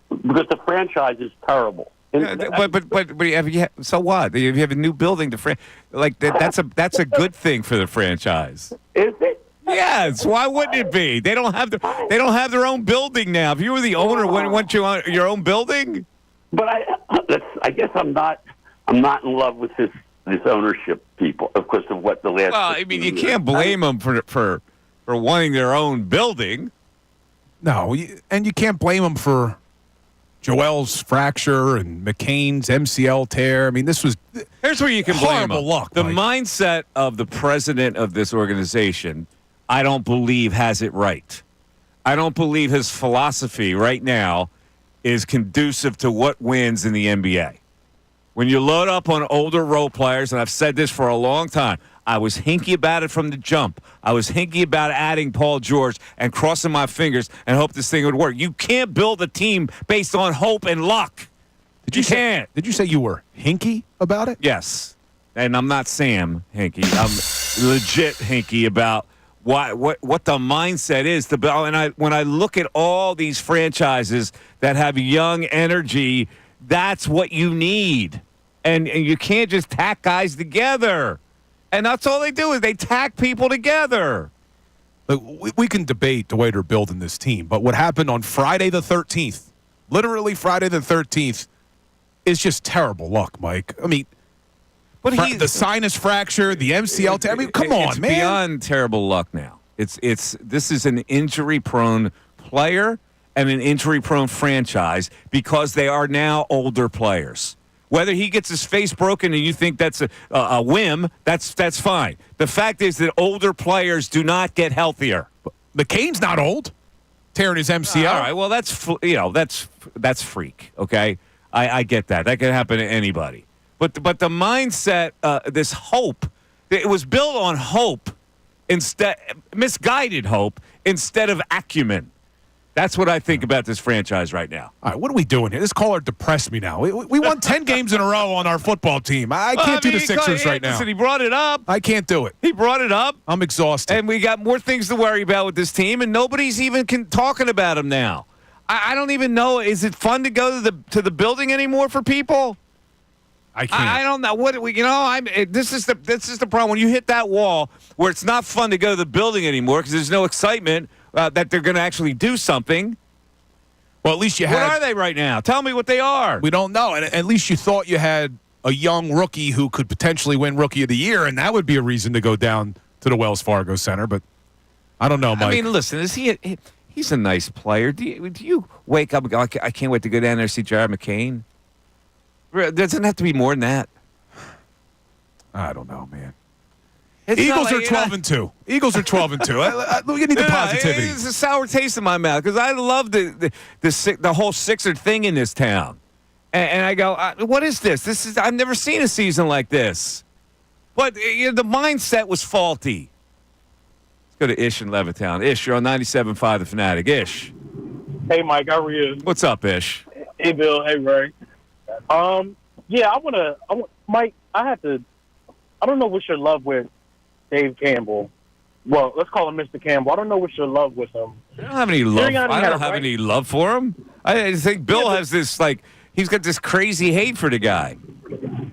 because the franchise is terrible. Yeah, but so what? You have a new building to that's a good thing for the franchise. Is it? Yes. Why wouldn't it be? They don't have their own building now. If you were the owner, wouldn't you want your own building? But I guess I'm not in love with this ownership people because of what the last. Well, I mean, you can't blame them for wanting their own building. No, and you can't blame them for Joel's fracture and McCain's MCL tear. I mean, this was here's where you can blame horrible him. luck. The Mike. mindset of the president of this organization, I don't believe has it right. I don't believe his philosophy right now is conducive to what wins in the NBA. When you load up on older role players, and I've said this for a long time, I was hinky about it from the jump. I was hinky about adding Paul George and crossing my fingers and hope this thing would work. You can't build a team based on hope and luck. Did you say you were hinky about it? Yes. And I'm not Sam hinky. I'm legit hinky about what the mindset is. When I look at all these franchises that have young energy, that's what you need. And you can't just tack guys together. And that's all they do is they tack people together. Look, we can debate the way they're building this team, but what happened on Friday the 13th, literally Friday the 13th, is just terrible luck, Mike. I mean, the sinus fracture, the MCL. I mean, come on, it's man. Beyond terrible luck now. This is an injury-prone player and an injury-prone franchise because they are now older players. Whether he gets his face broken and you think that's a whim, that's fine. The fact is that older players do not get healthier. McCain's not old, tearing his MCL. All right, well that's freak. Okay, I get that. That can happen to anybody. But the mindset, this hope, it was built on hope misguided hope instead of acumen. That's what I think about this franchise right now. All right, what are we doing here? This caller depressed me now. We won 10 games in a row on our football team. I can't do the Sixers right now. Listen, he brought it up. I can't do it. He brought it up. I'm exhausted. And we got more things to worry about with this team, and nobody's even talking about him now. I don't even know. Is it fun to go to the building anymore for people? I can't. I don't know. This is the problem. When you hit that wall where it's not fun to go to the building anymore because there's no excitement that they're going to actually do something. Well, at least you had. What are they right now? Tell me what they are. We don't know. And at least you thought you had a young rookie who could potentially win Rookie of the Year, and that would be a reason to go down to the Wells Fargo Center. But I don't know, Mike. I mean, listen, he's a nice player. Do you wake up and go, I can't wait to go down there and see Jared McCain? There doesn't have to be more than that. I don't know, man. It's Eagles are 12-2. Eagles are 12-2. We need the positivity. It's a sour taste in my mouth because I love the whole Sixer thing in this town, and I go, what is this? I've never seen a season like this. But the mindset was faulty. Let's go to Ish in Levittown. Ish, you're on 97.5 The Fanatic. Ish. Hey, Mike, how are you? What's up, Ish? Hey, Bill. Hey, Ray. Yeah, Mike, I don't know what's your love with Dave Campbell. Well, let's call him Mr. Campbell. I don't know what's your love with him. I don't have any love. I don't have any love for him. I think Bill has this, he's got this crazy hate for the guy.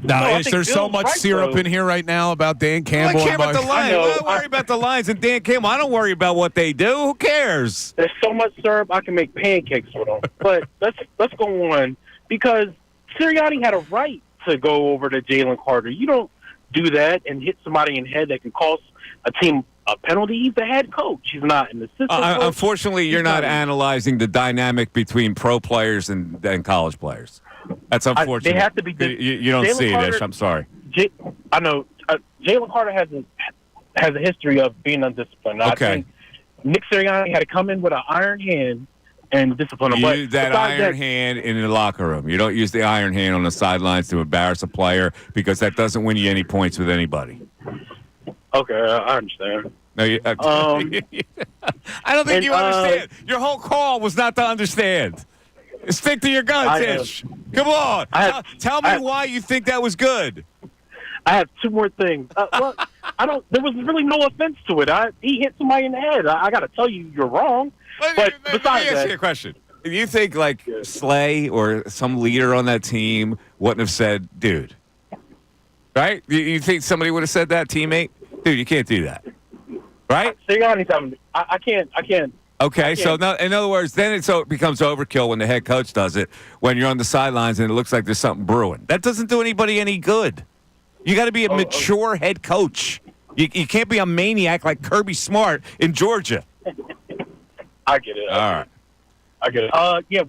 No, there's so much syrup in here right now about Dan Campbell. I care about the Lions. I worry about the Lions and Dan Campbell. I don't worry about what they do. Who cares? There's so much syrup I can make pancakes with them. But let's go on because Sirianni had a right to go over to Jalen Carter. You don't do that and hit somebody in the head that can cost a team a penalty. He's the head coach. He's not an assistant coach. Unfortunately, you're not analyzing the dynamic between pro players and college players. That's unfortunate. They have to be. You don't see it, Ish. I'm sorry. I know. Jalen Carter has a history of being undisciplined. Okay. I think Nick Sirianni had to come in with an iron hand and discipline him. Use that iron hand in the locker room. You don't use the iron hand on the sidelines to embarrass a player because that doesn't win you any points with anybody. Okay, I understand. No, I don't think you understand. Your whole call was not to understand. Stick to your guns, Ish. Come on. Tell me why you think that was good. I have two more things. Well, there was really no offense to it. He hit somebody in the head. I got to tell you, you're wrong. But besides let me ask you a question. Do you think Slay or some leader on that team wouldn't have said, dude? Right? You think somebody would have said that, teammate? Dude, you can't do that. Right? Sirianni's having. I can't. Okay, so in other words, then it becomes overkill when the head coach does it, when you're on the sidelines and it looks like there's something brewing. That doesn't do anybody any good. You got to be a mature head coach. You can't be a maniac like Kirby Smart in Georgia. I get it. All right. I get it. Yeah.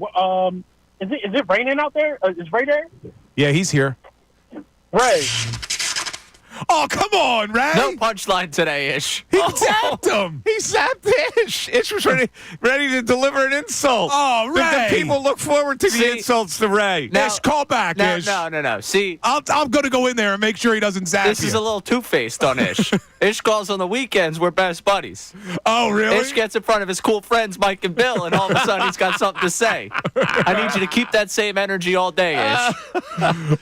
Is it raining out there? Is Ray there? Yeah, he's here. Ray. Oh, come on, Ray. No punchline today, Ish. He zapped him. He zapped Ish. Ish was ready to deliver an insult. Oh, Ray. The people look forward to the insults to Ray. Ish, call back, Ish. No. See, I'm going to go in there and make sure he doesn't zap this is a little two-faced on Ish. Ish calls on the weekends. We're best buddies. Oh, really? Ish gets in front of his cool friends, Mike and Bill, and all of a sudden he's got something to say. I need you to keep that same energy all day, Ish.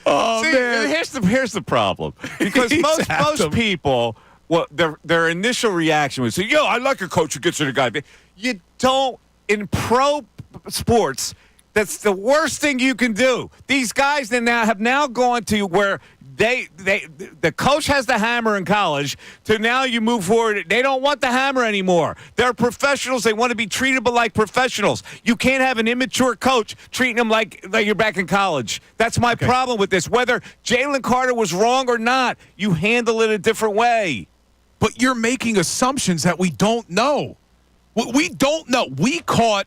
Oh, See, man. here's the problem. Because most people Well, their initial reaction was, yo, I like a coach who gets to the guy. You don't, in pro sports, that's the worst thing you can do. These guys have now gone to where the coach has the hammer in college to now you move forward. They don't want the hammer anymore. They're professionals. They want to be treated like professionals. You can't have an immature coach treating them like you're back in college. That's my problem with this. Whether Jalen Carter was wrong or not, you handle it a different way. But you're making assumptions that we don't know. We don't know. We caught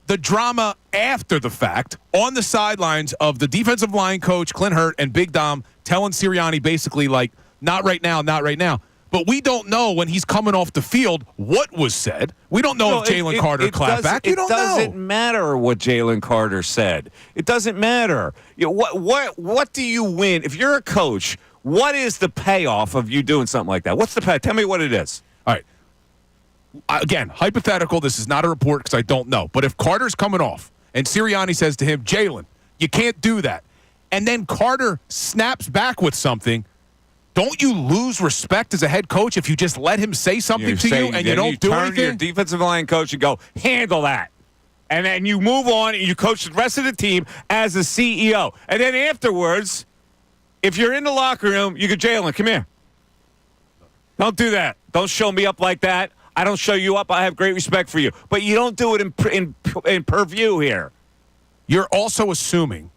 the drama after the fact on the sidelines of the defensive line coach, Clint Hurt, and Big Dom telling Sirianni basically like, not right now, not right now. But we don't know when he's coming off the field what was said. We don't know if Jalen Carter clapped back. You don't know. It doesn't matter what Jalen Carter said. It doesn't matter. What do you win? If you're a coach, what is the payoff of you doing something like that? What's the pay? Tell me what it is. All right. Again, hypothetical. This is not a report because I don't know. But if Carter's coming off and Sirianni says to him, Jalen, you can't do that, and then Carter snaps back with something, don't you lose respect as a head coach if you just let him say something to you and you don't do anything? You turn to your defensive line coach and go, handle that. And then you move on and you coach the rest of the team as a CEO. And then afterwards, if you're in the locker room, you go, Jalen, come here. Don't do that. Don't show me up like that. I don't show you up. I have great respect for you. But you don't do it in purview here. You're also assuming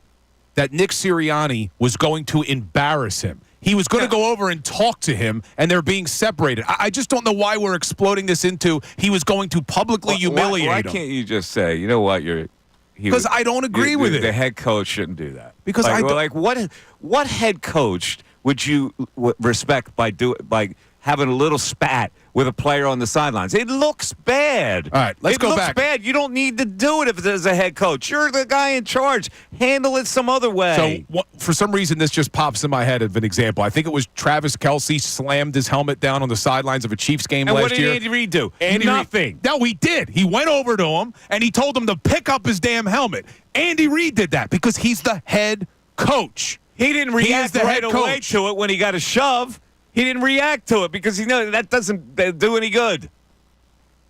that Nick Sirianni was going to embarrass him. He was going to go over and talk to him, and they're being separated. I just don't know why we're exploding this into he was going to publicly humiliate him. Why can't you just say, you know what, because I don't agree with it. The head coach shouldn't do that. Because what head coach would you respect by having a little spat with a player on the sidelines? It looks bad. All right, let's go back. It looks bad. You don't need to do it if there's a head coach. You're the guy in charge. Handle it some other way. So, for some reason, this just pops in my head of an example. I think it was Travis Kelce slammed his helmet down on the sidelines of a Chiefs game last year. And what did Andy Reid do? Nothing. No, he did. He went over to him, and he told him to pick up his damn helmet. Andy Reid did that because he's the head coach. He didn't react right away to it when he got a shove. He didn't react to it because he knows that doesn't do any good.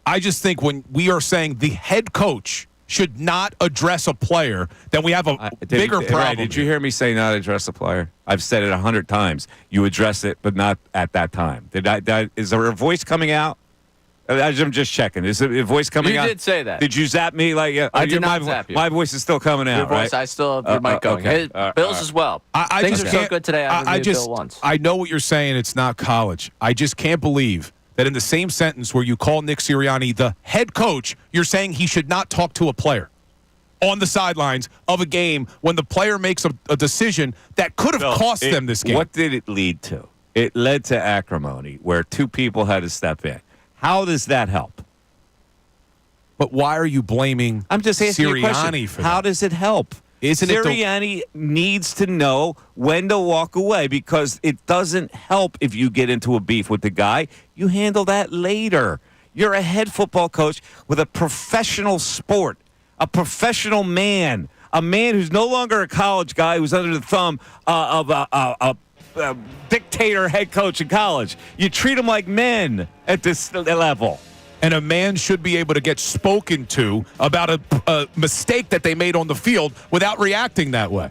I just think when we are saying the head coach should not address a player, then we have a bigger problem. Right, did you hear me say not address a player? I've said it 100 times. You address it, but not at that time. Is there a voice coming out? I'm just checking. Is a voice coming out? You did say that. Did you zap me? I did not zap you. My voice is still coming out, your voice, right? I still have your mic going. Okay. Bills as well. Things are so good today. I haven't reviewed Bill once. I know what you're saying. It's not college. I just can't believe that in the same sentence where you call Nick Sirianni the head coach, you're saying he should not talk to a player on the sidelines of a game when the player makes a decision that could have cost them this game. What did it lead to? It led to acrimony where two people had to step in. How does that help? But why are you blaming I'm just asking Sirianni you a question. for How that? does it help? Sirianni needs to know when to walk away because it doesn't help if you get into a beef with the guy. You handle that later. You're a head football coach with a professional sport, a professional man, a man who's no longer a college guy who's under the thumb of a dictator head coach in college. You treat them like men at this level. And a man should be able to get spoken to about a mistake that they made on the field without reacting that way.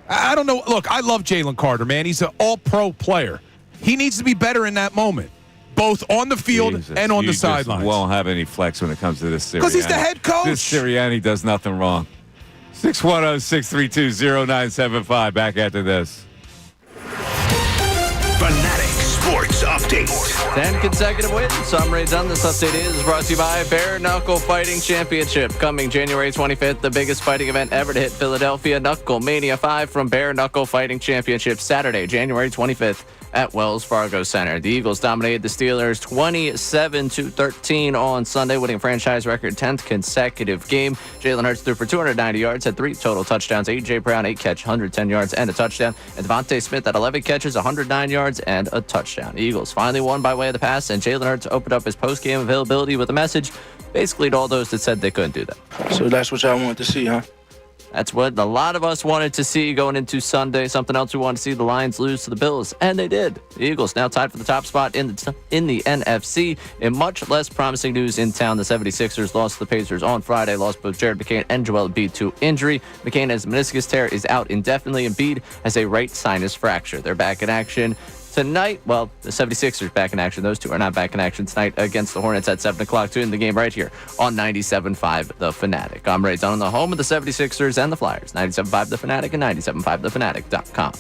I don't know. Look, I love Jalen Carter, man. He's an all-pro player. He needs to be better in that moment, both on the field and on the sidelines. You won't have any flex when it comes to this Sirianni. Because he's the head coach. This Sirianni does nothing wrong. 610-632-0975. Back after this. Fanatic Sports Update. 10 consecutive wins. I'm Ray Dunn. This update is brought to you by Bare Knuckle Fighting Championship. Coming January 25th, the biggest fighting event ever to hit Philadelphia. Knuckle Mania 5 from Bare Knuckle Fighting Championship. Saturday, January 25th at Wells Fargo Center. The Eagles dominated the Steelers 27-13 on Sunday, winning franchise record 10th consecutive game. Jalen Hurts threw for 290 yards, had 3 total touchdowns. A.J. Brown, 8 catch, 110 yards, and a touchdown. And Devontae Smith had 11 catches, 109 yards, and a touchdown. Eagles finally won by way of the pass, and Jalen Hurts opened up his post-game availability with a message basically to all those that said they couldn't do that. So that's what y'all want to see, huh? That's what a lot of us wanted to see going into Sunday. Something else we wanted to see, the Lions lose to the Bills, and they did. The Eagles now tied for the top spot in the NFC. In much less promising news in town, the 76ers lost to the Pacers on Friday, lost both Jared McCain and Joel Embiid to injury. McCain has a meniscus tear, is out indefinitely. Embiid has a right sinus fracture. They're back in action tonight. Well, the 76ers back in action. Those two are not back in action tonight against the Hornets at 7 o'clock to end the game right here on 97.5 The Fanatic. I'm Ray Dunn, the home of the 76ers and the Flyers. 97.5 The Fanatic and 97.5thefanatic.com.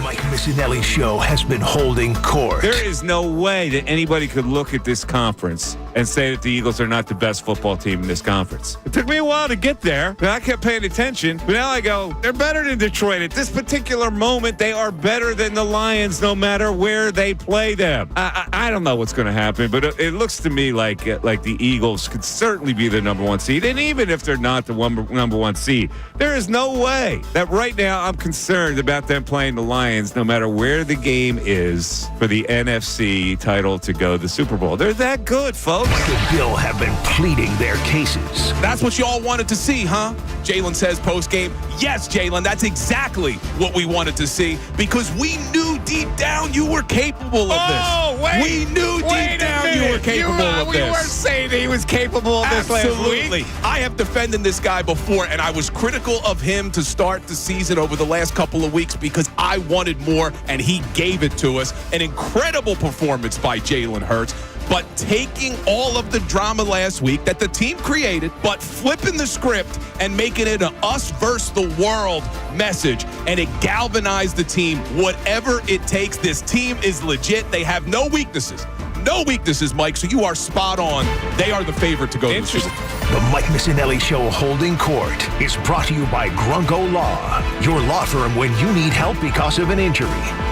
Mike Missanelli Show has been holding court. There is no way that anybody could look at this conference and say that the Eagles are not the best football team in this conference. It took me a while to get there, and I kept paying attention. But now I go, they're better than Detroit. At this particular moment, they are better than the Lions no matter where they play them. I don't know what's going to happen, but it looks to me like the Eagles could certainly be the number one seed. And even if they're not the number one seed, there is no way that right now I'm concerned about them playing the Lions no matter where the game is for the NFC title to go to the Super Bowl. They're that good, folks. The Bill have been pleading their cases. That's what you all wanted to see, huh? Jalen says post-game, yes, Jalen, that's exactly what we wanted to see because we knew deep down you were capable of this. Oh, wait. We knew deep down you were capable of this. We weren't saying he was capable of this last week. Absolutely. I have defended this guy before, and I was critical of him to start the season over the last couple of weeks because I wanted more, and he gave it to us. An incredible performance by Jalen Hurts. But taking all of the drama last week that the team created, but flipping the script and making it an us versus the world message, and it galvanized the team. Whatever it takes, this team is legit. They have no weaknesses. No weaknesses, Mike, so you are spot on. They are the favorite to go to the Super Bowl. The Mike Missanelli Show holding court is brought to you by Grunko Law, your law firm when you need help because of an injury.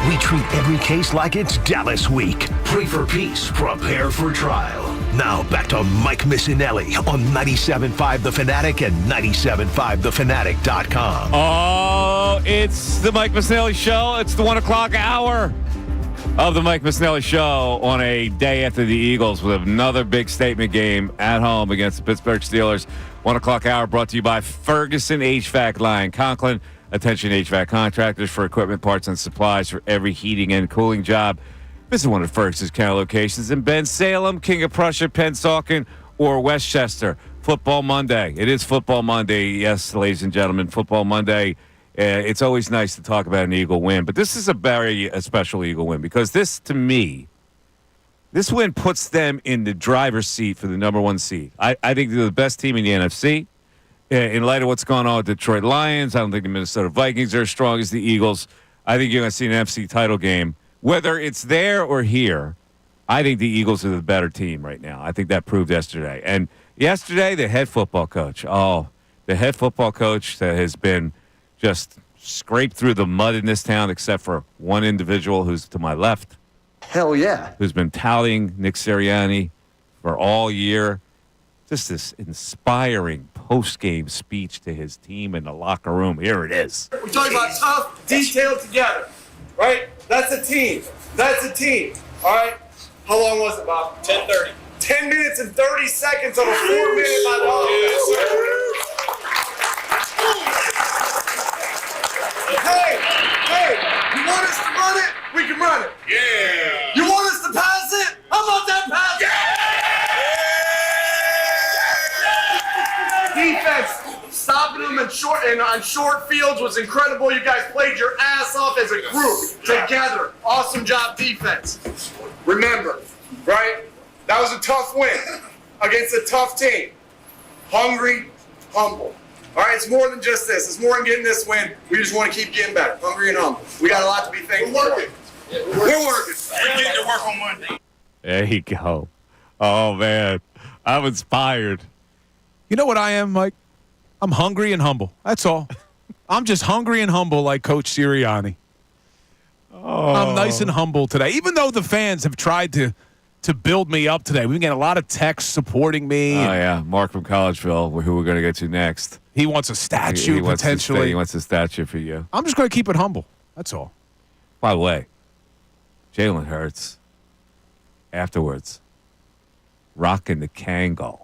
We treat every case like it's Dallas week. Pray for peace, prepare for trial. Now back to Mike Missanelli on 97.5 The Fanatic and 97.5thefanatic.com. Oh, it's the Mike Missanelli Show. It's the 1 o'clock hour of the Mike Missanelli Show on a day after the Eagles with another big statement game at home against the Pittsburgh Steelers. 1 o'clock hour brought to you by Ferguson HVAC Line. Conklin, attention HVAC contractors for equipment, parts, and supplies for every heating and cooling job. Visit one of Ferguson's county locations in Ben Salem, King of Prussia, Pennsauken, or Westchester. Football Monday. It is Football Monday. Yes, ladies and gentlemen, Football Monday. It's always nice to talk about an Eagle win, but this is a very special Eagle win because this, to me, this win puts them in the driver's seat for the number one seed. I think they're the best team in the NFC. In light of what's going on with the Detroit Lions, I don't think the Minnesota Vikings are as strong as the Eagles. I think you're going to see an NFC title game. Whether it's there or here, I think the Eagles are the better team right now. I think that proved yesterday. And yesterday, the head football coach that has been just scraped through the mud in this town, except for one individual who's to my left. Hell yeah. Who's been touting Nick Sirianni for all year. Just this inspiring post-game speech to his team in the locker room. Here it is. We're talking about tough, detailed together, right? That's a team. That's a team, all right? How long was it, Bob? 10:30. 10 minutes and 30 seconds on a 4-minute by the offense. Hey, you want us to run it? We can run it. Yeah. You want us to pass it? How about that pass? Yeah. Defense, stopping them on short fields was incredible. You guys played your ass off as a group together. Awesome job, defense. Remember, right? That was a tough win against a tough team. Hungry, humble. All right, it's more than just this. It's more than getting this win. We just want to keep getting better. Hungry and humble. We got a lot to be thankful for. We're working. We're getting to work on Monday. There you go. Oh, man. I'm inspired. You know what I am, Mike? I'm hungry and humble. That's all. I'm just hungry and humble like Coach Sirianni. Oh. I'm nice and humble today. Even though the fans have tried to build me up today. We get a lot of texts supporting me. Oh, yeah. Mark from Collegeville, who we're going to get to next. He wants a statue, potentially. He wants a statue for you. I'm just going to keep it humble. That's all. By the way, Jalen Hurts, afterwards, rocking the Kangol.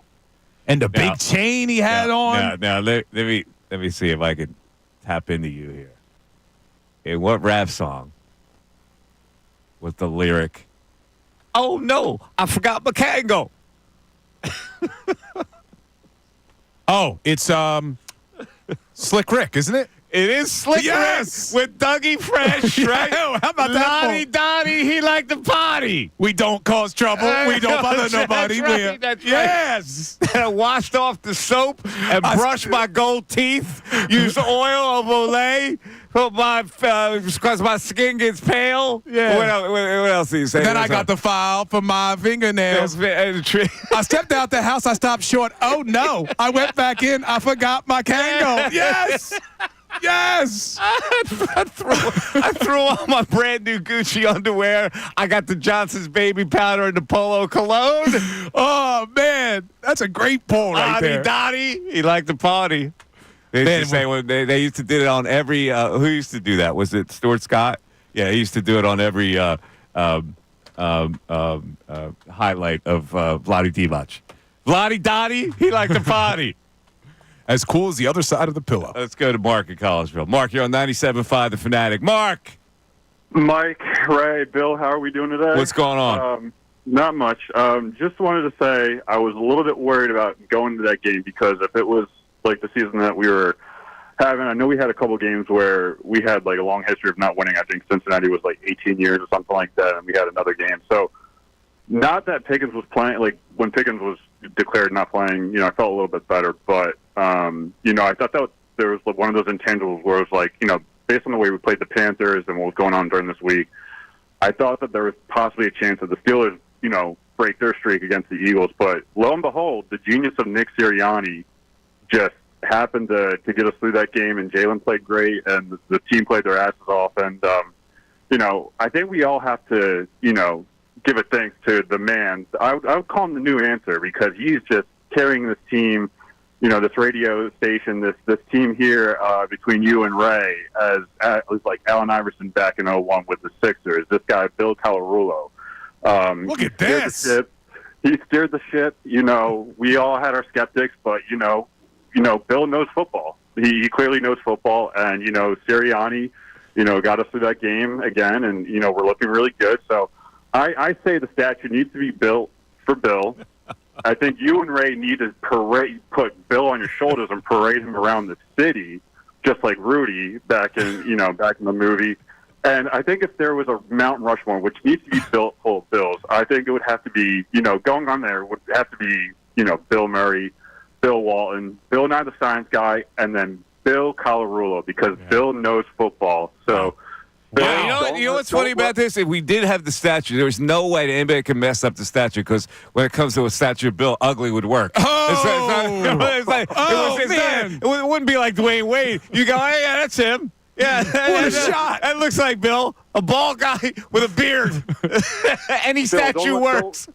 And the big chain he had on. Now let me see if I can tap into you here. In what rap song was the lyric, "Oh no, I forgot my Kangol"? Oh, it's Slick Rick, isn't it? It is Slick Yes. Rick with Dougie Fresh, right? Yeah, how about that? Lottie Dottie, he liked the potty. We don't cause trouble. We don't bother nobody. That's right. That's yes. right. I washed off the soap and brushed my gold teeth. Used oil of Olay because my skin gets pale. Yeah. What else do you say? Then I got the file for my fingernails. I stepped out the house. I stopped short. Oh, no. I went back in. I forgot my Kango. Yes. Yes. I threw on my brand new Gucci underwear. I got the Johnson's baby powder and the Polo cologne. Oh, man. That's a great pull right there. Dottie. He liked the party. They used to say they used to do it on every. Who used to do that? Was it Stuart Scott? Yeah, he used to do it on every highlight of Vladi Divac. Vladi Dottie, he liked the party. As cool as the other side of the pillow. Let's go to Mark in Collegeville. Mark, you're on 97.5 The Fanatic. Mark. Mike, Ray, Bill, how are we doing today? What's going on? Not much. Just wanted to say I was a little bit worried about going to that game because if it was like the season that we were having, I know we had a couple games where we had like a long history of not winning. I think Cincinnati was like 18 years or something like that, and we had another game. So not that Pickens was playing, like when Pickens was declared not playing, I felt a little bit better. But, I thought that there was like one of those intangibles where it was like, based on the way we played the Panthers and what was going on during this week, I thought that there was possibly a chance that the Steelers, break their streak against the Eagles. But lo and behold, the genius of Nick Sirianni just happened to get us through that game, and Jalen played great, and the team played their asses off. And, I think we all have to, give a thanks to the man. I would call him the new answer because he's just carrying this team, this radio station, this team here between you and Ray, as it was like Allen Iverson back in 2001 with the Sixers. This guy, Bill Colarulo. Look at this. He steered the ship. We all had our skeptics, but, Bill knows football. He clearly knows football, and, Sirianni, got us through that game again, and, we're looking really good. So I say the statue needs to be built for Bill. I think you and Ray need to put Bill on your shoulders and parade him around the city, just like Rudy back in the movie. And I think if there was a Mount Rushmore, which needs to be built full of Bills, I think it would have to be, going on there would have to be, Bill Murray, Bill Walton, Bill Nye the Science Guy, and then Bill Colarulo, because Bill knows football. So, Well, you know what's funny about this? If we did have the statue, there was no way that anybody could mess up the statue because when it comes to a statue of Bill, ugly would work. It wouldn't be like Dwayne Wade. You go, hey, yeah, that's him. Yeah, what a shot. That looks like Bill, a bald guy with a beard. Any statue works.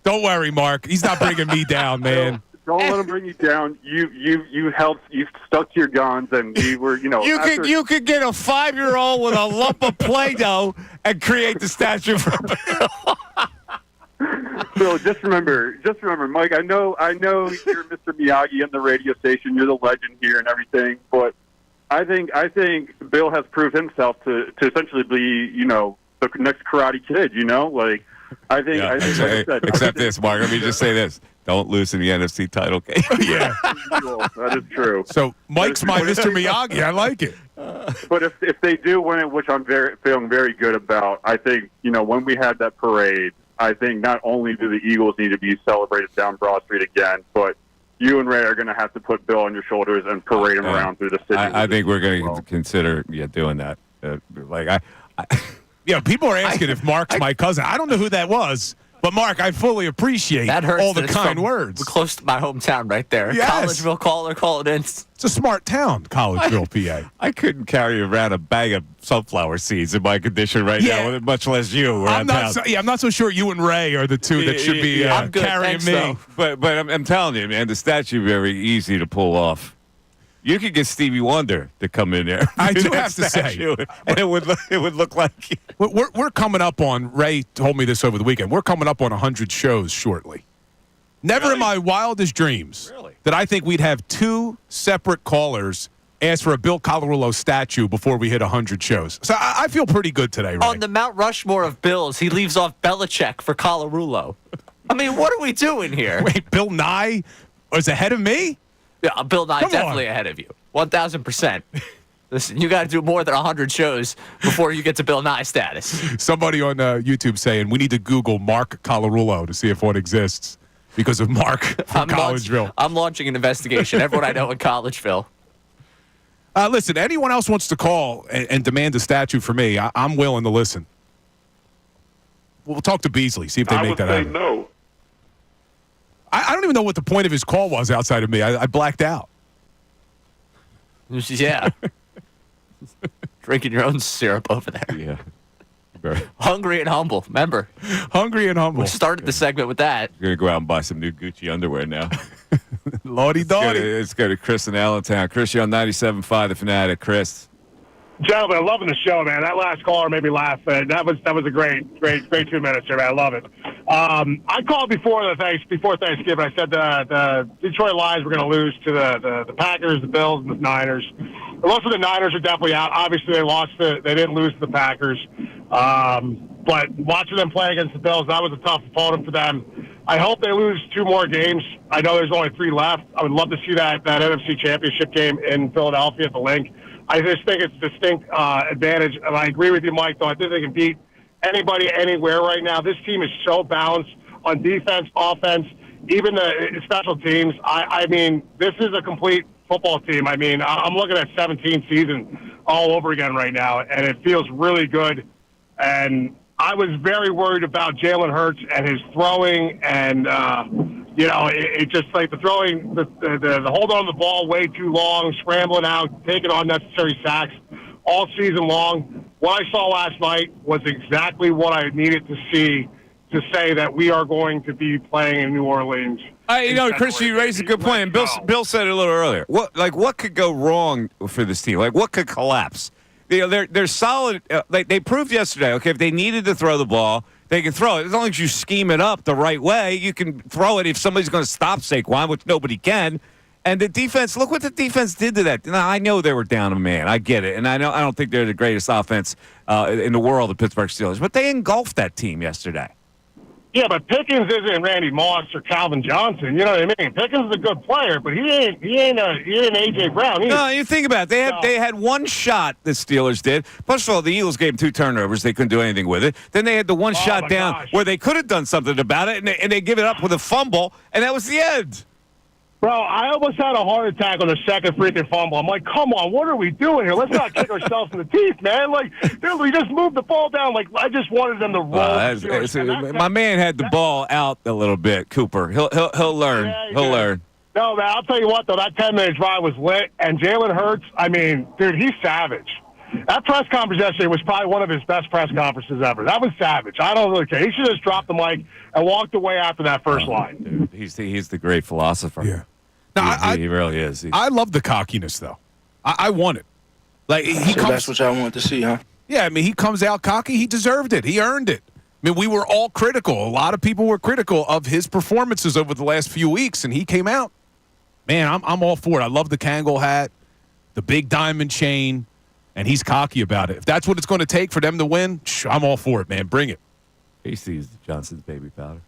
Don't worry, Mark. He's not bringing me down, man. Don't let him bring you down. You helped. You stuck to your guns, and we were, You could get a 5-year-old with a lump of Play-Doh and create the statue for Bill. So just remember, Mike. I know you're Mr. Miyagi in the radio station. You're the legend here and everything, but I think Bill has proved himself to essentially be, the next Karate Kid. I think. Yeah, except this, Mark. Let me just say this. Don't lose in the NFC title game. Yeah. That is true. So Mike's my Mr. Miyagi. I like it. But if they do win it, which I'm feeling very good about, I think, when we had that parade, I think not only do the Eagles need to be celebrated down Broad Street again, but you and Ray are going to have to put Bill on your shoulders and parade him around through the city. I think we're going to consider doing that. People are asking if Mark's my cousin. I don't know who that was. But, Mark, I fully appreciate all the kind words. Close to my hometown right there. Yes. Collegeville, call it in. It's a smart town, Collegeville, PA. I couldn't carry around a bag of sunflower seeds in my condition right now, much less you. I'm not so sure you and Ray are the two that should be carrying me. But I'm telling you, man, the statue very easy to pull off. You could get Stevie Wonder to come in there. I do have to say, and it would look like we're coming up on. Ray told me this over the weekend. We're coming up on 100 shows shortly. Never in my wildest dreams that I think we'd have two separate callers ask for a Bill Colarulo statue before we hit 100 shows. So I feel pretty good today, Ray. On the Mount Rushmore of Bills, he leaves off Belichick for Colarulo. I mean, what are we doing here? Wait, Bill Nye was ahead of me? Yeah, Bill Nye definitely ahead of you. 1,000%. Listen, you got to do more than 100 shows before you get to Bill Nye status. Somebody on YouTube saying we need to Google Mark Colarulo to see if one exists because of Mark from Collegeville. I'm launching an investigation. Everyone I know in Collegeville. Listen, anyone else wants to call and demand a statue for me, I'm willing to listen. We'll talk to Beasley, see if they make that happen. I would say no. I don't even know what the point of his call was outside of me. I blacked out. Yeah. Drinking your own syrup over there. Yeah. Hungry and humble. Remember? Hungry and humble. We started the segment with that. We're going to go out and buy some new Gucci underwear now. Lordy Dotty. Let's go to Chris in Allentown. Chris, you're on 97.5 The Fanatic. Chris. Gentlemen, I'm loving the show, man. That last caller made me laugh. That was a great 2 minutes here, man. I love it. I called before Thanksgiving. I said the Detroit Lions were going to lose to the Packers, the Bills, and the Niners. Most of the Niners are definitely out. Obviously, they didn't lose to the Packers. But watching them play against the Bills, that was a tough opponent for them. I hope they lose 2 more games. I know there's only 3 left. I would love to see that NFC Championship game in Philadelphia at the Link. I just think it's a distinct advantage. And I agree with you, Mike, though. I think they can beat anybody anywhere right now. This team is so balanced on defense, offense, even the special teams. I mean, this is a complete football team. I mean, I'm looking at 17 season all over again right now, and it feels really good. And I was very worried about Jalen Hurts and his throwing, and it just like the throwing, the hold on the ball way too long, scrambling out, taking unnecessary sacks all season long. What I saw last night was exactly what I needed to see to say that we are going to be playing in New Orleans. Chris, you raised a good point. And Bill said it a little earlier. What could go wrong for this team? Like, what could collapse? They're solid. They proved yesterday, okay, if they needed to throw the ball, they can throw it. As long as you scheme it up the right way, you can throw it if somebody's going to stop Saquon, which nobody can. And the defense, look what the defense did to that. Now, I know they were down a man. I get it. And I don't think they're the greatest offense in the world, the Pittsburgh Steelers. But they engulfed that team yesterday. Yeah, but Pickens isn't Randy Moss or Calvin Johnson. You know what I mean? Pickens is a good player, but he ain't A.J. Brown either. No, you think about it. They had one shot, the Steelers did. First of all, the Eagles gave them 2 turnovers. They couldn't do anything with it. Then they had the one shot down where they could have done something about it, and they give it up with a fumble, and that was the end. Bro, I almost had a heart attack on the second freaking fumble. I'm like, come on, what are we doing here? Let's not kick ourselves in the teeth, man. Like, dude, we just moved the ball down. Like, I just wanted them to roll. My man had the ball out a little bit, Cooper. He'll learn. Yeah, he'll learn. No, man, I'll tell you what, though, that 10-minute drive was lit. And Jalen Hurts, I mean, dude, he's savage. That press conference yesterday was probably one of his best press conferences ever. That was savage. I don't really care. He should have just dropped the mic and walked away after that first line. Dude, he's the great philosopher. Yeah. No, he really is. I love the cockiness, though. I want it. Like that's what y'all want to see, huh? Yeah, I mean, he comes out cocky. He deserved it. He earned it. I mean, we were all critical. A lot of people were critical of his performances over the last few weeks, and he came out. Man, I'm all for it. I love the Kangol hat, the big diamond chain, and he's cocky about it. If that's what it's going to take for them to win, I'm all for it, man. Bring it. He sees Johnson's baby powder.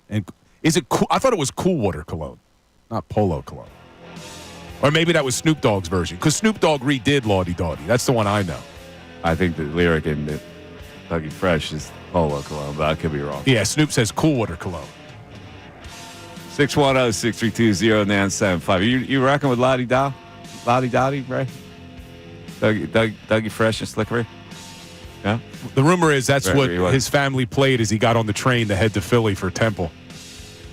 And is it cool? I thought it was Cool Water cologne. Not Polo cologne. Or maybe that was Snoop Dogg's version. Because Snoop Dogg redid Lawdy Dawdy. That's the one I know. I think the lyric in Dougie Fresh is Polo cologne, but I could be wrong. Yeah, Snoop says Cool Water cologne. 610-632-0975. You reckon with Lottie Dottie, right? Dougie Fresh and Slickery? Yeah? The rumor is that's Right, what he was. his family played as he got on the train to head to Philly for Temple.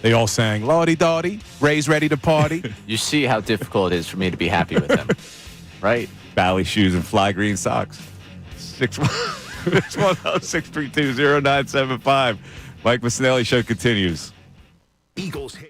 They all sang, Lawdy Dawdy, Ray's ready to party. You see how difficult it is for me to be happy with them, right? Bally shoes and fly green socks. 610-632-0975. Mike Missanelli Show continues. Eagles hit.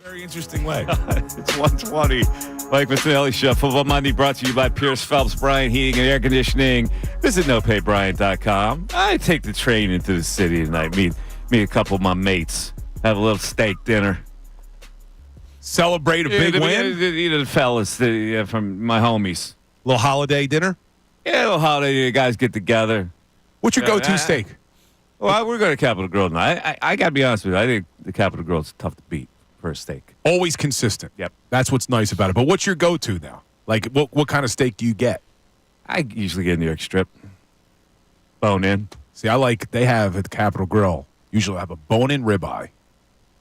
Very interesting way. It's 1:20. Mike Missanelli Show. Football Monday brought to you by Pierce Phelps Bryant Heating and Air Conditioning. Visit nopaybryant.com. I take the train into the city tonight. Meet a couple of my mates. Have a little steak dinner. Celebrate a big win? The fellas from my homies. Little holiday dinner? Yeah, a little holiday. The guys get together. What's your go-to steak? Well, we're going to Capitol Grill tonight. I got to be honest with you. I think the Capitol Grill is tough to beat for a steak. Always consistent. Yep. That's what's nice about it. But what's your go-to now? Like, what kind of steak do you get? I usually get a New York strip. Bone in. See, they have at the Capitol Grill, usually have a bone-in ribeye.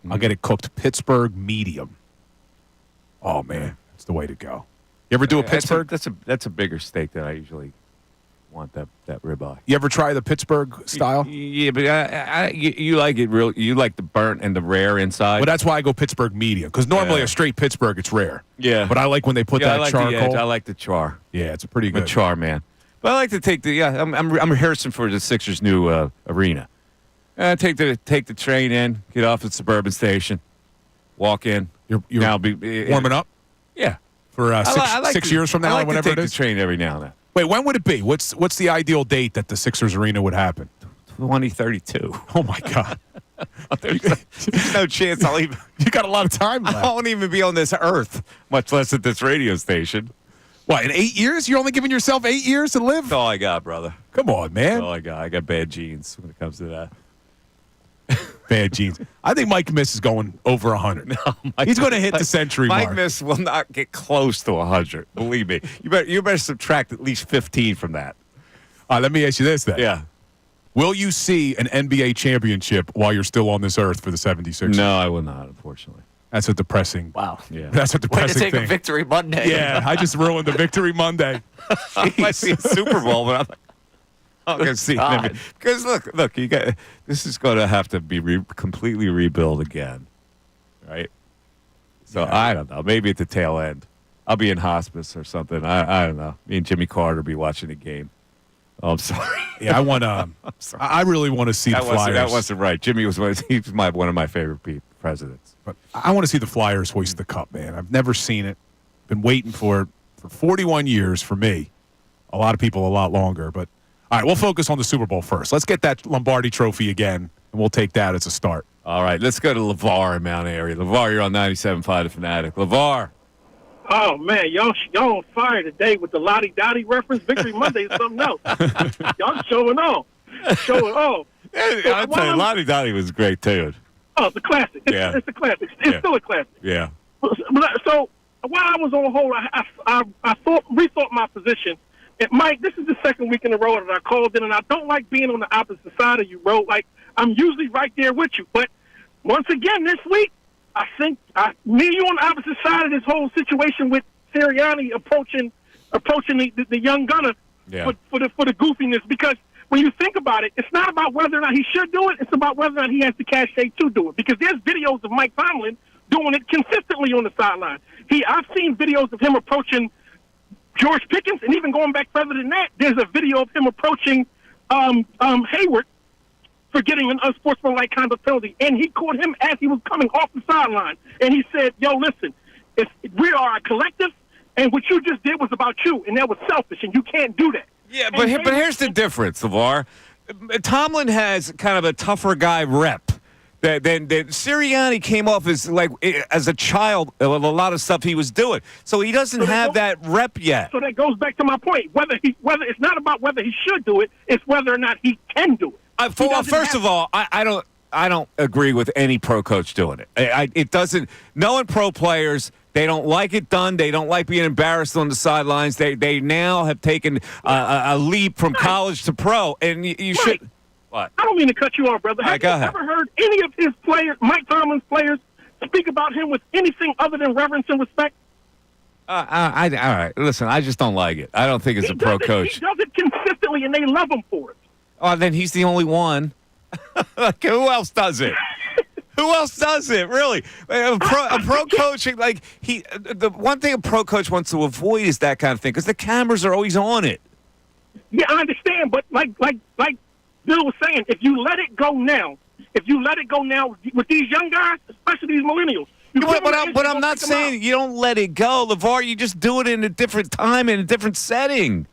I'll get it cooked Pittsburgh medium. Oh, man. That's the way to go. You ever do a Pittsburgh? That's a bigger steak than I usually want, that ribeye. You ever try the Pittsburgh style? Yeah, but you like it real. You like the burnt and the rare inside. Well, that's why I go Pittsburgh medium, because normally a straight Pittsburgh, it's rare. Yeah. But I like when they put that charcoal. I like the char. Yeah, it's a pretty good. I'm a char man. But I like to take I'm rehearsing for the Sixers' new arena. Take the train in, get off at Suburban Station, walk in. You're now warming up? Yeah. For six years from now, or whenever it is? I like to take the train every now and then. Wait, when would it be? What's the ideal date that the Sixers arena would happen? 2032. Oh, my God. There's no chance I'll even... You got a lot of time left. I won't even be on this earth, much less at this radio station. What, in 8 years? You're only giving yourself 8 years to live? That's all I got, brother. Come on, man. That's all I got. I got bad genes when it comes to that. Bad genes. I think Mike Miss is going over 100. No, he's going to hit the century mark. Mike Miss will not get close to 100. Believe me. You better subtract at least 15 from that. Let me ask you this then. Yeah. Will you see an NBA championship while you're still on this earth for the 76ers? No, I will not, unfortunately. That's a depressing. Wow. Yeah. That's a depressing Way to take thing. a Victory Monday. Yeah, I just ruined the Victory Monday. I might see a Super Bowl, but I'm going to see it. Because look, this is going to have to be completely rebuilt again, right? So I don't know. Maybe at the tail end, I'll be in hospice or something. I don't know. Me and Jimmy Carter will be watching the game. Oh, I'm sorry. Yeah, I want to. I really want to see the Flyers. That wasn't right. Jimmy was one of my favorite presidents. But I want to see the Flyers hoist the cup, man. I've never seen it. Been waiting for it for 41 years for me. A lot of people a lot longer, but. All right, we'll focus on the Super Bowl first. Let's get that Lombardi trophy again, and we'll take that as a start. All right, let's go to LeVar in Mount Airy. LeVar, you're on 97.5 The Fanatic. LeVar. Oh, man, y'all on fire today with the Lottie Dottie reference. Victory Monday is something else. Y'all showing off. Showing off. I'll tell you, Lottie Dottie was great, too. Oh, it's a classic. It's a classic. It's still a classic. Yeah. So while I was on hold, I rethought my position. And Mike, this is the second week in a row that I called in, and I don't like being on the opposite side of you, bro. Like, I'm usually right there with you. But once again, this week, I think me and you on the opposite side of this whole situation with Sirianni approaching the young gunner for the goofiness. Because when you think about it, it's not about whether or not he should do it. It's about whether or not he has the cachet to do it. Because there's videos of Mike Tomlin doing it consistently on the sideline. I've seen videos of him approaching George Pickens, and even going back further than that, there's a video of him approaching Hayward for getting an unsportsmanlike conduct penalty, and he caught him as he was coming off the sideline, and he said, "Yo, listen, we are a collective, and what you just did was about you, and that was selfish, and you can't do that." Yeah, but here's the difference, LeVar. Tomlin has kind of a tougher guy rep. Then Sirianni came off as a child with a lot of stuff he was doing, so he doesn't have that rep yet. So that goes back to my point. Whether it's not about whether he should do it, it's whether or not he can do it. First of all, I don't agree with any pro coach doing it. It doesn't. Knowing pro players, they don't like it done. They don't like being embarrassed on the sidelines. They now have taken a leap from college to pro, and you should. What? I don't mean to cut you off, brother. Have you ever heard any of his players, Mike Tomlin's players, speak about him with anything other than reverence and respect? All right. Listen, I just don't like it. I don't think it's a pro coach. He does it consistently, and they love him for it. Oh, then he's the only one. Who else does it? Who else does it? Really? A pro coach, the one thing a pro coach wants to avoid is that kind of thing because the cameras are always on it. Yeah, I understand, but like Bill was saying, if you let it go now with these young guys, especially these millennials, But I'm not saying you don't let it go, LeVar. You just do it in a different time, in a different setting.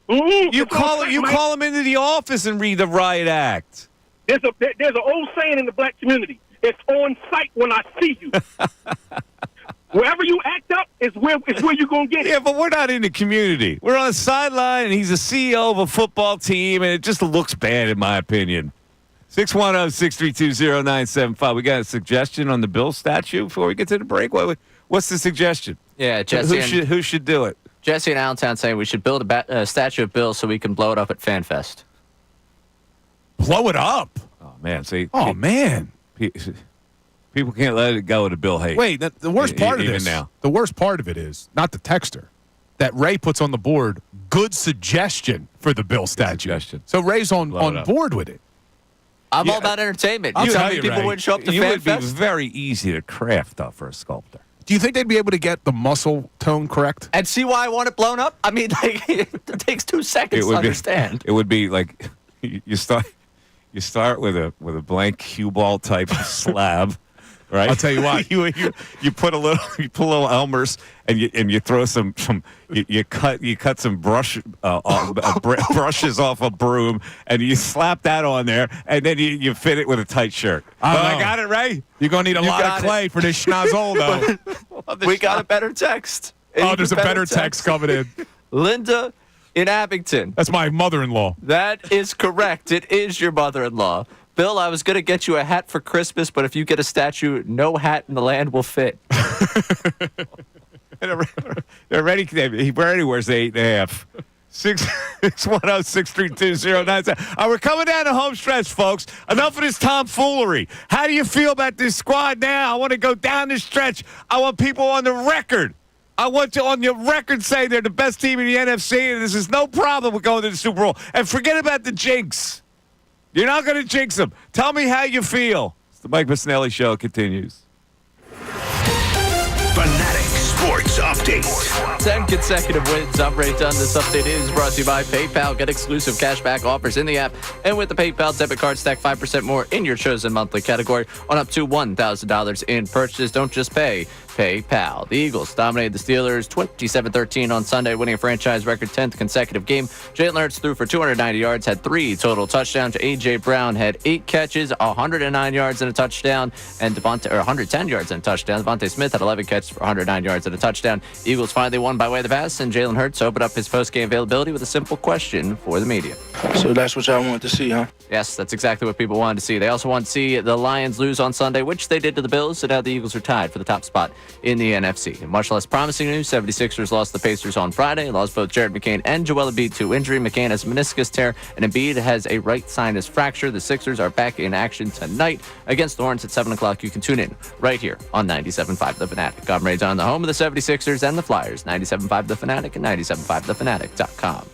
Mm-hmm. You call him into the office and read the riot act. There's an old saying in the black community. It's on sight when I see you. Wherever you act up is where you're going to get it. Yeah, but we're not in the community. We're on the sideline, and he's a CEO of a football team, and it just looks bad, in my opinion. 610-632-0975. We got a suggestion on the Bill statue before we get to the break? What's the suggestion? Yeah, Jesse. Who should do it? Jesse in Allentown saying we should build a statue of Bill so we can blow it up at FanFest. Blow it up? Oh, man. See, oh, man. People can't let it go to Bill hate. Wait, the worst part of this, now. The worst part of it is, not the texter, that Ray puts on the board, good suggestion for the Bill statue. So Ray's on board with it. I'm all about entertainment. I'll You tell how many you, people Ray, would show up to It would be FanFest? very easy to craft for a sculptor. Do you think they'd be able to get the muscle tone correct? And see why I want it blown up? I mean, like, it takes 2 seconds to understand. It would be like you start with a blank cue ball type slab. Right, I'll tell you what. you put a little Elmer's and you throw some you cut some brushes off a broom and you slap that on there and then you fit it with a tight shirt. I got it, Ray. You're gonna need a lot of clay for this schnozzle, though. We got a better text. There's a better text coming in. Linda in Abington. That's my mother-in-law. That is correct. It is your mother-in-law. Bill, I was going to get you a hat for Christmas, but if you get a statue, no hat in the land will fit. They're ready. He already wears the 8.5. 610-632-0975. We're coming down the home stretch, folks. Enough of this tomfoolery. How do you feel about this squad now? I want to go down the stretch. I want people on the record. I want you on your record saying they're the best team in the NFC, and this is no problem with going to the Super Bowl. And forget about the jinx. You're not going to jinx them. Tell me how you feel. It's the Mike Missanelli Show continues. Fanatic Sports Update. 10 consecutive wins. I'm Ray Dunn. This update is brought to you by PayPal. Get exclusive cashback offers in the app. And with the PayPal debit card, stack 5% more in your chosen monthly category on up to $1,000 in purchases. Don't just pay. PayPal. The Eagles dominated the Steelers 27-13 on Sunday, winning a franchise record 10th consecutive game. Jalen Hurts threw for 290 yards, had 3 total touchdowns. A.J. Brown had 8 catches, 109 yards and a touchdown, and 110 yards and a touchdown. Devontae Smith had 11 catches for 109 yards and a touchdown. Eagles finally won by way of the pass, and Jalen Hurts opened up his post-game availability with a simple question for the media. So that's what y'all wanted to see, huh? Yes, that's exactly what people wanted to see. They also wanted to see the Lions lose on Sunday, which they did to the Bills, so now the Eagles are tied for the top spot in the NFC. In much less promising news, 76ers lost the Pacers on Friday, lost both Jared McCain and Joel Embiid to injury. McCain has a meniscus tear, and Embiid has a right sinus fracture. The Sixers are back in action tonight against the Hornets at 7 o'clock. You can tune in right here on 97.5 The Fanatic. I'm Ray Dunn, the home of the 76ers and the Flyers. 97.5 The Fanatic and 97.5thefanatic.com.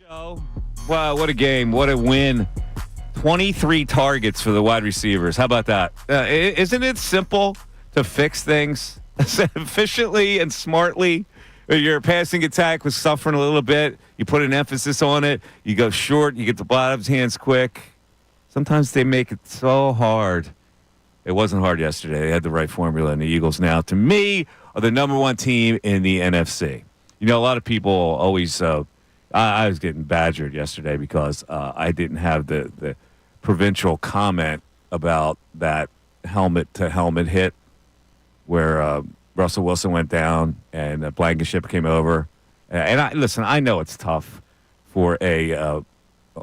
Joe, wow, what a game. What a win. 23 targets for the wide receivers. How about that? Isn't it simple to fix things efficiently and smartly? Your passing attack was suffering a little bit. You put an emphasis on it. You go short. You get the ball out of his hands quick. Sometimes they make it so hard. It wasn't hard yesterday. They had the right formula, and the Eagles now, to me, are the number one team in the NFC. You know, a lot of people always I was getting badgered yesterday because I didn't have the provincial comment about that helmet-to-helmet hit where Russell Wilson went down and Blankenship came over. And I know it's tough for a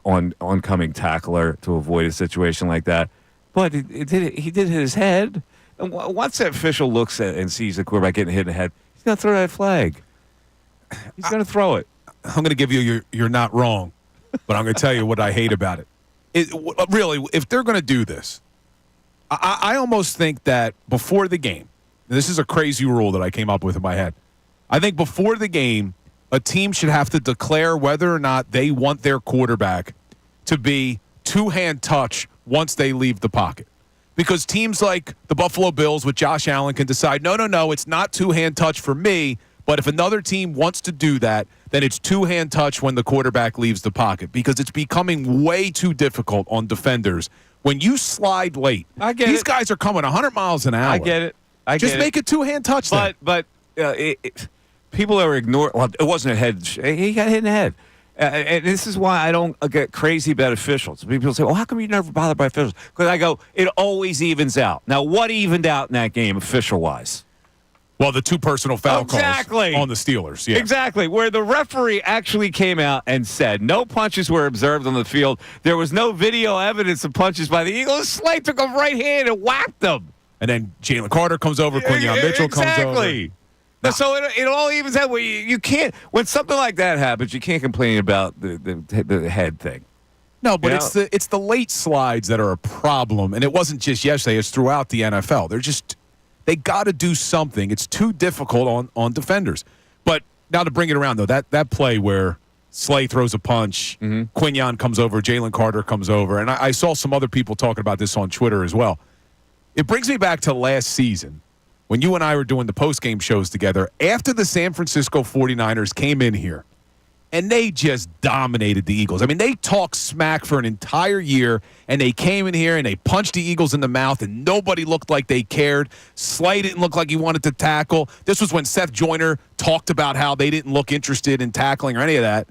oncoming tackler to avoid a situation like that, but he did hit his head. And once that official looks at and sees the quarterback getting hit in the head, he's going to throw that flag. He's going to throw it. I'm going to give you you're not wrong, but I'm going to tell you what I hate about it. Really, if they're going to do this, I almost think that before the game, and this is a crazy rule that I came up with in my head, I think before the game, a team should have to declare whether or not they want their quarterback to be two-hand touch once they leave the pocket. Because teams like the Buffalo Bills with Josh Allen can decide, no, it's not two-hand touch for me, but if another team wants to do that, then it's two-hand touch when the quarterback leaves the pocket because it's becoming way too difficult on defenders. When you slide late, these guys are coming 100 miles an hour. I get it. Just make it two-hand touch then. But people are ignoring. Well, it wasn't a head. He got hit in the head. And this is why I don't get crazy about officials. People say, well, how come you're never bothered by officials? Because I go, it always evens out. Now, what evened out in that game official-wise? Well, the two personal foul calls on the Steelers. Yeah. Exactly, where the referee actually came out and said no punches were observed on the field. There was no video evidence of punches by the Eagles. Slay took a right hand and whacked them. And then Jalen Carter comes over, Quinyon Mitchell comes over. Exactly. So it all evens out. You can't, when something like that happens, you can't complain about the head thing. No, but it's the late slides that are a problem, and it wasn't just yesterday. It's throughout the NFL. They got to do something. It's too difficult on defenders. But now to bring it around, though, that play where Slay throws a punch, Quinyon comes over, Jalen Carter comes over, and I saw some other people talking about this on Twitter as well. It brings me back to last season when you and I were doing the postgame shows together after the San Francisco 49ers came in here. And they just dominated the Eagles. I mean, they talked smack for an entire year, and they came in here and they punched the Eagles in the mouth, and nobody looked like they cared. Slay didn't look like he wanted to tackle. This was when Seth Joyner talked about how they didn't look interested in tackling or any of that.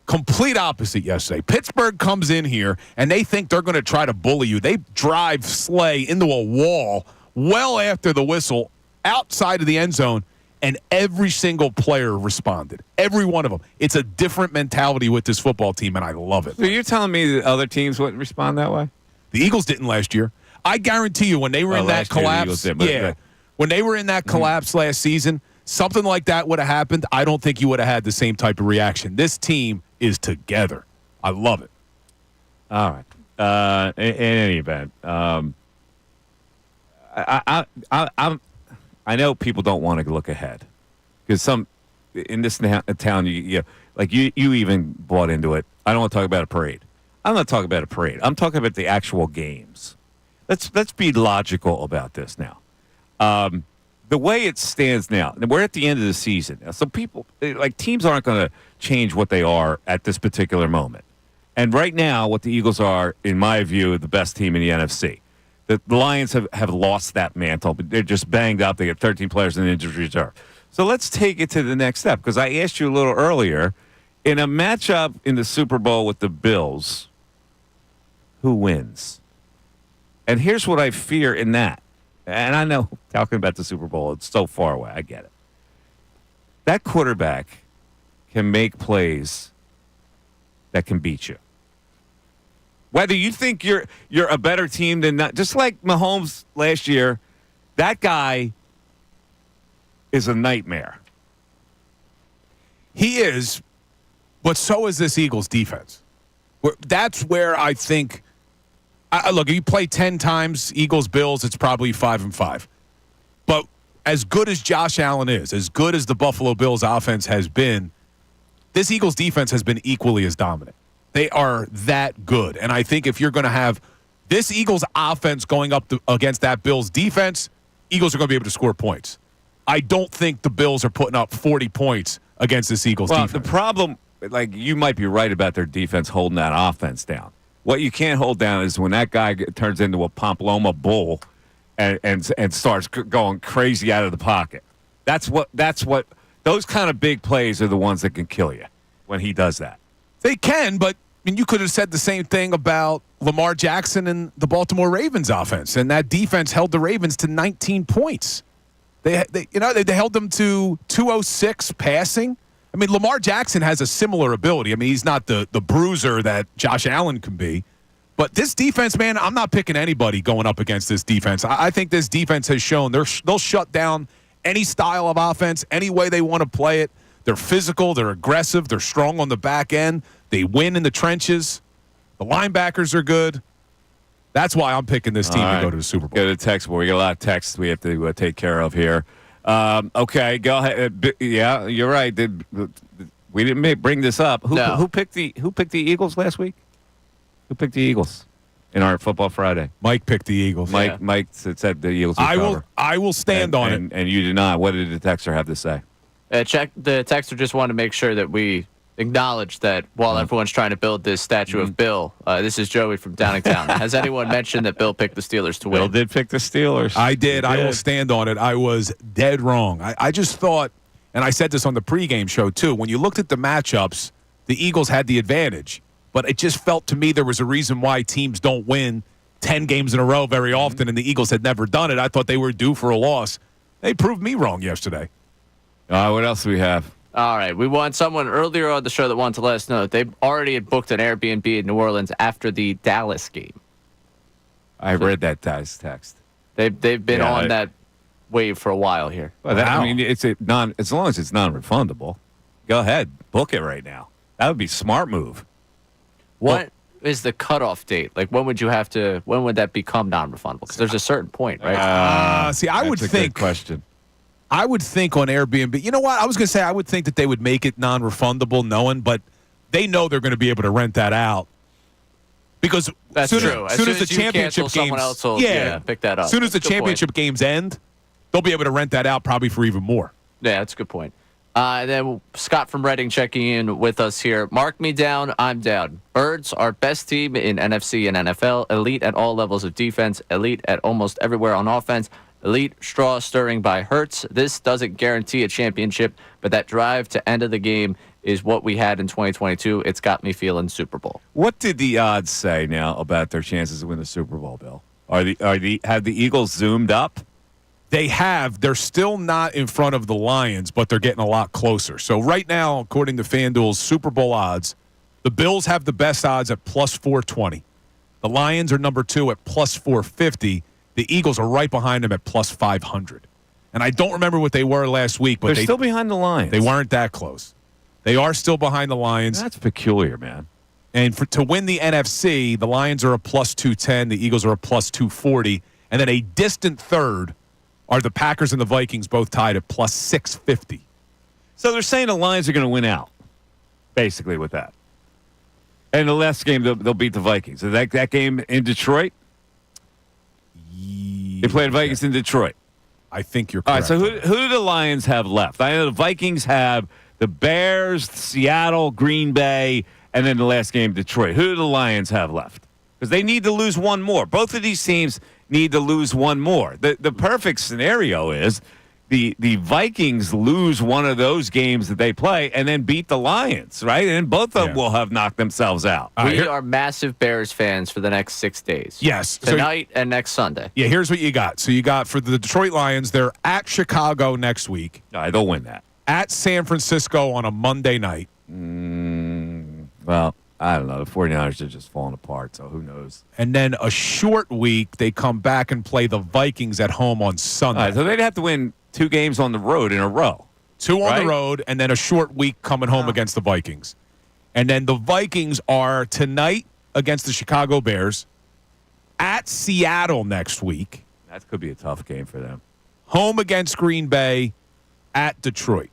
Complete opposite yesterday. Pittsburgh comes in here, and they think they're going to try to bully you. They drive Slay into a wall well after the whistle outside of the end zone. And every single player responded. Every one of them. It's a different mentality with this football team, and I love it. So you're telling me that other teams wouldn't respond that way? The Eagles didn't last year. I guarantee you when they were in that collapse, when they were in that collapse last season, something like that would have happened. I don't think you would have had the same type of reaction. This team is together. I love it. All right. In any event, I know people don't want to look ahead because in this town, you even bought into it. I don't want to talk about a parade. I'm not talking about a parade. I'm talking about the actual games. Let's be logical about this now. The way it stands now, we're at the end of the season. So teams aren't going to change what they are at this particular moment. And right now, what the Eagles are, in my view, the best team in the NFC. The Lions have lost that mantle, but they're just banged up. They get 13 players in the injury reserve. So let's take it to the next step, because I asked you a little earlier, in a matchup in the Super Bowl with the Bills, who wins? And here's what I fear in that. And I know, talking about the Super Bowl, it's so far away. I get it. That quarterback can make plays that can beat you. Whether you think you're a better team than not, just like Mahomes last year, that guy is a nightmare. He is, but so is this Eagles defense. That's where I think, look, if you play 10 times Eagles-Bills, it's probably 5-5. But as good as Josh Allen is, as good as the Buffalo Bills offense has been, this Eagles defense has been equally as dominant. They are that good. And I think if you're going to have this Eagles offense going up against that Bills defense, Eagles are going to be able to score points. I don't think the Bills are putting up 40 points against this Eagles defense. The problem, like, you might be right about their defense holding that offense down. What you can't hold down is when that guy turns into a Pamplona bull and starts going crazy out of the pocket. That's what those kind of big plays are the ones that can kill you when he does that. They can, but you could have said the same thing about Lamar Jackson and the Baltimore Ravens offense, and that defense held the Ravens to 19 points. They held them to 206 passing. I mean, Lamar Jackson has a similar ability. I mean, he's not the bruiser that Josh Allen can be. But this defense, man, I'm not picking anybody going up against this defense. I think this defense has shown they'll shut down any style of offense, any way they want to play it. They're physical. They're aggressive. They're strong on the back end. They win in the trenches. The linebackers are good. That's why I'm picking this team to go to the Super Bowl. Go to the text board. We got a lot of texts we have to take care of here. Okay, go ahead. Yeah, you're right. We didn't bring this up. Who picked the Eagles last week? Who picked the Eagles in our Football Friday? Mike picked the Eagles. Mike said the Eagles would cover. I will stand on it. And you did not. What did the texter have to say? The texter just wanted to make sure that we acknowledge that while everyone's trying to build this statue of Bill, this is Joey from Downingtown. Has anyone mentioned that Bill picked the Steelers to win? Bill did pick the Steelers. I did. I will stand on it. I was dead wrong. I just thought, and I said this on the pregame show too, when you looked at the matchups, the Eagles had the advantage. But it just felt to me there was a reason why teams don't win 10 games in a row very often, and the Eagles had never done it. I thought they were due for a loss. They proved me wrong yesterday. What else do we have? All right. We want someone earlier on the show that wanted to let us know that they already had booked an Airbnb in New Orleans after the Dallas game. I read that guy's text. They've been on that wave for a while here. Well, I mean, as long as it's non-refundable, go ahead, book it right now. That would be a smart move. What is the cutoff date? Like, when would that become non-refundable? Because there's a certain point, right? See, I would think. Good question. I would think on Airbnb. You know what? I was going to say I would think that they would make it non-refundable, but they know they're going to be able to rent that out because that's true. As soon as the championship games, someone else will pick that up. As soon as the championship games end, they'll be able to rent that out probably for even more. Yeah, that's a good point. And then Scott from Reading checking in with us here. Mark me down. I'm down. Birds are best team in NFC and NFL. Elite at all levels of defense. Elite at almost everywhere on offense. Elite straw stirring by Hurts. This doesn't guarantee a championship, but that drive to end of the game is what we had in 2022. It's got me feeling Super Bowl. What did the odds say now about their chances to win the Super Bowl, Bill? Have the Eagles zoomed up? They have. They're still not in front of the Lions, but they're getting a lot closer. So right now, according to FanDuel's Super Bowl odds, the Bills have the best odds at plus 420. The Lions are number 2 at plus 450. The Eagles are right behind them at plus 500. And I don't remember what they were last week, but they're still behind the Lions. They weren't that close. They are still behind the Lions. That's peculiar, man. And to win the NFC, the Lions are a plus 210. The Eagles are a plus 240. And then a distant third are the Packers and the Vikings, both tied at plus 650. So they're saying the Lions are going to win out, basically, with that. And the last game, they'll beat the Vikings. Is that game in Detroit? They played Vikings in Detroit. I think you're correct. All right, so who do the Lions have left? I know the Vikings have the Bears, Seattle, Green Bay, and then the last game, Detroit. Who do the Lions have left? Because they need to lose one more. Both of these teams need to lose one more. The perfect scenario is the Vikings lose one of those games that they play and then beat the Lions, right? And both of them will have knocked themselves out. We are massive Bears fans for the next 6 days. Yes. Tonight and next Sunday. Yeah, here's what you got. So you got for the Detroit Lions, they're at Chicago next week. All right, they'll win that. At San Francisco on a Monday night. Well, I don't know. The 49ers are just falling apart, so who knows? And then a short week, they come back and play the Vikings at home on Sunday. All right, so they'd have to win 2 games on the road in a row. 2 on the road, and then a short week coming home against the Vikings. And then the Vikings are tonight against the Chicago Bears, at Seattle next week. That could be a tough game for them. Home against Green Bay, at Detroit.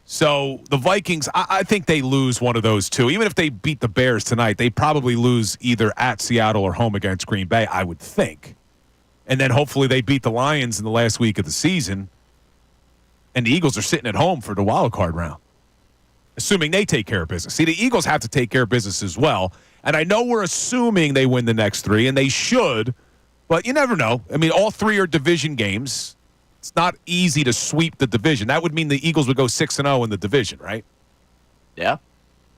So the Vikings, I think they lose one of those two. Even if they beat the Bears tonight, they probably lose either at Seattle or home against Green Bay, I would think. And then hopefully they beat the Lions in the last week of the season. And the Eagles are sitting at home for the wild card round, assuming they take care of business. See, the Eagles have to take care of business as well. And I know we're assuming they win the next three, and they should, but you never know. I mean, all three are division games. It's not easy to sweep the division. That would mean the Eagles would go 6-0 in the division, right? Yeah.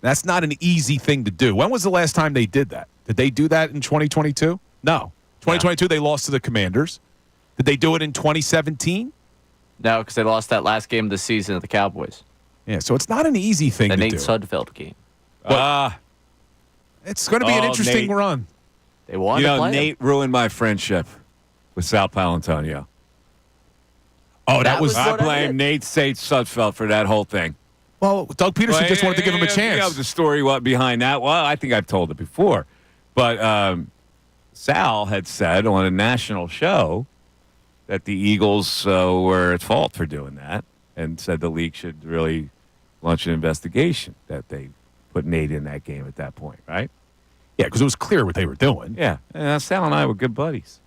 That's not an easy thing to do. When was the last time they did that? Did they do that in 2022? No. 2022, they lost to the Commanders. Did they do it in 2017? No, because they lost that last game of the season to the Cowboys. Yeah, so it's not an easy thing the to Nate do. Sudfeld game. It's going to be an interesting Nate. run. They wanted to play Nate ruined my friendship with Sal Palantonio. Oh, that was I blame Nate Sudfeld for that whole thing. Well, Doug Peterson just wanted to give him a chance. You know the story behind that? Well, I think I've told it before. But Sal had said on a national show that the Eagles were at fault for doing that and said the league should really launch an investigation that they put Nate in that game at that point, right? Yeah, because it was clear what they were doing. Yeah, and Sal and I were good buddies.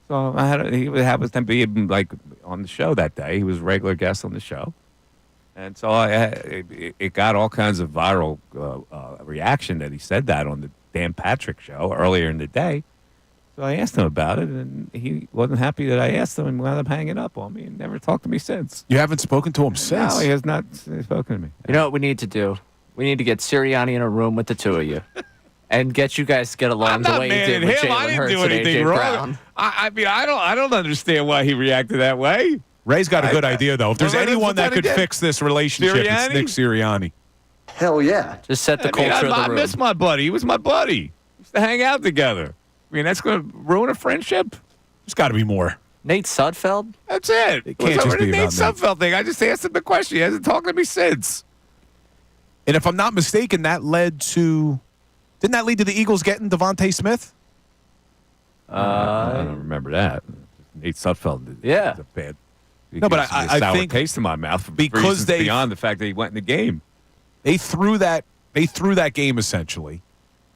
So he happens to be like on the show that day. He was a regular guest on the show. And so it got all kinds of viral reaction that he said that on the Dan Patrick show earlier in the day. So I asked him about it, and he wasn't happy that I asked him and wound up hanging up on me and never talked to me since. You haven't spoken to him since? No, he has not spoken to me. You know what we need to do? We need to get Sirianni in a room with the two of you and get you guys to get along the way you did with Jalen Hurts and A.J. Brown. I mean, I don't understand why he reacted that way. Ray's got a good idea, though. If there's anyone that could idea. fix this relationship, it's Nick Sirianni. Hell yeah. Just set the culture of the I room. miss my buddy. He was my buddy. We used to hang out together. I mean, that's going to ruin a friendship. There's got to be more. Nate Sudfeld? That's it. It can't just be the Nate about Nate. Sudfeld thing. I just asked him the question. He hasn't talked to me since. And if I'm not mistaken, that led to – didn't that lead to the Eagles getting Devontae Smith? I don't remember that. Nate Sudfeld. Yeah. A bad. No, but I I sour think taste in my mouth for because reasons they beyond the fact that he went in the game. They threw that game essentially,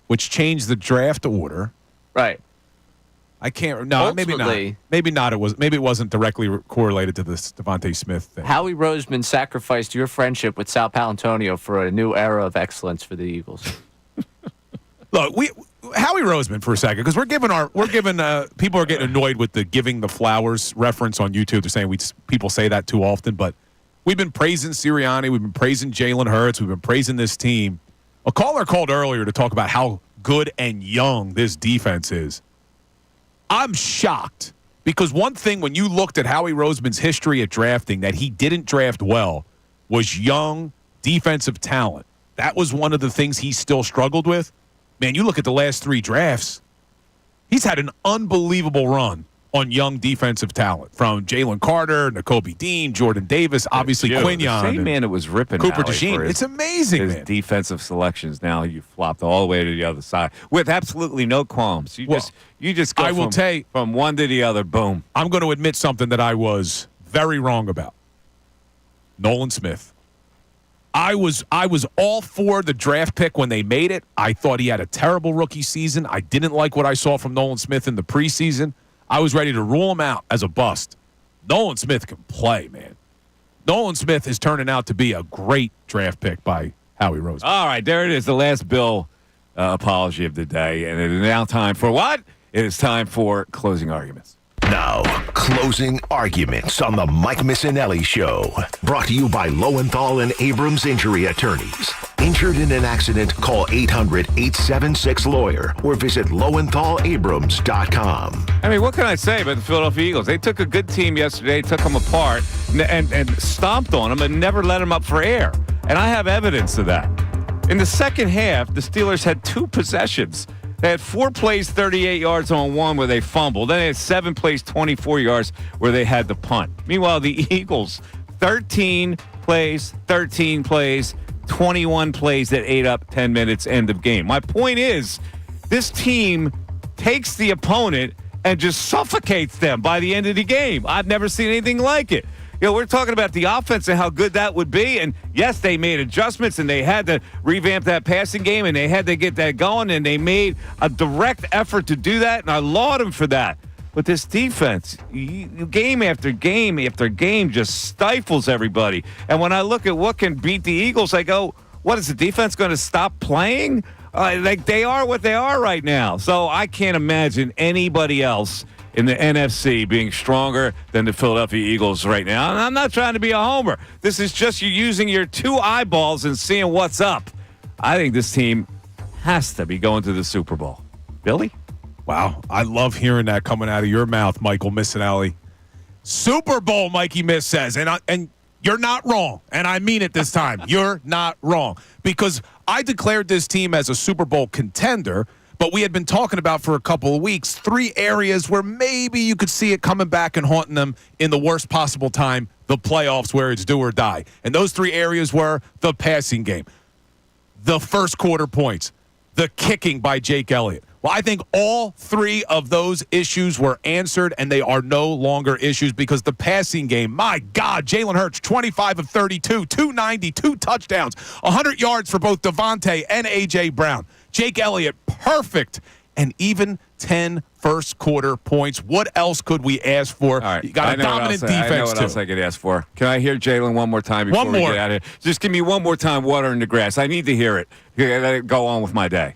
which changed the draft order. Right. I can't. No, maybe not. Maybe not. Maybe it wasn't directly correlated to this Devontae Smith thing. Howie Roseman sacrificed your friendship with Sal Palantonio for a new era of excellence for the Eagles. Look, Howie Roseman for a second, because we're giving people are getting annoyed with the giving the flowers reference on YouTube. They're saying people say that too often, but we've been praising Sirianni, we've been praising Jalen Hurts, we've been praising this team. A caller called earlier to talk about how good and young this defense is. I'm shocked because one thing when you looked at Howie Roseman's history at drafting that he didn't draft well was young defensive talent. That was one of the things he still struggled with. Man, you look at the last three drafts, he's had an unbelievable run on young defensive talent from Jalen Carter, Nakobe Dean, Jordan Davis, obviously Quinion. The same man that was ripping Cooper Howie DeJean. for It's amazing, his man. defensive selections. Now you flopped all the way to the other side with absolutely no qualms. You just go from one to the other. Boom. I'm going to admit something that I was very wrong about. Nolan Smith. I was all for the draft pick when they made it. I thought he had a terrible rookie season. I didn't like what I saw from Nolan Smith in the preseason. I was ready to rule him out as a bust. Nolan Smith can play, man. Nolan Smith is turning out to be a great draft pick by Howie Roseman. All right, there it is, the last Bill apology of the day. And it is now time for what? It is time for closing arguments. Now, closing arguments on the Mike Missanelli Show. Brought to you by Lowenthal and Abrams Injury Attorneys. Injured in an accident, call 800-876-LAWYER or visit LowenthalAbrams.com. I mean, what can I say about the Philadelphia Eagles? They took a good team yesterday, took them apart, and stomped on them and never let them up for air. And I have evidence of that. In the second half, the Steelers had 2 possessions. They had 4 plays, 38 yards on one where they fumbled. Then they had 7 plays, 24 yards where they had the punt. Meanwhile, the Eagles, 13 plays, 21 plays that ate up 10 minutes, end of game. My point is, this team takes the opponent and just suffocates them by the end of the game. I've never seen anything like it. we're talking about the offense and how good that would be. And yes, they made adjustments and they had to revamp that passing game and they had to get that going and they made a direct effort to do that. And I laud them for that. But this defense, game after game after game, just stifles everybody. And when I look at what can beat the Eagles, I go, what, is the defense going to stop playing? Like, they are what they are right now. So I can't imagine anybody else in the NFC being stronger than the Philadelphia Eagles right now. And I'm not trying to be a homer. This is just you using your two eyeballs and seeing what's up. I think this team has to be going to the Super Bowl. Billy? Wow, I love hearing that coming out of your mouth, Michael Missanelli. Super Bowl, Mikey Miss says, and you're not wrong, and I mean it this time. You're not wrong, because I declared this team as a Super Bowl contender, but we had been talking about for a couple of weeks 3 areas where maybe you could see it coming back and haunting them in the worst possible time, the playoffs, where it's do or die. And those 3 areas were the passing game, the first quarter points, the kicking by Jake Elliott. Well, I think all 3 of those issues were answered, and they are no longer issues because the passing game, my God, Jalen Hurts, 25 of 32, 290, 2 touchdowns, 100 yards for both Devontae and A.J. Brown. Jake Elliott, perfect, and even 10 first-quarter points. What else could we ask for? All right. You got a dominant defense, I know what else I could ask for. Can I hear Jalen one more time before we get out of here? Just give me one more time, water in the grass. I need to hear it. Let it go on with my day.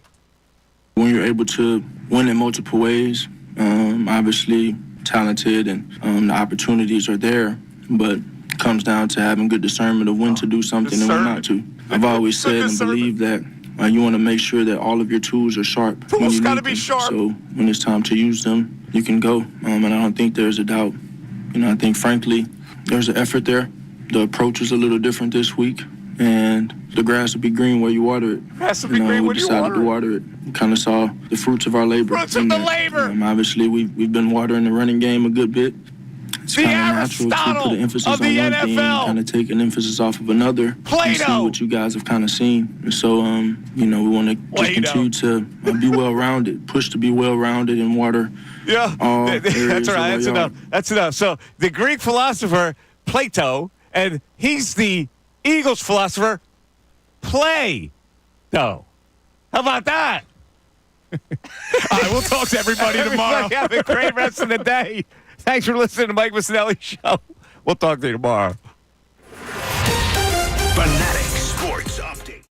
When you're able to win in multiple ways, obviously talented and the opportunities are there, but it comes down to having good discernment of when to do something and when not to. I've always said and believed that you want to make sure that all of your tools are sharp. Tools got to be sharp. So when it's time to use them, you can go. And I don't think there's a doubt. I think, frankly, there's an effort there. The approach is a little different this week. And the grass will be green where you water it. Grass will be green where you water it. We decided to water it. We kind of saw the fruits of our labor. Fruits of the labor. Obviously, we've been watering the running game a good bit. It's the kind of natural to put an emphasis on one thing and kind of take an emphasis off of another. Play-Doh. And see what you guys have kind of seen. And so, we want to just continue to be well-rounded, push to be well-rounded and water. Yeah, that's right. That's enough. That's enough. So the Greek philosopher Plato, and he's the Eagles philosopher, Play-Doh. How about that? All right, we'll talk to everybody tomorrow. Have a great rest of the day. Thanks for listening to Mike Missanelli Show. We'll talk to you tomorrow. Fanatic Sports Update.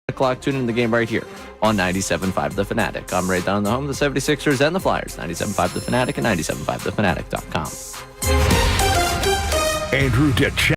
O'clock, tune in the game right here on 97.5 The Fanatic. I'm Ray Dunn, the home of the 76ers and the Flyers. 97.5 The Fanatic and 97.5thefanatic.com. Andrew DeChambeau.